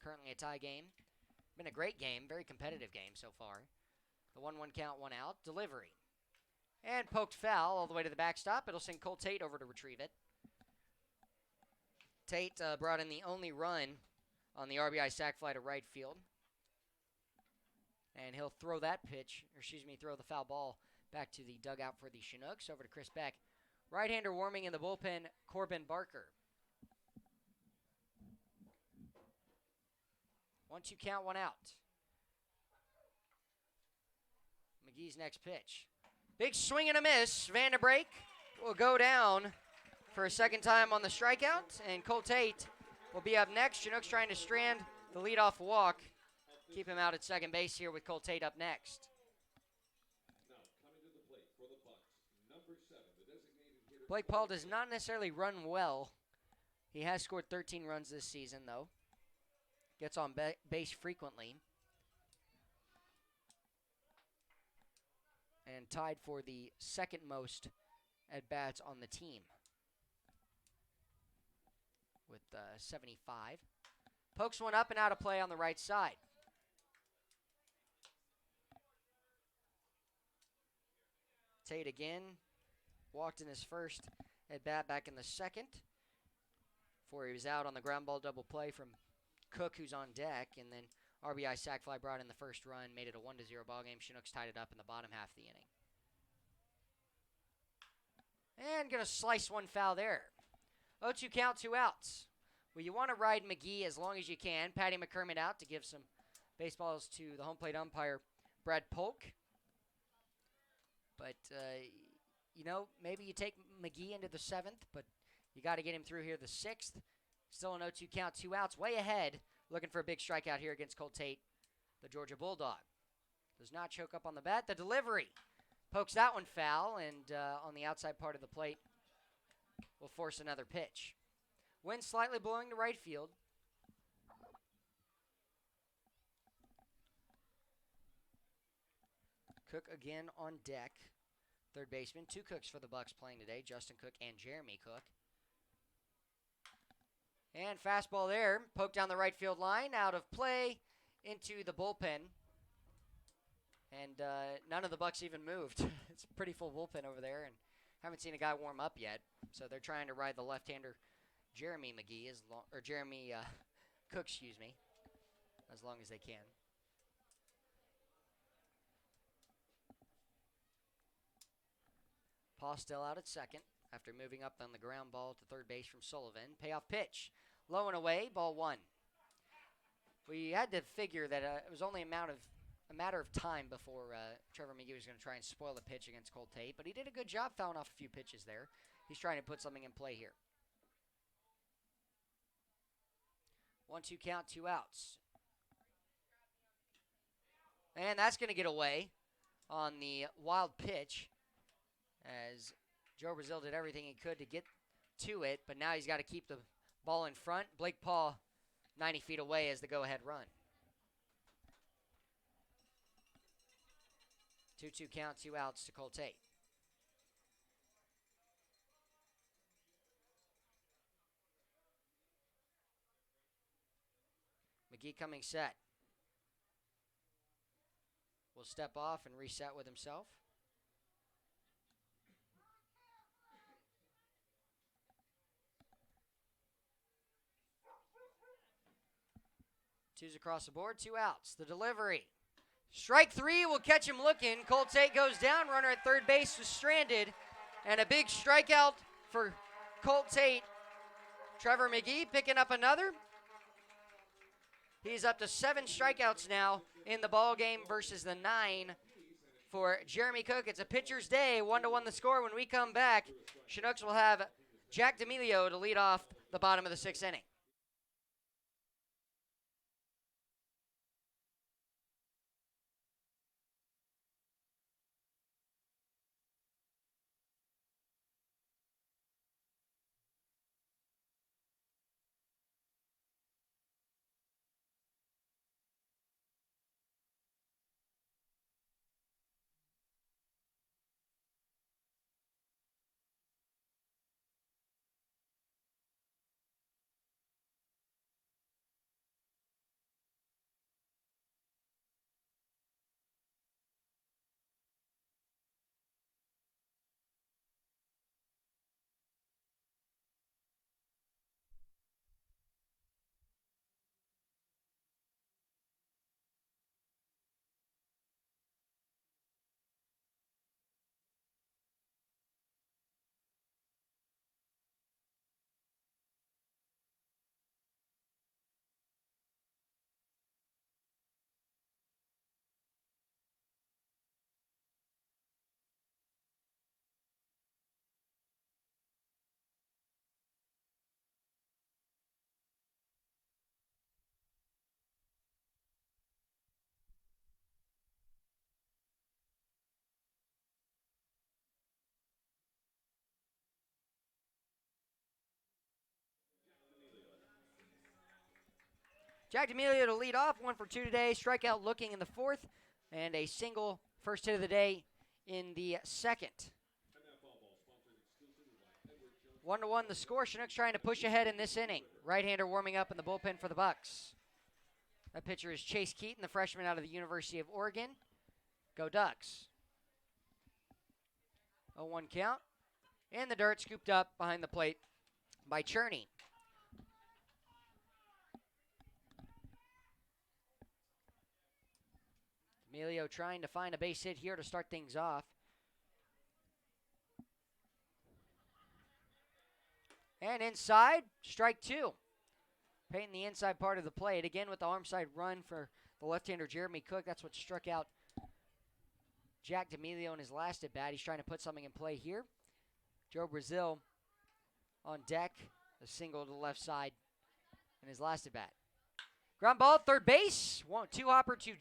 Currently a tie game. Been a great game, very competitive game so far. The 1-1 count, 1 out. Delivery. And poked foul all the way to the backstop. It'll send Cole Tate over to retrieve it. Tate brought in the only run on the RBI sac fly to right field. And he'll throw that pitch, throw the foul ball Back to the dugout for the Chinooks. Over to Chris Beck. Right-hander warming in the bullpen, Corbin Barker. 1-2 count, 1 out. McGee's next pitch. Big swing and a miss. Vanderbrake will go down for a second time on the strikeout, and Cole Tate will be up next. Chinooks trying to strand the leadoff walk. Keep him out at second base here with Cole Tate up next. Now coming to the plate for the Bucs, number 7, the designated hitter. Blake Paul does not necessarily run well. He has scored 13 runs this season, though. Gets on base frequently. And tied for the second most at-bats on the team with 75. Pokes one up and out of play on the right side. Tate again walked in his first at-bat back in the second before he was out on the ground ball double play from Cook, who's on deck, and then RBI sac fly brought in the first run, made it a 1-0 ball game. Chinooks tied it up in the bottom half of the inning. And going to slice one foul there. 0-2 count, 2 outs. Well, you want to ride McGee as long as you can. Patty McCormick out to give some baseballs to the home plate umpire, Brad Polk. But, you know, maybe you take McGee into the 7th, but you got to get him through here the 6th. Still an 0-2 count, 2 outs, way ahead. Looking for a big strikeout here against Cole Tate, the Georgia Bulldog. Does not choke up on the bat. The delivery pokes that one foul, and on the outside part of the plate will force another pitch. Wind slightly blowing to right field. Cook again on deck. Third baseman. 2 Cooks for the Bucs playing today, Justin Cook and Jeremy Cook. And fastball there, poked down the right field line, out of play, into the bullpen. And none of the Bucs even moved. It's a pretty full bullpen over there, and haven't seen a guy warm up yet. So they're trying to ride the left-hander Jeremy McGee, Jeremy Cook, excuse me, as long as they can. Paul still out at second after moving up on the ground ball to third base from Sullivan. Payoff pitch. Low and away, ball 1. We had to figure that it was only a matter of time before Trevor McGee was going to try and spoil the pitch against Cole Tate, but he did a good job fouling off a few pitches there. He's trying to put something in play here. 1-2 count, 2 outs. And that's going to get away on the wild pitch as Joe Brazil did everything he could to get to it, but now he's got to keep the ball in front. Blake Paul 90 feet away as the go-ahead run. 2-2 count, 2 outs to Cole Tate. McGee coming set. Will step off and reset with himself. Two's across the board, 2 outs. The delivery. Strike 3 will catch him looking. Cole Tate goes down. Runner at third base was stranded. And a big strikeout for Colt Tate. Trevor McGee picking up another. He's up to 7 strikeouts now in the ball game versus the 9 for Jeremy Cook. It's a pitcher's day, 1-1 the score. When we come back, Chinooks will have Jack D'Amelio to lead off the bottom of the 6th inning. Jack D'Amelio to lead off, 1 for 2 today. Strikeout looking in the fourth, and a single first hit of the day in the second. 1-1 the score. Chinooks trying to push ahead in this inning. Right-hander warming up in the bullpen for the Bucs. That pitcher is Chase Keaton, the freshman out of the University of Oregon. Go Ducks. 0-1 count. And the dirt scooped up behind the plate by Cherney. D'Amelio trying to find a base hit here to start things off. And inside, strike 2. Painting the inside part of the plate. Again with the arm side run for the left-hander Jeremy Cook. That's what struck out Jack D'Amelio in his last at bat. He's trying to put something in play here. Joe Brazil on deck. A single to the left side in his last at bat. Ground ball, third base. 1-2 hopper to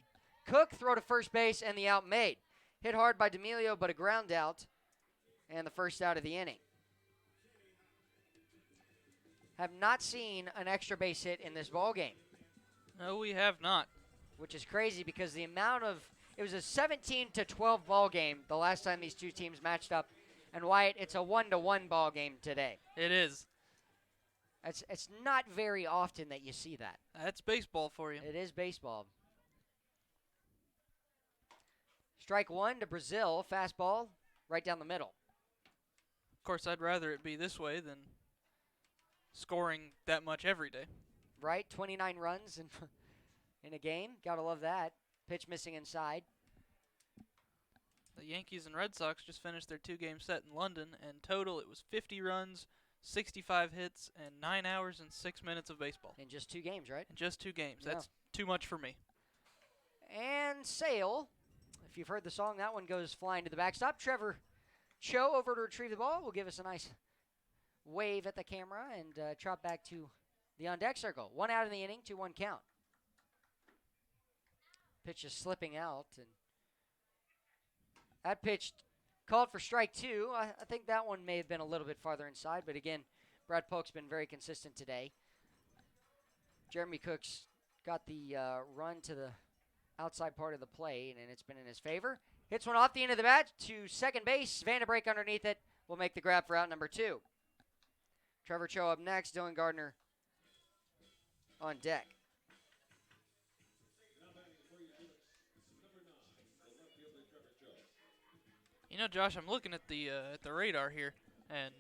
Cook. Throw to first base and the out made. Hit hard by D'Amelio, but a ground out. And the first out of the inning. Have not seen an extra base hit in this ball game. No, we have not. Which is crazy because the amount of, it was a 17-12 ball game the last time these two teams matched up. And Wyatt, it's a 1-1 ball game today. It is. It's not very often that you see that. That's baseball for you. It is baseball. Strike 1 to Brazil, fastball right down the middle. Of course, I'd rather it be this way than scoring that much every day. Right, 29 runs in a game. Gotta love that. Pitch missing inside. The Yankees and Red Sox just finished their 2-game set in London, and total it was 50 runs, 65 hits, and 9 hours and 6 minutes of baseball. In just 2 games, right? In just 2 games. Yeah. That's too much for me. And Sale, if you've heard the song, that one goes flying to the backstop. Trevor Cho over to retrieve the ball will give us a nice wave at the camera and trot back to the on-deck circle. 1 out in the inning, 2-1 count. Pitch is slipping out, and that pitch called for strike 2. I think that one may have been a little bit farther inside, but again, Brad Polk's been very consistent today. Jeremy Cook's got the run to the outside part of the plate, and it's been in his favor. Hits one off the end of the bat to second base. Vanderbrake underneath it will make the grab for out number 2. Trevor Cho up next. Dylan Gardner on deck. You know, Josh, I'm looking at the radar here, and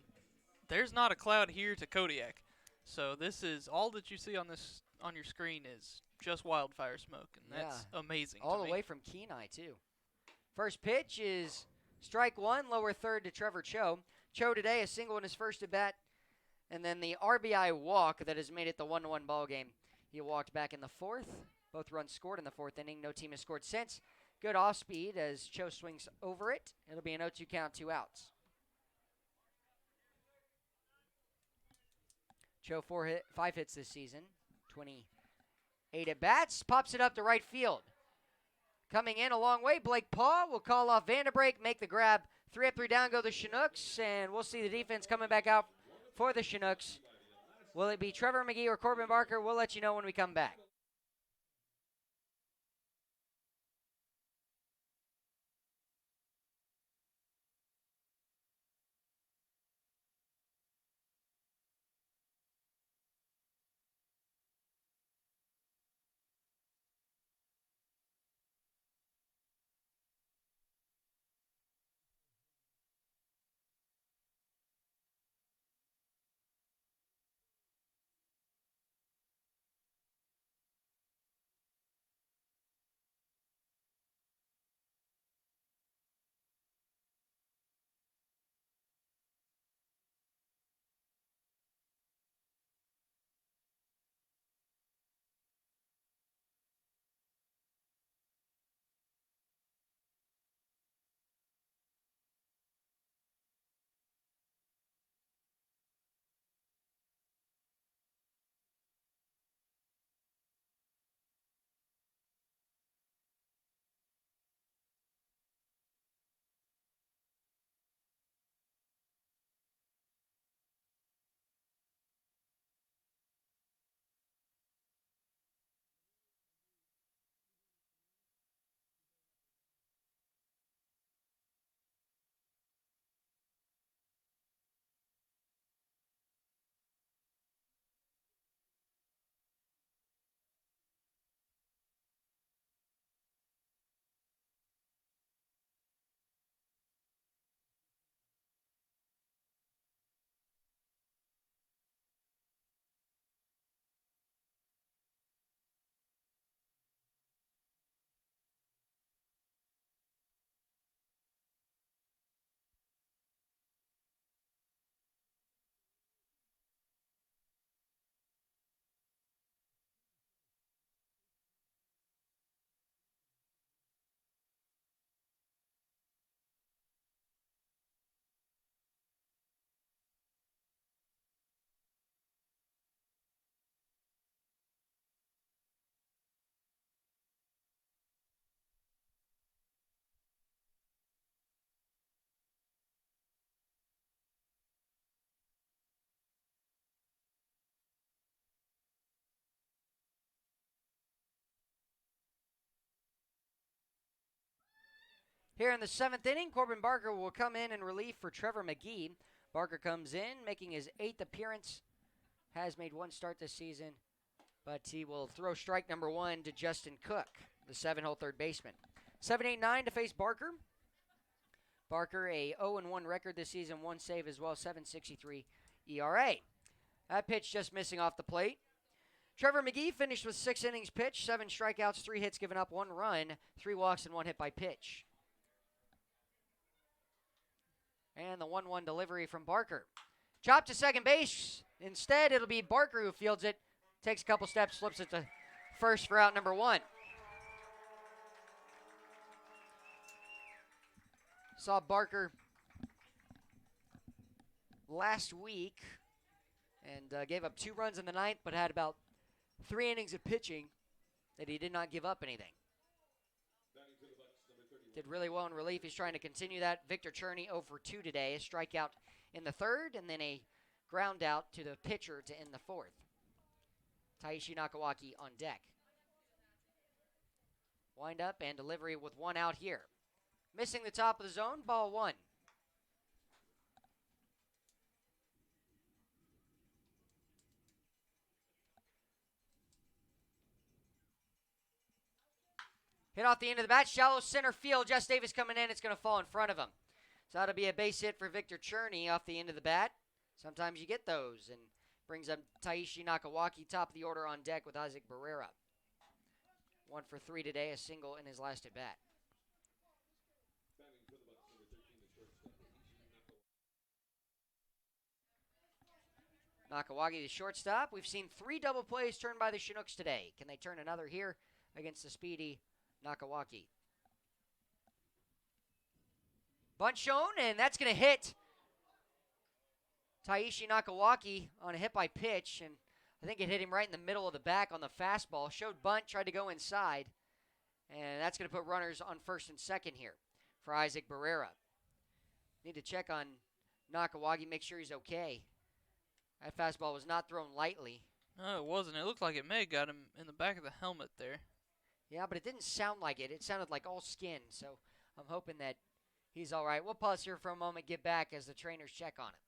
there's not a cloud here to Kodiak. So this is all that you see on your screen is just wildfire smoke, and that's amazing. All to the me. way from Kenai too. First pitch is strike 1, lower third to Trevor Cho. Cho today a single in his first at bat, and then the RBI walk that has made it the 1-1 ball game. He walked back in the fourth. Both runs scored in the fourth inning. No team has scored since. Good off speed as Cho swings over it. It'll be an 0-2 count, 2 outs. Cho 5 hits this season, 28 at bats. Pops it up to right field. Coming in a long way, Blake Paw will call off Vanderbrake, make the grab. 3 up, 3 down go the Chinooks, and we'll see the defense coming back out for the Chinooks. Will it be Trevor McGee or Corbin Barker? We'll let you know when we come back. Here in the 7th inning, Corbin Barker will come in relief for Trevor McGee. Barker comes in, making his 8th appearance. Has made 1 start this season, but he will throw strike number 1 to Justin Cook, the 7-hole third baseman. 7-8-9 to face Barker. Barker, a 0-1 record this season, 1 save as well, 7.63 ERA. That pitch just missing off the plate. Trevor McGee finished with 6 innings pitched, 7 strikeouts, 3 hits given up, 1 run, 3 walks, and 1 hit by pitch. And the 1-1 delivery from Barker. Chop to second base. Instead, it'll be Barker who fields it. Takes a couple steps, slips it to first for out number 1. Saw Barker last week and gave up 2 runs in the 9th, but had about 3 innings of pitching that he did not give up anything. Did really well in relief. He's trying to continue that. Victor Cherney 0 for 2 today. A strikeout in the 3rd, and then a ground out to the pitcher to end the 4th. Taishi Nakawaki on deck. Wind up and delivery with 1 out here. Missing the top of the zone, ball 1. Hit off the end of the bat, shallow center field. Jess Davis coming in. It's going to fall in front of him. So that'll be a base hit for Victor Cherney off the end of the bat. Sometimes you get those, and brings up Taishi Nakawaki, top of the order on deck with Isaac Barrera. 1 for 3 today, a single in his last at bat. Nakawaki, the shortstop. We've seen 3 double plays turned by the Chinooks today. Can they turn another here against the speedy Nakawaki? Bunt shown, and that's going to hit Taishi Nakawaki on a hit by pitch, and I think it hit him right in the middle of the back on the fastball. Showed bunt, tried to go inside, and that's going to put runners on first and second here for Isaac Barrera. Need to check on Nakawaki, make sure he's okay. That fastball was not thrown lightly. No, it wasn't. It looked like it may have got him in the back of the helmet there. Yeah, but it didn't sound like it. It sounded like all skin, so I'm hoping that he's all right. We'll pause here for a moment, get back as the trainers check on him.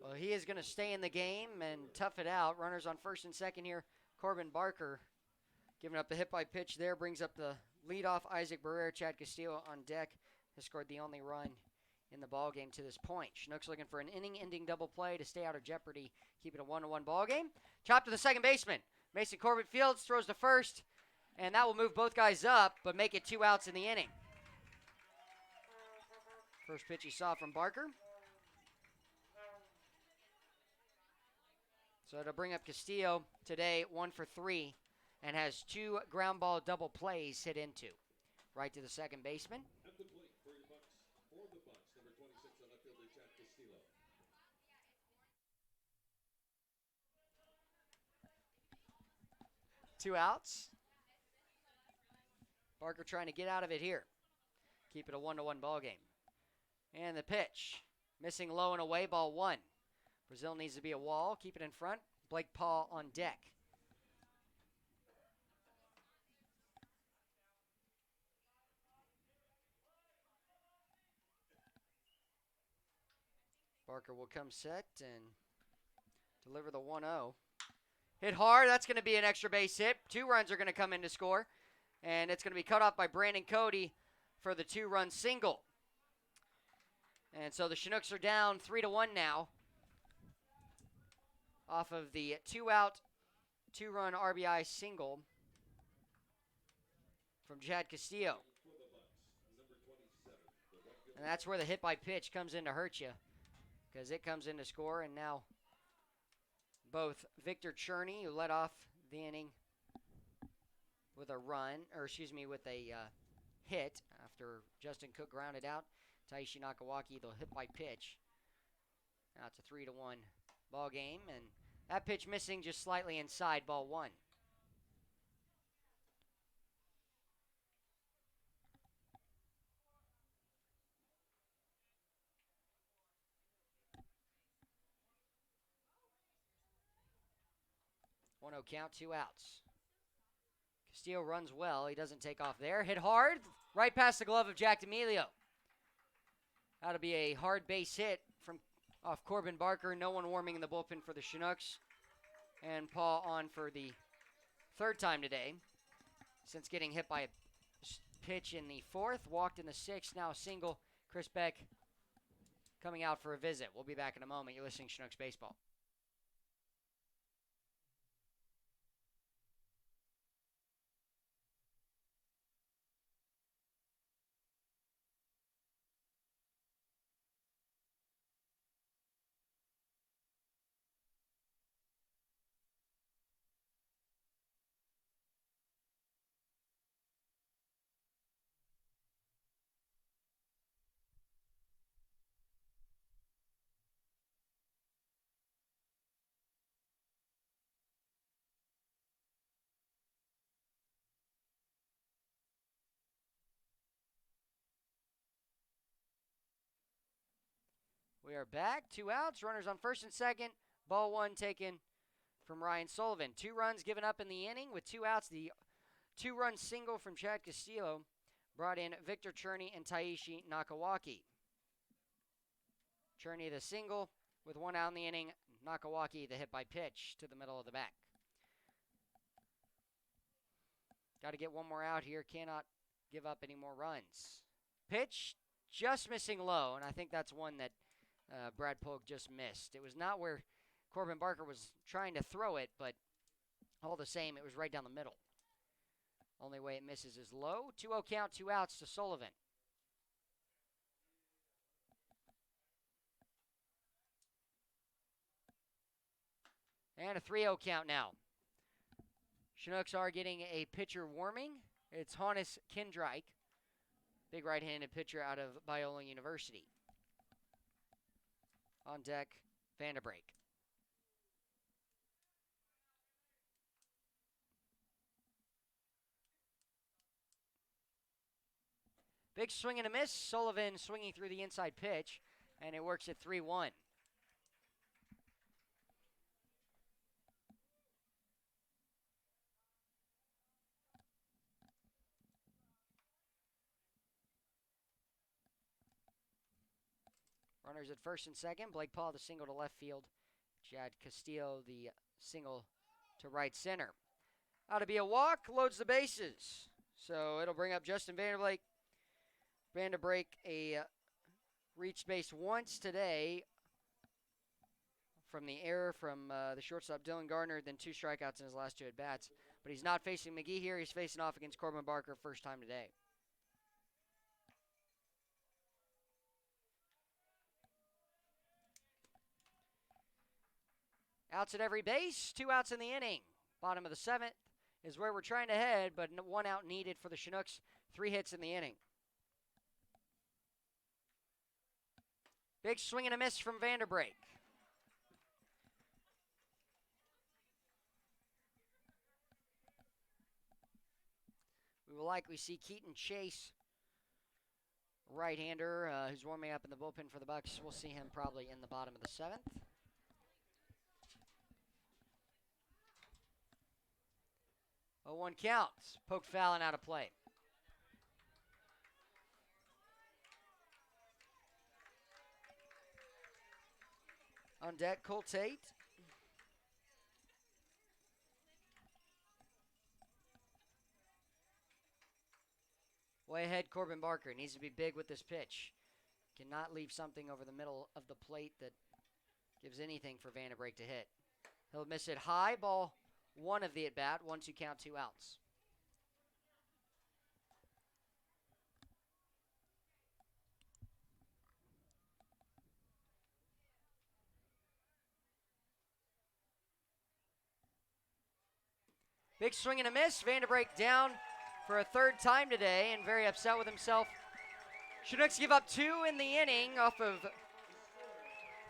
Well, he is going to stay in the game and tough it out. Runners on first and second here. Corbin Barker giving up the hit by pitch there. Brings up the leadoff Isaac Barrera. Chad Castillo on deck has scored the only run in the ball game to this point. Chinooks looking for an inning-ending double play to stay out of jeopardy. Keep it a 1-1 ball game. Chop to the second baseman. Mason Corbett Fields throws to first, and that will move both guys up, but make it 2 outs in the inning. First pitch you saw from Barker. So it'll bring up Castillo today, 1 for 3, and has 2 ground ball double plays hit into. Right to the second baseman. At the plate for the Bucs, number 26, the left fielder, Chad Castillo. 2 outs. Barker trying to get out of it here. Keep it a 1-1 ball game. And the pitch. Missing low and away, ball 1. Brazil needs to be a wall. Keep it in front. Blake Paul on deck. Barker will come set and deliver the 1-0. Hit hard. That's going to be an extra base hit. 2 runs are going to come in to score. And it's going to be cut off by Brandon Cody for the 2-run single. And so the Chinooks are down 3-1 now. Off of the 2-out, 2-run RBI single from Chad Castillo. And that's where the hit by pitch comes in to hurt you, because it comes in to score. And now both Victor Cherney, who led off the inning with a run, with a hit after Justin Cook grounded out. Taishi Nakawaki, the hit by pitch. Now it's a 3-1 ball game, and that pitch missing just slightly inside, ball one. One 0 count, 2 outs. Castillo runs well. He doesn't take off there. Hit hard, right past the glove of Jack D'Amelio. That'll be a hard base hit from off Corbin Barker. No one warming in the bullpen for the Chinooks. And Paul on for the third time today since getting hit by a pitch in the fourth. Walked in the sixth. Now a single. Chris Beck coming out for a visit. We'll be back in a moment. You're listening to Chinooks Baseball. We are back. 2 outs. Runners on first and second. Ball one taken from Ryan Sullivan. 2 runs given up in the inning with 2 outs. The 2-run single from Chad Castillo brought in Victor Cherney and Taishi Nakawaki. Cherney the single with 1 out in the inning. Nakawaki the hit by pitch to the middle of the back. Got to get one more out here. Cannot give up any more runs. Pitch just missing low, and I think that's one that Brad Polk just missed. It was not where Corbin Barker was trying to throw it, but all the same, it was right down the middle. Only way it misses is low. 2-0 count, 2 outs to Sullivan. And a 3-0 count now. Chinooks are getting a pitcher warming. It's Hannes Kindrike, big right-handed pitcher out of Biola University. On deck, Vanderbrake. Big swing and a miss. Sullivan swinging through the inside pitch, and it works at 3-1. Runners at first and second. Blake Paul the single to left field. Chad Castillo the single to right center. Ought to be a walk. Loads the bases. So it'll bring up Justin Vanderbrake. Reached base once today from the error from the shortstop Dylan Gardner, then 2 strikeouts in his last 2 at-bats. But he's not facing McGee here. He's facing off against Corbin Barker first time today. Outs at every base, 2 outs in the inning. Bottom of the 7th is where we're trying to head, but 1 out needed for the Chinooks. 3 hits in the inning. Big swing and a miss from Vanderbrake. We will likely see Keaton Chase, right-hander, who's warming up in the bullpen for the Bucs. We'll see him probably in the bottom of the 7th. 0-1 counts. Poked foul and out of play. On deck, Cole Tate. Way ahead, Corbin Barker needs to be big with this pitch. Cannot leave something over the middle of the plate that gives anything for Vanderbrake to hit. He'll miss it high. Ball 1 of the at-bat. 1-2 count, 2 outs. Big swing and a miss. Vanderbrake down for a third time today and very upset with himself. Chinooks give up 2 in the inning off of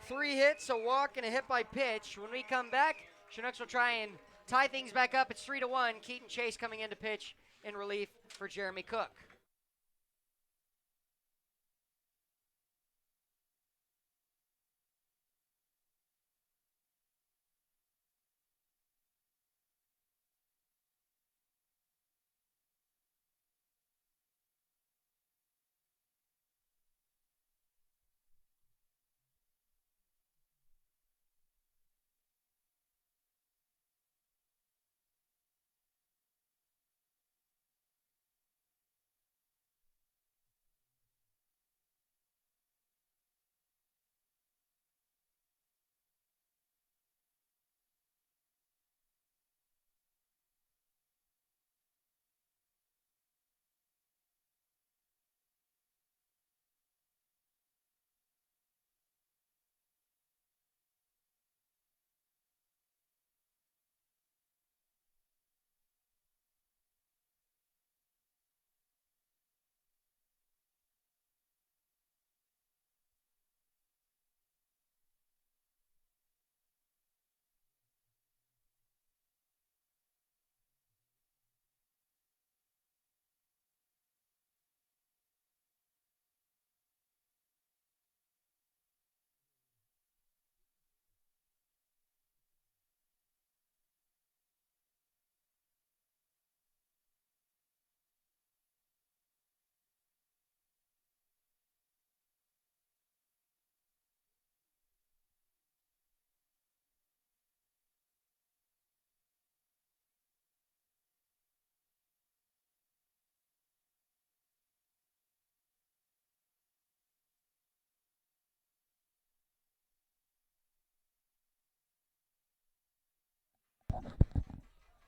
3 hits, a walk, and a hit by pitch. When we come back, Chinooks will try and tie things back up. It's 3-1. Keaton Chase coming in to pitch in relief for Jeremy Cook.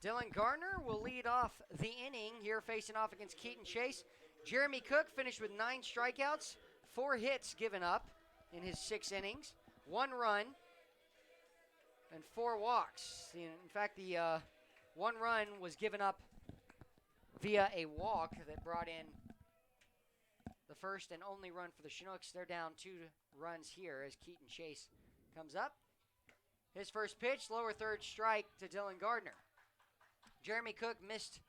Dylan Gardner will lead off the inning here facing off against Keaton Chase. Jeremy Cook finished with 9 strikeouts, 4 hits given up in his 6 innings, 1 run, and 4 walks. In fact, the 1 run was given up via a walk that brought in the first and only run for the Chinooks. They're down 2 runs here as Keaton Chase comes up. His first pitch, lower third strike to Dylan Gardner. Jeremy Cook missed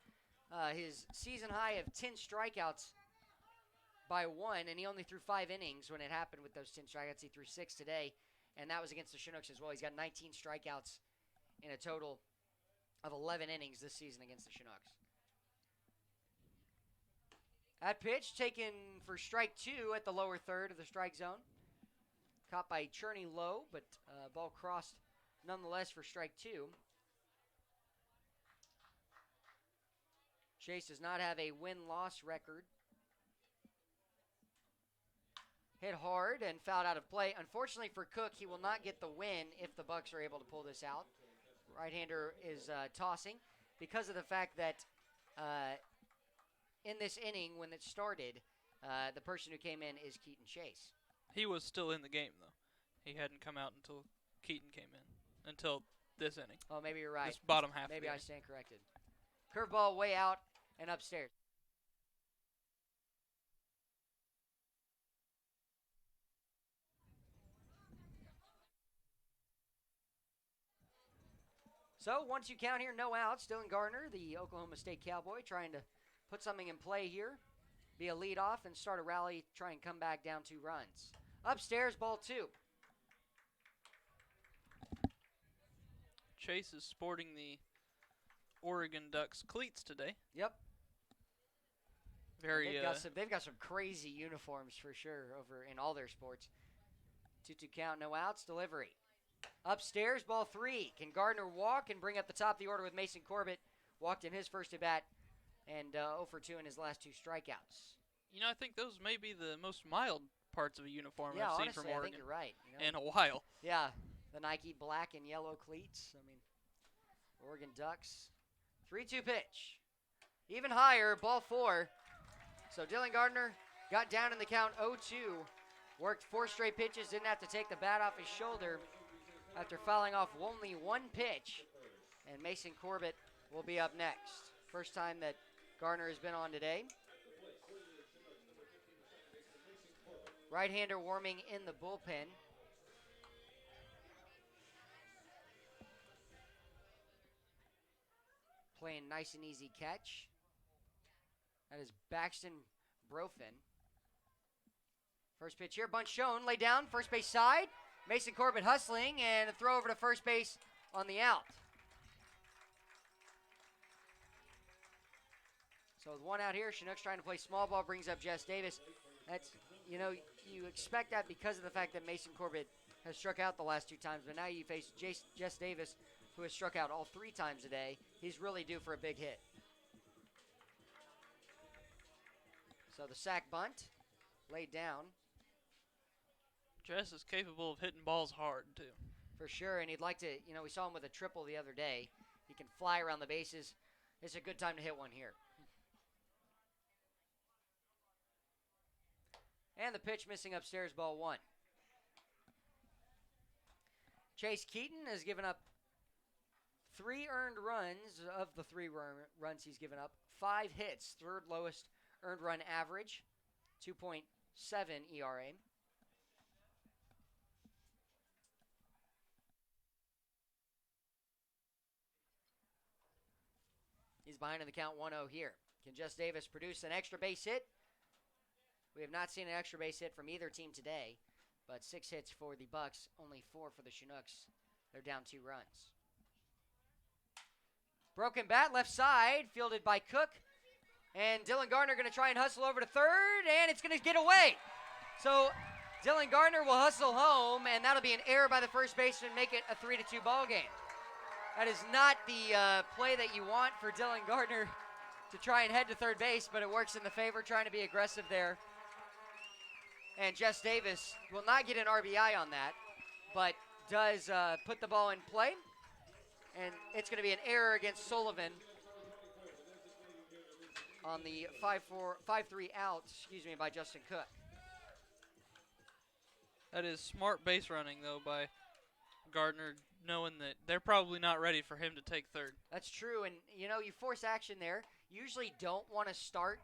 his season high of 10 strikeouts by 1, and he only threw 5 innings when it happened with those 10 strikeouts. He threw 6 today, and that was against the Chinooks as well. He's got 19 strikeouts in a total of 11 innings this season against the Chinooks. That pitch taken for strike 2 at the lower third of the strike zone. Caught by Cherney low, but ball crossed nonetheless for strike 2. Chase does not have a win-loss record. Hit hard and fouled out of play. Unfortunately for Cook, he will not get the win if the Bucs are able to pull this out. Right-hander is tossing because of the fact that in this inning when it started, the person who came in is Keaton Chase. He was still in the game, though. He hadn't come out until Keaton came in, until this inning. Oh, maybe you're right. This bottom half. Maybe I stand corrected. Curveball way out and upstairs. So, once you count here, no outs. Dylan Gardner, the Oklahoma State Cowboy, trying to put something in play here. Be a leadoff and start a rally, try and come back down 2 runs. Upstairs, ball 2. Chase is sporting the Oregon Ducks cleats today. Yep. Very. They've got some crazy uniforms for sure over in all their sports. 2-2 count, no outs, delivery. Upstairs, ball 3. Can Gardner walk and bring up the top of the order with Mason Corbett? Walked in his first at-bat and 0 for 2 in his last 2 strikeouts. You know, I think those may be the most mild parts of a uniform Yeah, I've honestly, seen from Oregon. I think you're right. You know? In a while. Yeah, the Nike black and yellow cleats. I mean, Oregon Ducks. 3-2 pitch. Even higher, ball 4. So Dylan Gardner got down in the count 0-2. Worked 4 straight pitches, didn't have to take the bat off his shoulder after fouling off only 1 pitch. And Mason Corbett will be up next. First time that Garner has been on today. Right-hander warming in the bullpen. Playing nice and easy catch. That is Baxton Brofin. First pitch here, bunt shown, laid down, first base side. Mason Corbett hustling, and a throw over to first base on the out. So with one out here, Chinooks trying to play small ball, brings up Jess Davis. That's, you know, you expect that because of the fact that Mason Corbett has struck out the last 2 times, but now you face Jess Davis, who has struck out all 3 times today. He's really due for a big hit. So the sack bunt, laid down. Jess is capable of hitting balls hard, too. For sure, and he'd like to, you know, we saw him with a triple the other day. He can fly around the bases. It's a good time to hit one here. And the pitch missing upstairs, ball 1. Chase Keaton has given up 3 earned runs. Of the 3 runs he's given up, 5 hits, 3rd lowest earned run average, 2.7 ERA. He's behind in the count 1-0 here. Can Jess Davis produce an extra base hit? We have not seen an extra base hit from either team today, but 6 hits for the Bucs, only 4 for the Chinooks. They're down 2 runs. Broken bat, left side, fielded by Cook. And Dylan Gardner going to try and hustle over to third, and it's going to get away. So Dylan Gardner will hustle home, and that'll be an error by the first baseman, make it a 3-2 ball game. That is not the play that you want for Dylan Gardner to try and head to third base, but it works in the favor, trying to be aggressive there. And Jess Davis will not get an RBI on that, but does put the ball in play. And it's going to be an error against Sullivan on the 5-3 out, by Justin Cook. That is smart base running, though, by Gardner, knowing that they're probably not ready for him to take third. That's true, and you know, you force action there. You usually don't want to start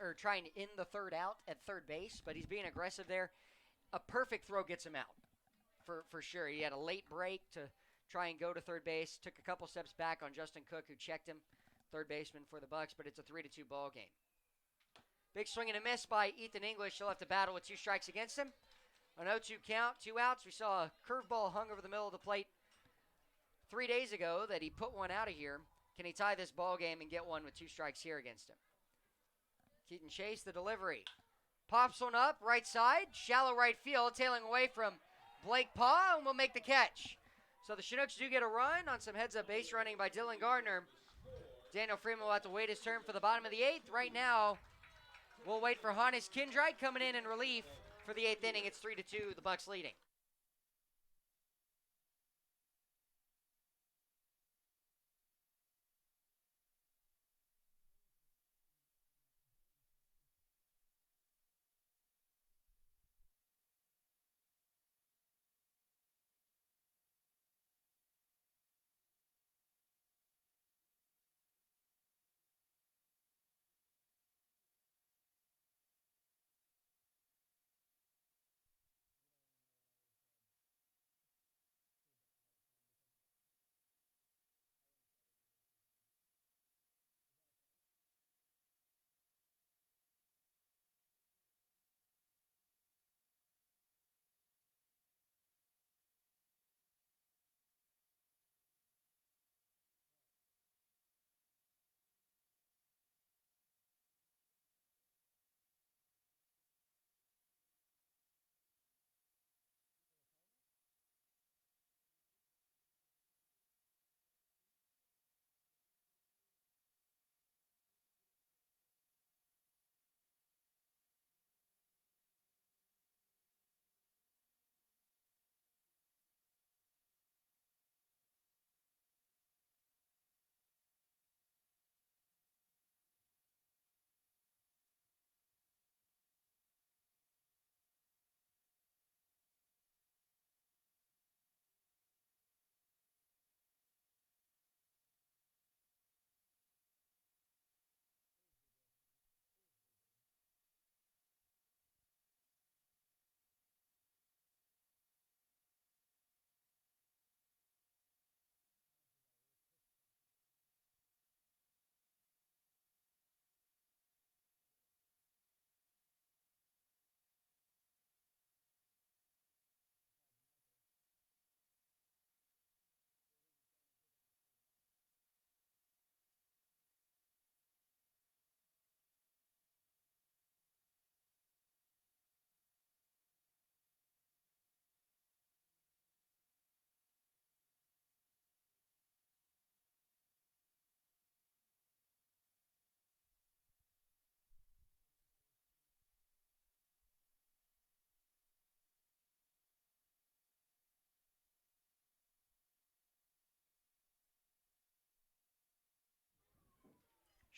or try and end the third out at third base, but he's being aggressive there. A perfect throw gets him out, for sure. He had a late break to try and go to third base, took a couple steps back on Justin Cook, who checked him, third baseman for the Bucs, but it's a 3-2 ball game. Big swing and a miss by Ethan English. He'll have to battle with 2 strikes against him. An 0-2 count, 2 outs. We saw a curveball hung over the middle of the plate 3 days ago that he put one out of here. Can he tie this ball game and get one with 2 strikes here against him? Keaton Chase, the delivery. Pops one up, right side, shallow right field, tailing away from Blake Paw, and will make the catch. So the Chinooks do get a run on some heads-up base running by Dylan Gardner. Daniel Freeman will have to wait his turn for the bottom of the 8th. Right now, we'll wait for Hannes Kindreit coming in relief for the 8th inning. It's 3-2, the Bucs leading.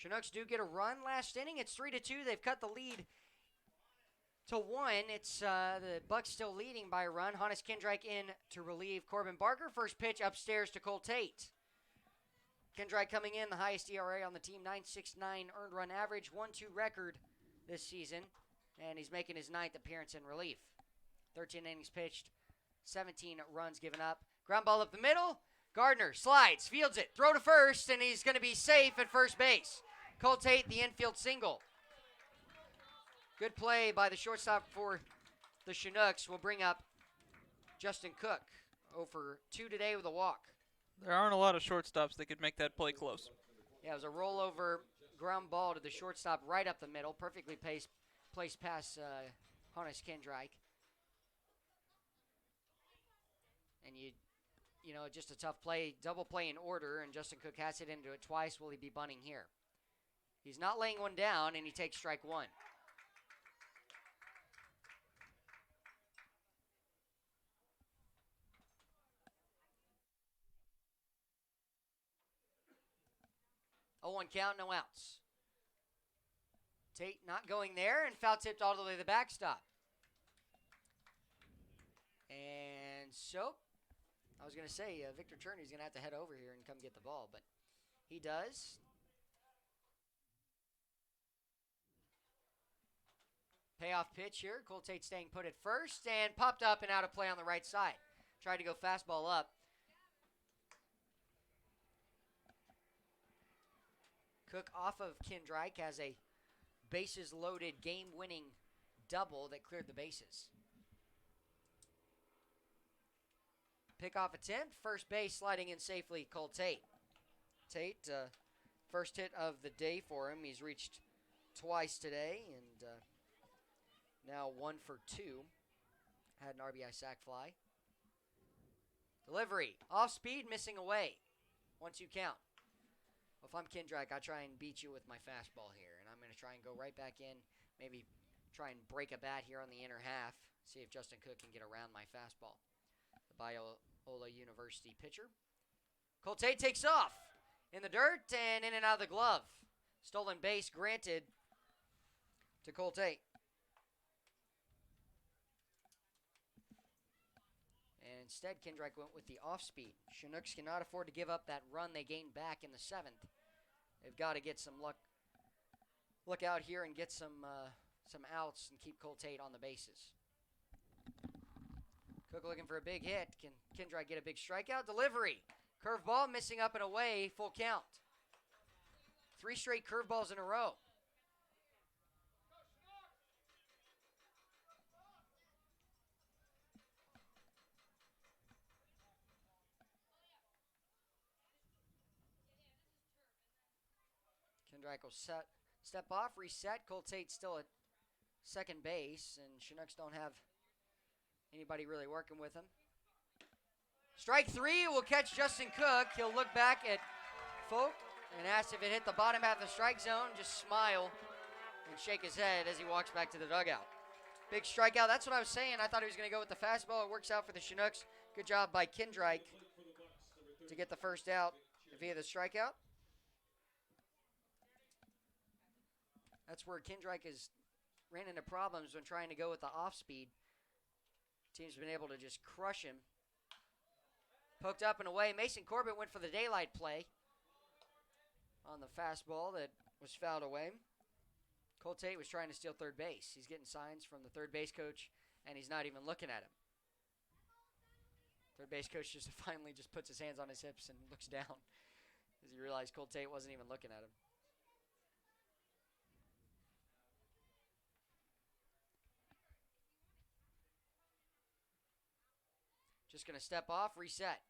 Chinooks do get a run last inning. It's 3-2. They've cut the lead to 1. It's the Bucs still leading by a run. Hannes Kendrike in to relieve Corbin Barker. First pitch upstairs to Cole Tate. Kendrike coming in, the highest ERA on the team, 9.69 earned run average, 1-2 record this season, and he's making his 9th appearance in relief. 13 innings pitched, 17 runs given up. Ground ball up the middle. Gardner slides, fields it, throw to first, and he's going to be safe at first base. Cole Tate, the infield single. Good play by the shortstop for the Chinooks will bring up Justin Cook. 0 for 2 today with a walk. There aren't a lot of shortstops that could make that play close. Yeah, it was a rollover ground ball to the shortstop right up the middle. Perfectly placed past Hannes Kendrike. And you know, just a tough play, double play in order, and Justin Cook has it into it twice. Will he be bunting here? He's not laying one down, and he takes strike 1. Oh, 1 count, no outs. Tate not going there, and foul tipped all the way to the backstop. And so, I was going to say, Victor Cherney's going to have to head over here and come get the ball, but he does. Payoff pitch here. Cole Tate staying put at first, and popped up and out of play on the right side. Tried to go fastball up. Cook off of Kendrike has a bases-loaded, game-winning double that cleared the bases. Pickoff attempt, first base sliding in safely, Cole Tate. Tate, first hit of the day for him. He's reached twice today, and now 1 for 2. Had an RBI sac fly. Delivery, off speed, missing away. 1-2 count. Well, if I'm Kendrike, I try and beat you with my fastball here, and I'm going to try and go right back in, maybe try and break a bat here on the inner half, see if Justin Cook can get around my fastball. The Biola University pitcher. Cole Tate takes off in the dirt and in and out of the glove. Stolen base granted to Cole Tate. And instead, Kendrike went with the off-speed. Chinooks cannot afford to give up that run they gained back in the 7th. They've got to get some look out here and get some outs and keep Cole Tate on the bases. Cook looking for a big hit. Can Kendrike get a big strikeout? Delivery. Curveball missing up and away. Full count. 3 straight curveballs in a row. Kendrike will step off, reset. Cole Tate still at second base, and Chinooks don't have anybody really working with him. Strike 3 will catch Justin Cook. He'll look back at Folk and ask if it hit the bottom half of the strike zone. Just smile and shake his head as he walks back to the dugout. Big strikeout. That's what I was saying. I thought he was going to go with the fastball. It works out for the Chinooks. Good job by Kendrike to get the first out via the strikeout. That's where Kendrike has ran into problems when trying to go with the off-speed. Team's been able to just crush him. Poked up and away. Mason Corbett went for the daylight play on the fastball that was fouled away. Cole Tate was trying to steal third base. He's getting signs from the third base coach, and he's not even looking at him. Third base coach just finally just puts his hands on his hips and looks down as he realized Cole Tate wasn't even looking at him. Just going to step off, reset.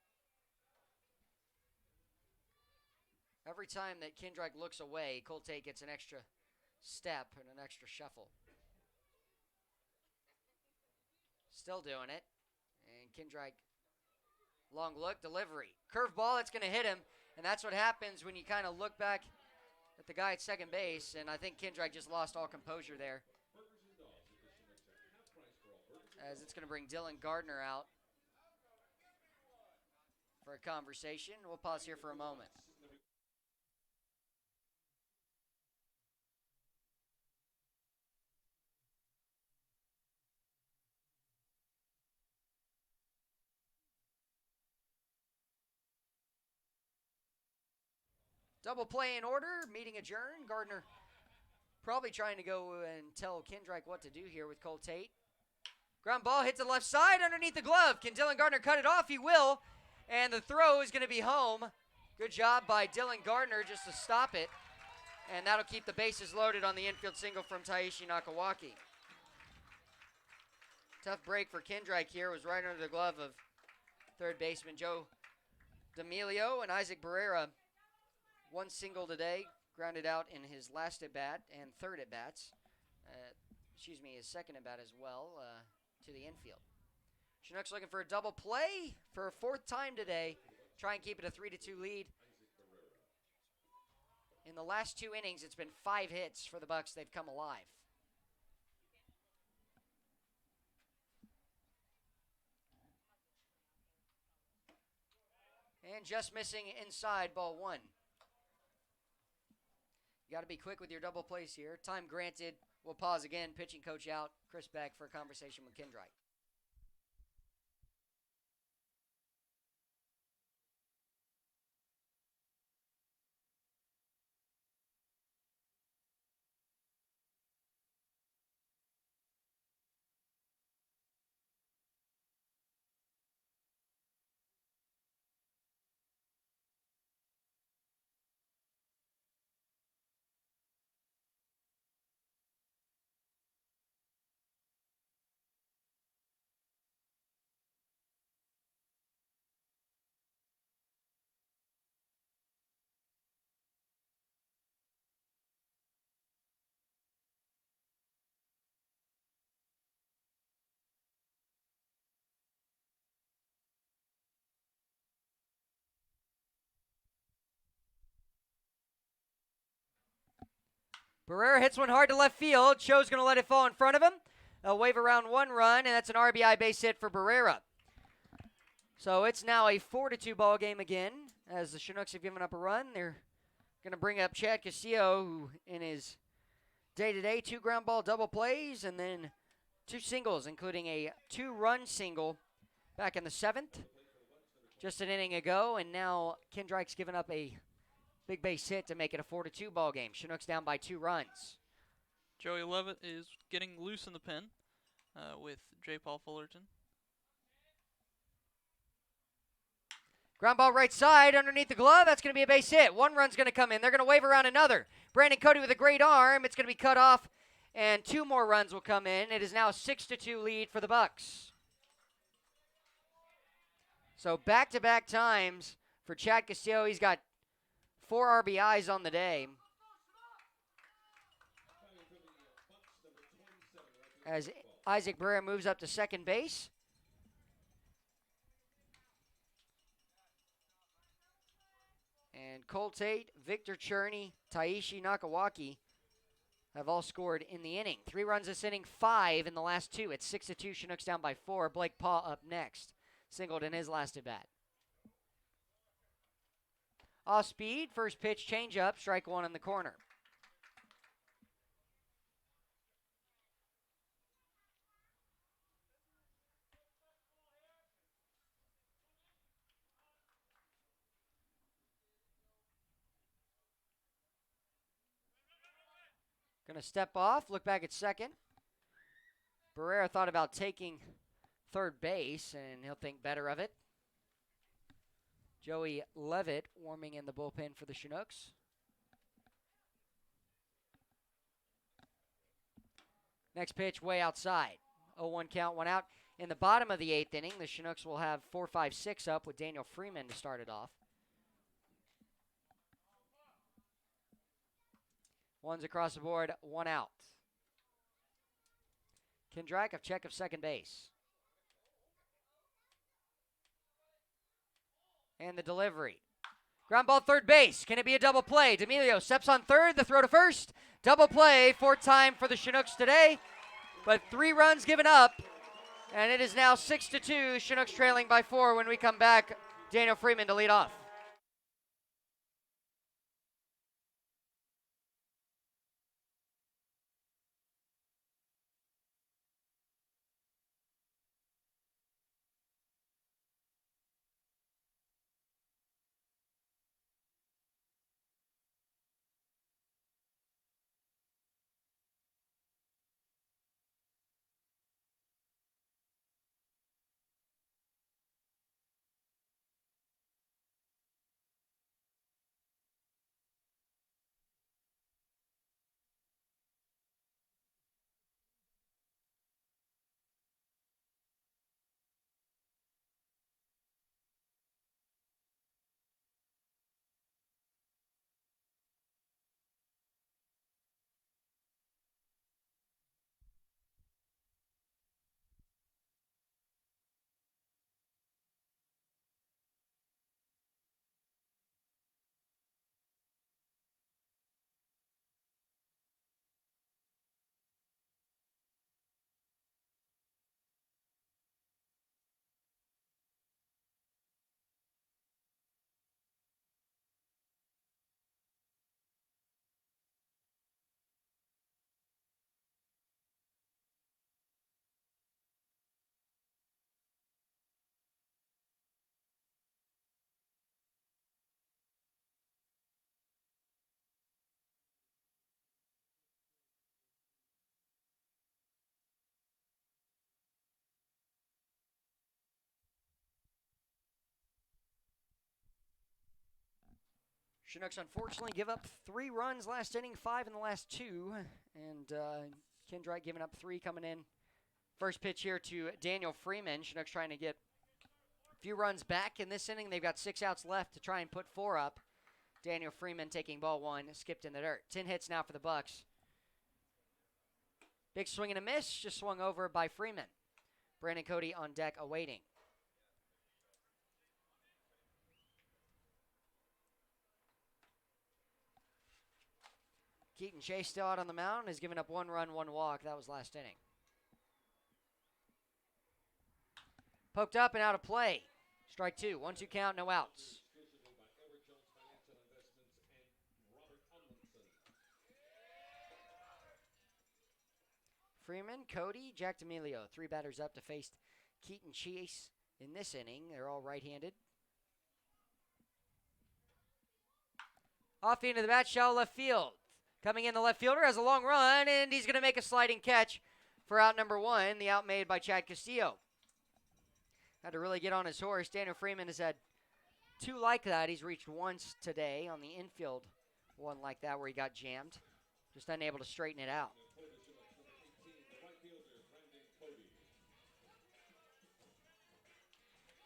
Every time that Kendrike looks away, Cole Tate gets an extra step and an extra shuffle. Still doing it. And Kendrike, long look, delivery. Curveball, that's going to hit him. And that's what happens when you kind of look back at the guy at second base. And I think Kendrike just lost all composure there, as it's going to bring Dylan Gardner out for a conversation. We'll pause here for a moment. Double play in order. Meeting adjourned. Gardner probably trying to go and tell Kendrick what to do here with Cole Tate. Ground ball hits the left side underneath the glove. Can Dylan Gardner cut it off? He will. And the throw is going to be home. Good job by Dylan Gardner just to stop it. And that'll keep the bases loaded on the infield single from Taishi Nakawaki. Tough break for Kendrick here. Was right under the glove of third baseman Joe D'Amelio, and Isaac Barrera. One single today, grounded out in his last at-bat and third at-bats. His second at-bat as well to the infield. Chinooks looking for a double play for a fourth time today. Try and keep it a 3-2 lead. In the last 2 innings, it's been 5 hits for the Bucs. They've come alive. And just missing inside, ball 1. You got to be quick with your double plays here. Time granted. We'll pause again. Pitching coach out. Chris Beck for a conversation with Kendrick. Barrera hits one hard to left field. Cho's going to let it fall in front of him. They'll wave around 1 run, and that's an RBI base hit for Barrera. So it's now a 4-2 ball game again. As the Chinooks have given up a run, they're going to bring up Chad Castillo, who in his day-to-day 2 ground ball double plays, and then 2 singles, including a 2-run single back in the 7th, just an inning ago, and now Kendrick's given up a big base hit to make it a 4-2 ball game. Chinooks down by 2 runs. Joey Levitt is getting loose in the pen with J. Paul Fullerton. Ground ball right side underneath the glove. That's going to be a base hit. 1 run's going to come in. They're going to wave around another. Brandon Cody with a great arm. It's going to be cut off, and 2 more runs will come in. It is now a 6-2 lead for the Bucs. So back-to-back times for Chad Castillo. He's got 4 RBIs on the day. As Isaac Barrera moves up to second base. And Cole Tate, Victor Cherney, Taishi Nakawaki have all scored in the inning. 3 runs this inning, 5 in the last 2. It's 6-2. Chinooks down by 4. Blake Paw up next. Singled in his last at-bat. Off speed, first pitch, changeup, strike 1 in the corner. Going to step off, look back at second. Barrera thought about taking third base, and he'll think better of it. Joey Levitt warming in the bullpen for the Chinooks. Next pitch way outside. 0-1 count, 1 out. In the bottom of the 8th inning, the Chinooks will have 4-5-6 up with Daniel Freeman to start it off. 1's across the board, 1 out. Kendrick, a check of second base. And the delivery. Ground ball third base. Can it be a double play? D'Amelio steps on third, the throw to first. Double play, 4th time for the Chinooks today. But 3 runs given up. And it is now 6-2. Chinooks trailing by 4 when we come back. Daniel Freeman to lead off. Chinooks unfortunately give up 3 runs last inning, 5 in the last 2, and Kendright giving up 3 coming in. First pitch here to Daniel Freeman. Chinooks trying to get a few runs back in this inning. They've got 6 outs left to try and put 4 up. Daniel Freeman taking ball 1, skipped in the dirt. 10 hits now for the Bucs. Big swing and a miss, just swung over by Freeman. Brandon Cody on deck awaiting. Keaton Chase still out on the mound, has given up 1 run, 1 walk. That was last inning. Poked up and out of play. Strike 2, 1-2 count, no outs. Freeman, Cody, Jack D'Amelio, 3 batters up to face Keaton Chase in this inning. They're all right-handed. Off the end of the bat, shallow left field. Coming in, the left fielder has a long run, and he's going to make a sliding catch for out number 1, the out made by Chad Castillo. Had to really get on his horse. Daniel Freeman has had 2 like that. He's reached once today on the infield, one like that where he got jammed. Just unable to straighten it out.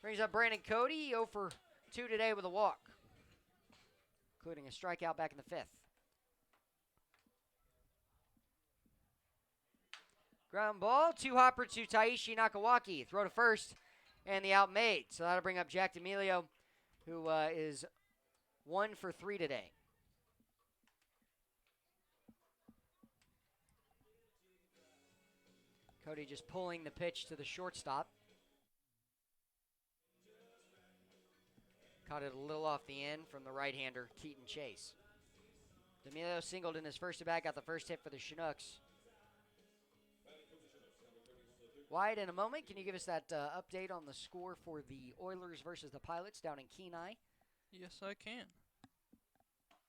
Brings up Brandon Cody, 0 for 2 today with a walk, including a strikeout back in the 5th. Ground ball, 2-hopper to Taishi Nakawaki. Throw to first, and the out made. So that'll bring up Jack D'Amelio, who is 1 for 3 today. Cody just pulling the pitch to the shortstop. Caught it a little off the end from the right-hander, Keaton Chase. D'Amelio singled in his first at-bat, got the first hit for the Chinooks. Wyatt, in a moment, can you give us that update on the score for the Oilers versus the Pilots down in Kenai? Yes, I can.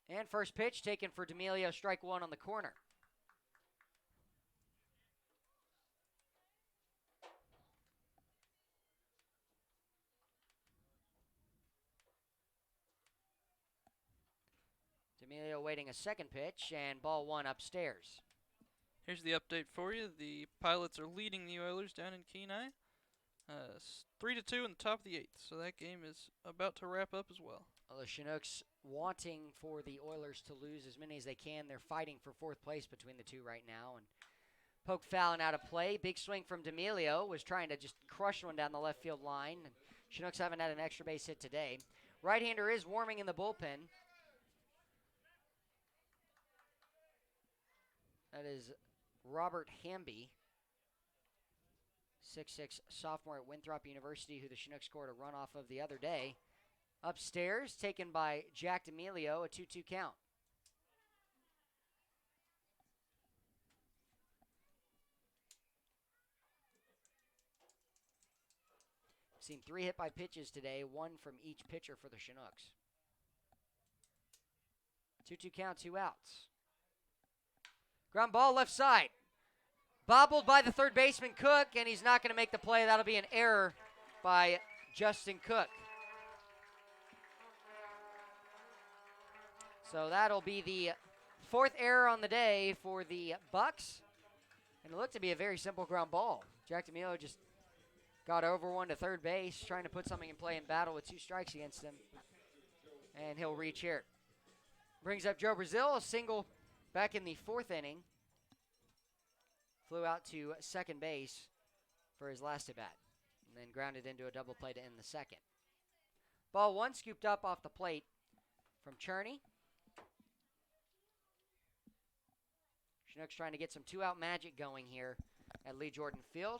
And first pitch taken for D'Amelio, strike 1 on the corner. D'Amelio waiting a second pitch, and ball 1 upstairs. Here's the update for you. The Pilots are leading the Oilers down in Kenai. 3-2 in the top of the 8th, so that game is about to wrap up as well. Well, the Chinooks wanting for the Oilers to lose as many as they can. They're fighting for 4th place between the 2 right now. And poke foul and out of play. Big swing from D'Amelio. Was trying to just crush one down the left field line. And Chinooks haven't had an extra base hit today. Right-hander is warming in the bullpen. That is Robert Hamby, 6'6" sophomore at Winthrop University, who the Chinooks scored a run off of the other day. Upstairs, taken by Jack D'Amelio, a 2-2 count. Seen 3 hit by pitches today, 1 from each pitcher for the Chinooks. 2-2 count, 2 outs. Ground ball left side. Bobbled by the third baseman, Cook, and he's not going to make the play. That'll be an error by Justin Cook. So that'll be the 4th error on the day for the Bucs. And it looked to be a very simple ground ball. Jack D'Amelio just got over one to third base, trying to put something in play in battle with 2 strikes against him. And he'll reach here. Brings up Joe Brazil, a single back in the 4th inning. Flew out to second base for his last at-bat. And then grounded into a double play to end the 2nd. Ball 1 scooped up off the plate from Cherney. Chinooks trying to get some 2-out magic going here at Lee Jordan Field.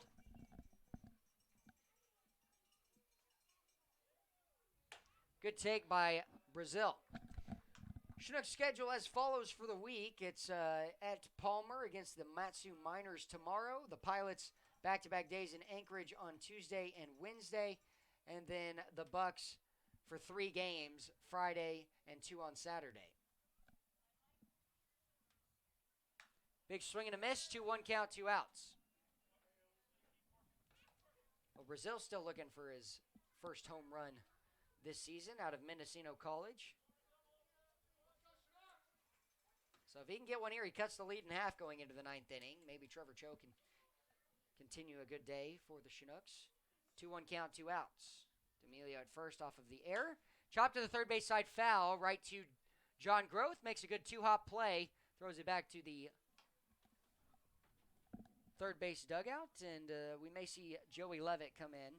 Good take by Brazil. Chinook schedule as follows for the week. It's at Palmer against the Matsu Miners tomorrow. The Pilots back-to-back days in Anchorage on Tuesday and Wednesday. And then the Bucs for 3 games, Friday and 2 on Saturday. Big swing and a miss, 2-1 count, 2 outs. Well, Brazil's still looking for his first home run this season out of Mendocino College. So if he can get one here, he cuts the lead in half going into the 9th inning. Maybe Trevor Cho can continue a good day for the Chinooks. 2-1 count, 2 outs. D'Amelio at first off of the error. Chop to the third base side foul. Right to John Groth. Makes a good 2-hop play. Throws it back to the third base dugout. And we may see Joey Levitt come in.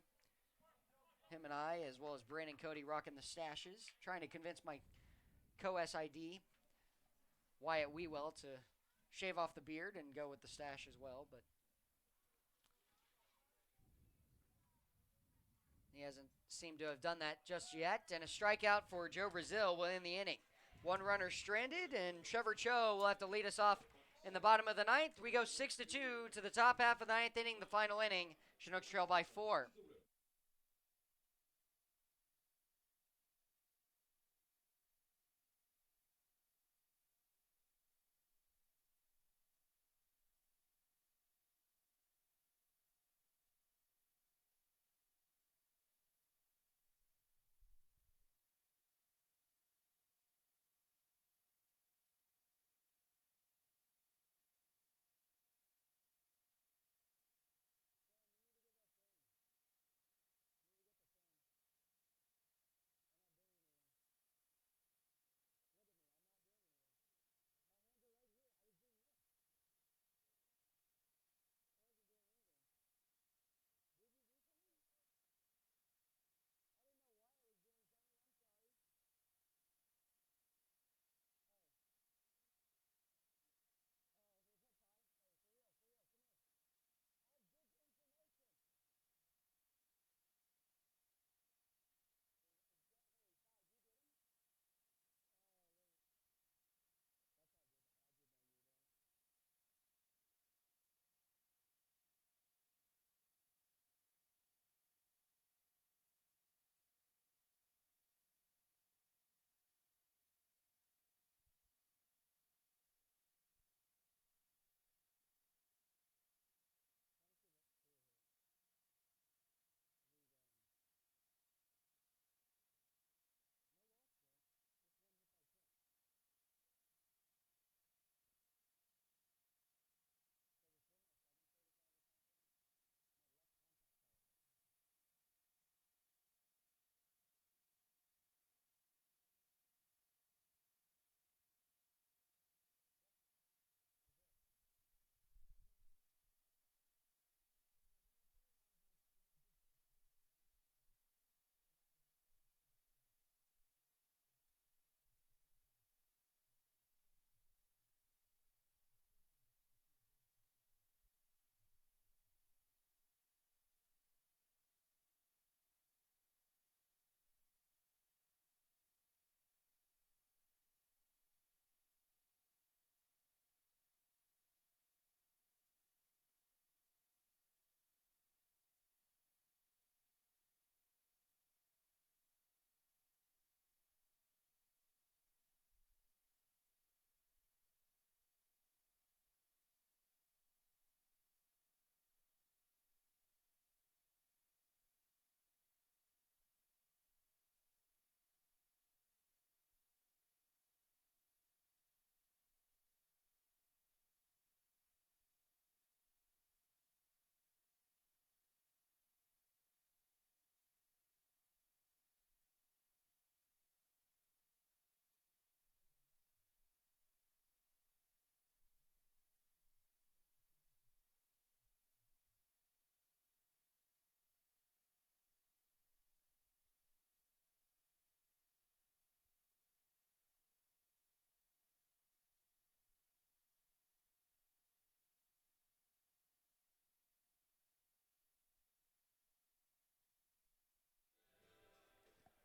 Him and I, as well as Brandon Cody, rocking the stashes. Trying to convince my co-SID, Wyatt Wewell, to shave off the beard and go with the stash as well. But he hasn't seemed to have done that just yet. And a strikeout for Joe Brazil will end the inning. One runner stranded, and Trevor Cho will have to lead us off in the bottom of the 9th. We go 6-2 to the top half of the 9th inning, the final inning. Chinooks trail by 4.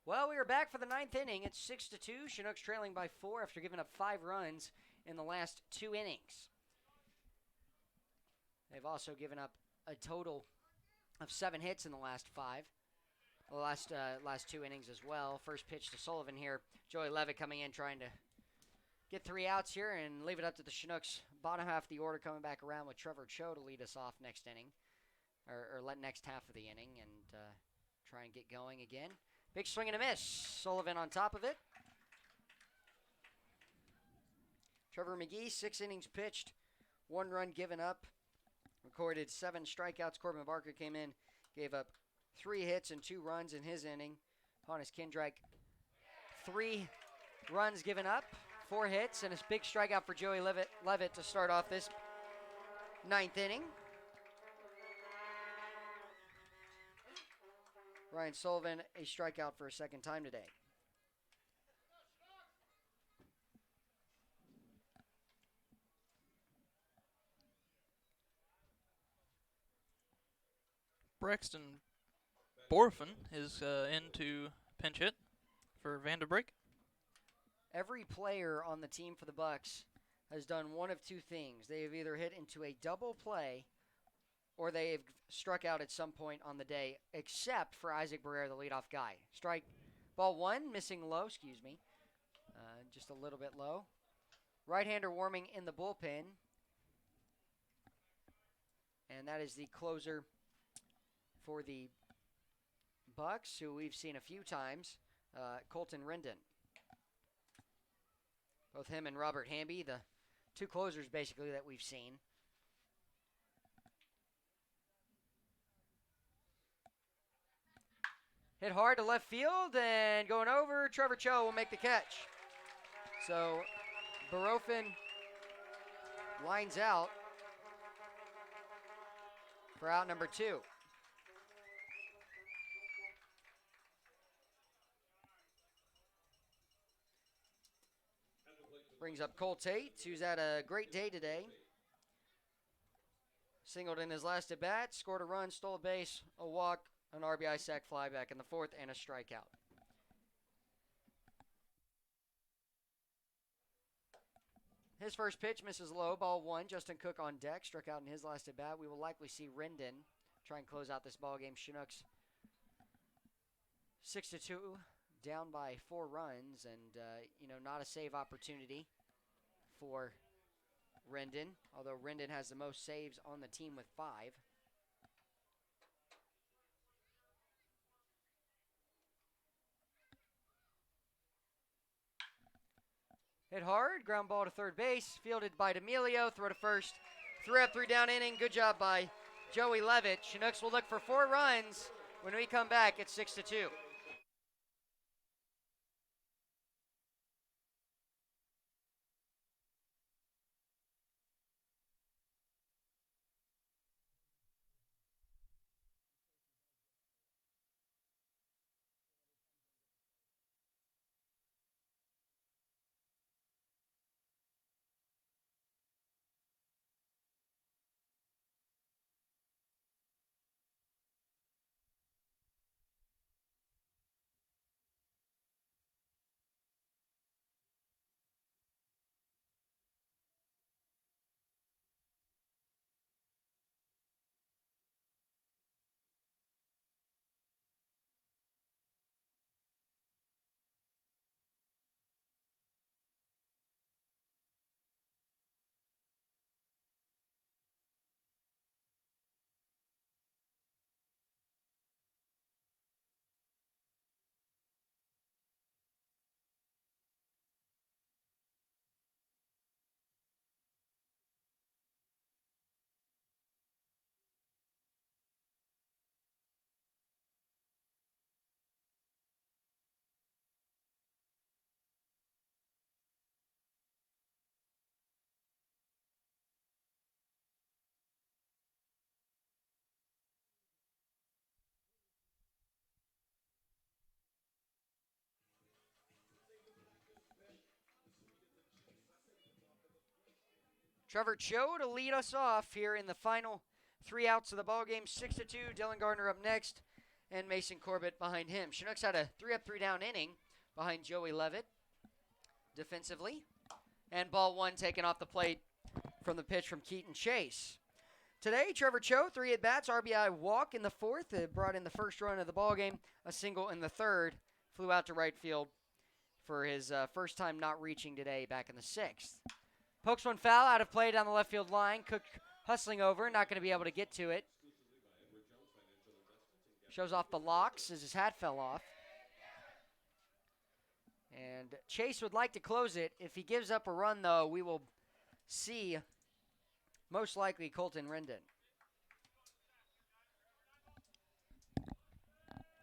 Well, we are back for the 9th inning. It's 6-2. Chinooks trailing by 4 after giving up 5 runs in the last 2 innings. They've also given up a total of 7 hits in the last 5. The last 2 innings as well. First pitch to Sullivan here. Joey Levitt coming in trying to get 3 outs here and leave it up to the Chinooks. Bottom half of the order coming back around with Trevor Cho to lead us off next inning. Or next half of the inning and try and get going again. Big swing and a miss. Sullivan on top of it. Trevor McGee, 6 innings pitched, 1 run given up, recorded 7 strikeouts. Corbin Barker came in, gave up 3 hits and 2 runs in his inning. Hannes Kindreich, 3 runs given up, 4 hits, and a big strikeout for Joey Levitt to start off this 9th inning. Ryan Sullivan, a strikeout for a second time today. Braxton Borfin is into pinch hit for Vanderbrink. Every player on the team for the Bucs has done one of 2 things. They have either hit into a double play or they have struck out at some point on the day, except for Isaac Barrera, the leadoff guy. Strike, ball 1, missing low, just a little bit low. Right-hander warming in the bullpen. And that is the closer for the Bucs, who we've seen a few times, Colton Rendon. Both him and Robert Hamby, the 2 closers basically that we've seen. Hit hard to left field, and going over, Trevor Cho will make the catch. So, Barofin lines out for out number 2. Brings up Cole Tate, who's had a great day today. Singled in his last at bat, scored a run, stole a base, a walk, an RBI sac fly back in the 4th, and a strikeout. His first pitch misses low, ball 1. Justin Cook on deck, struck out in his last at bat. We will likely see Rendon try and close out this ball game. Chinooks 6-2, down by 4 runs, and not a save opportunity for Rendon, although Rendon has the most saves on the team with 5. Hit hard, ground ball to third base, fielded by D'Amelio, throw to first. 3 up, 3 down inning. Good job by Joey Levitt. Chinooks will look for 4 runs when we come back at 6-2. Trevor Cho to lead us off here in the final 3 outs of the ballgame. 6-2. Dylan Gardner up next, and Mason Corbett behind him. Chinooks had a 3 up, 3 down inning behind Joey Levitt defensively, and ball 1 taken off the plate from the pitch from Keaton Chase. Today, Trevor Cho, 3 at bats, RBI walk in the 4th, brought in the first run of the ballgame, a single in the 3rd, flew out to right field for his first time not reaching today back in the 6th. Pokes one foul out of play down the left field line. Cook hustling over, not going to be able to get to it. Shows off the locks as his hat fell off. And Chase would like to close it. If he gives up a run, though, we will see most likely Colton Rendon.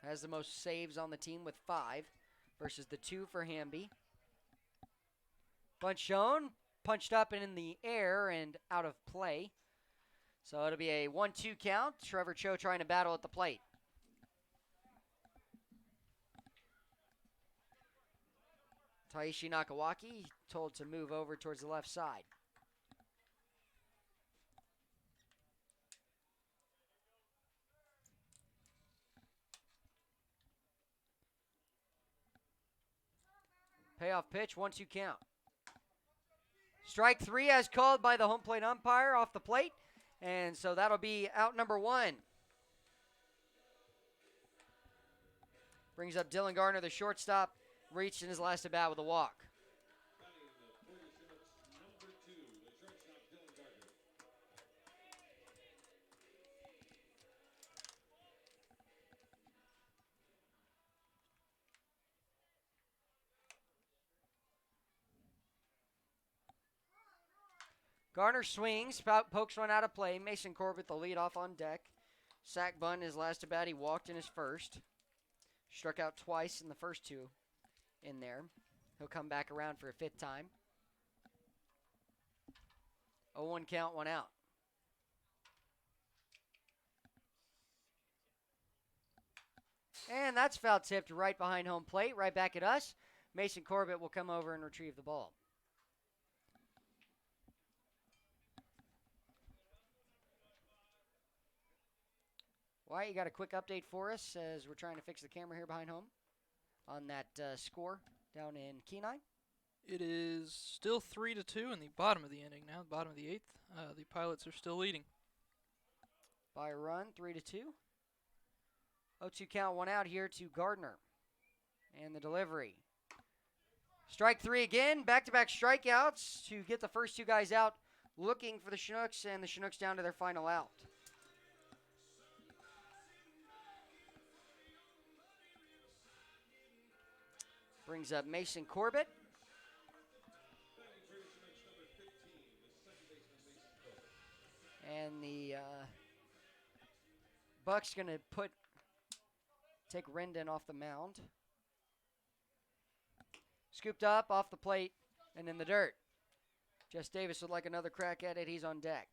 Has the most saves on the team with 5 versus the 2 for Hamby. Bunt shown, punched up and in the air and out of play. So it'll be a 1-2 count. Trevor Cho trying to battle at the plate. Taishi Nakawaki told to move over towards the left side. Payoff pitch, 1-2 count. Strike 3 as called by the home plate umpire off the plate. And so that'll be out number 1. Brings up Dylan Garner, the shortstop, reached in his last at bat with a walk. Garner swings, pokes one out of play. Mason Corbett, the leadoff on deck. Sack bunt his last at bat. He walked in his first. Struck out twice in the first 2 in there. He'll come back around for a 5th time. 0-1 count, 1 out. And that's foul tipped right behind home plate, right back at us. Mason Corbett will come over and retrieve the ball. Wyatt, you got a quick update for us as we're trying to fix the camera here behind home on that score down in Kenai? It is still 3-2 in the bottom of the inning now, bottom of the 8th. The Pilots are still leading. By a run, 3-2. 0-2 count, 1 out here to Gardner. And the delivery. Strike 3 again, back-to-back strikeouts to get the first 2 guys out looking for the Chinooks, and the Chinooks down to their final out. Brings up Mason Corbett. And the Bucs going to take Rendon off the mound. Scooped up off the plate and in the dirt. Jess Davis would like another crack at it. He's on deck.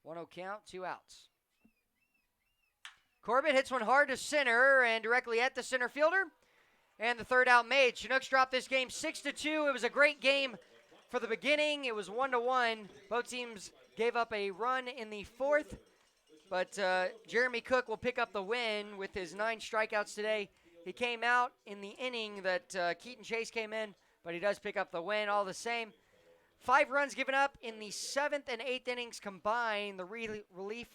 One 0 count, 2 outs. Corbett hits one hard to center and directly at the center fielder. And the 3rd out made. Chinooks dropped this game 6-2. It was a great game for the beginning. It was 1-1. Both teams gave up a run in the 4th. But Jeremy Cook will pick up the win with his 9 strikeouts today. He came out in the inning that Keaton Chase came in, but he does pick up the win all the same. 5 runs given up in the 7th and 8th innings combined. The relief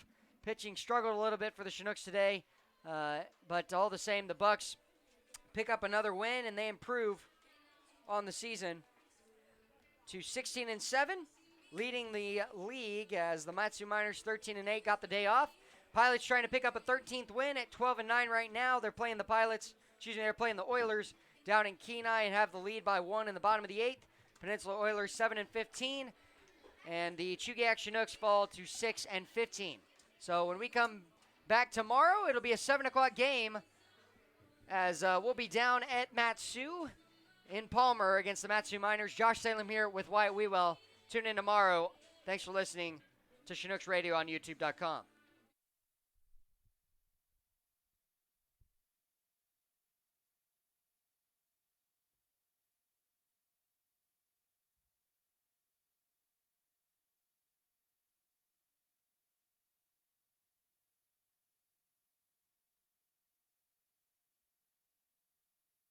pitching struggled a little bit for the Chinooks today. But all the same, the Bucs pick up another win, and they improve on the season to 16-7, leading the league as the Matsu Miners 13-8 got the day off. Pilots trying to pick up a 13th win at 12-9 right now. They're playing they're playing the Oilers down in Kenai and have the lead by 1 in the bottom of the 8th. Peninsula Oilers 7-15, and the Chugiak Chinooks fall to 6-15. So when we come back tomorrow, it'll be a 7 o'clock game as we'll be down at Matsu in Palmer against the Matsu Miners. Josh Salem here with Wyatt Wewell. Tune in tomorrow. Thanks for listening to Chinooks Radio on YouTube.com.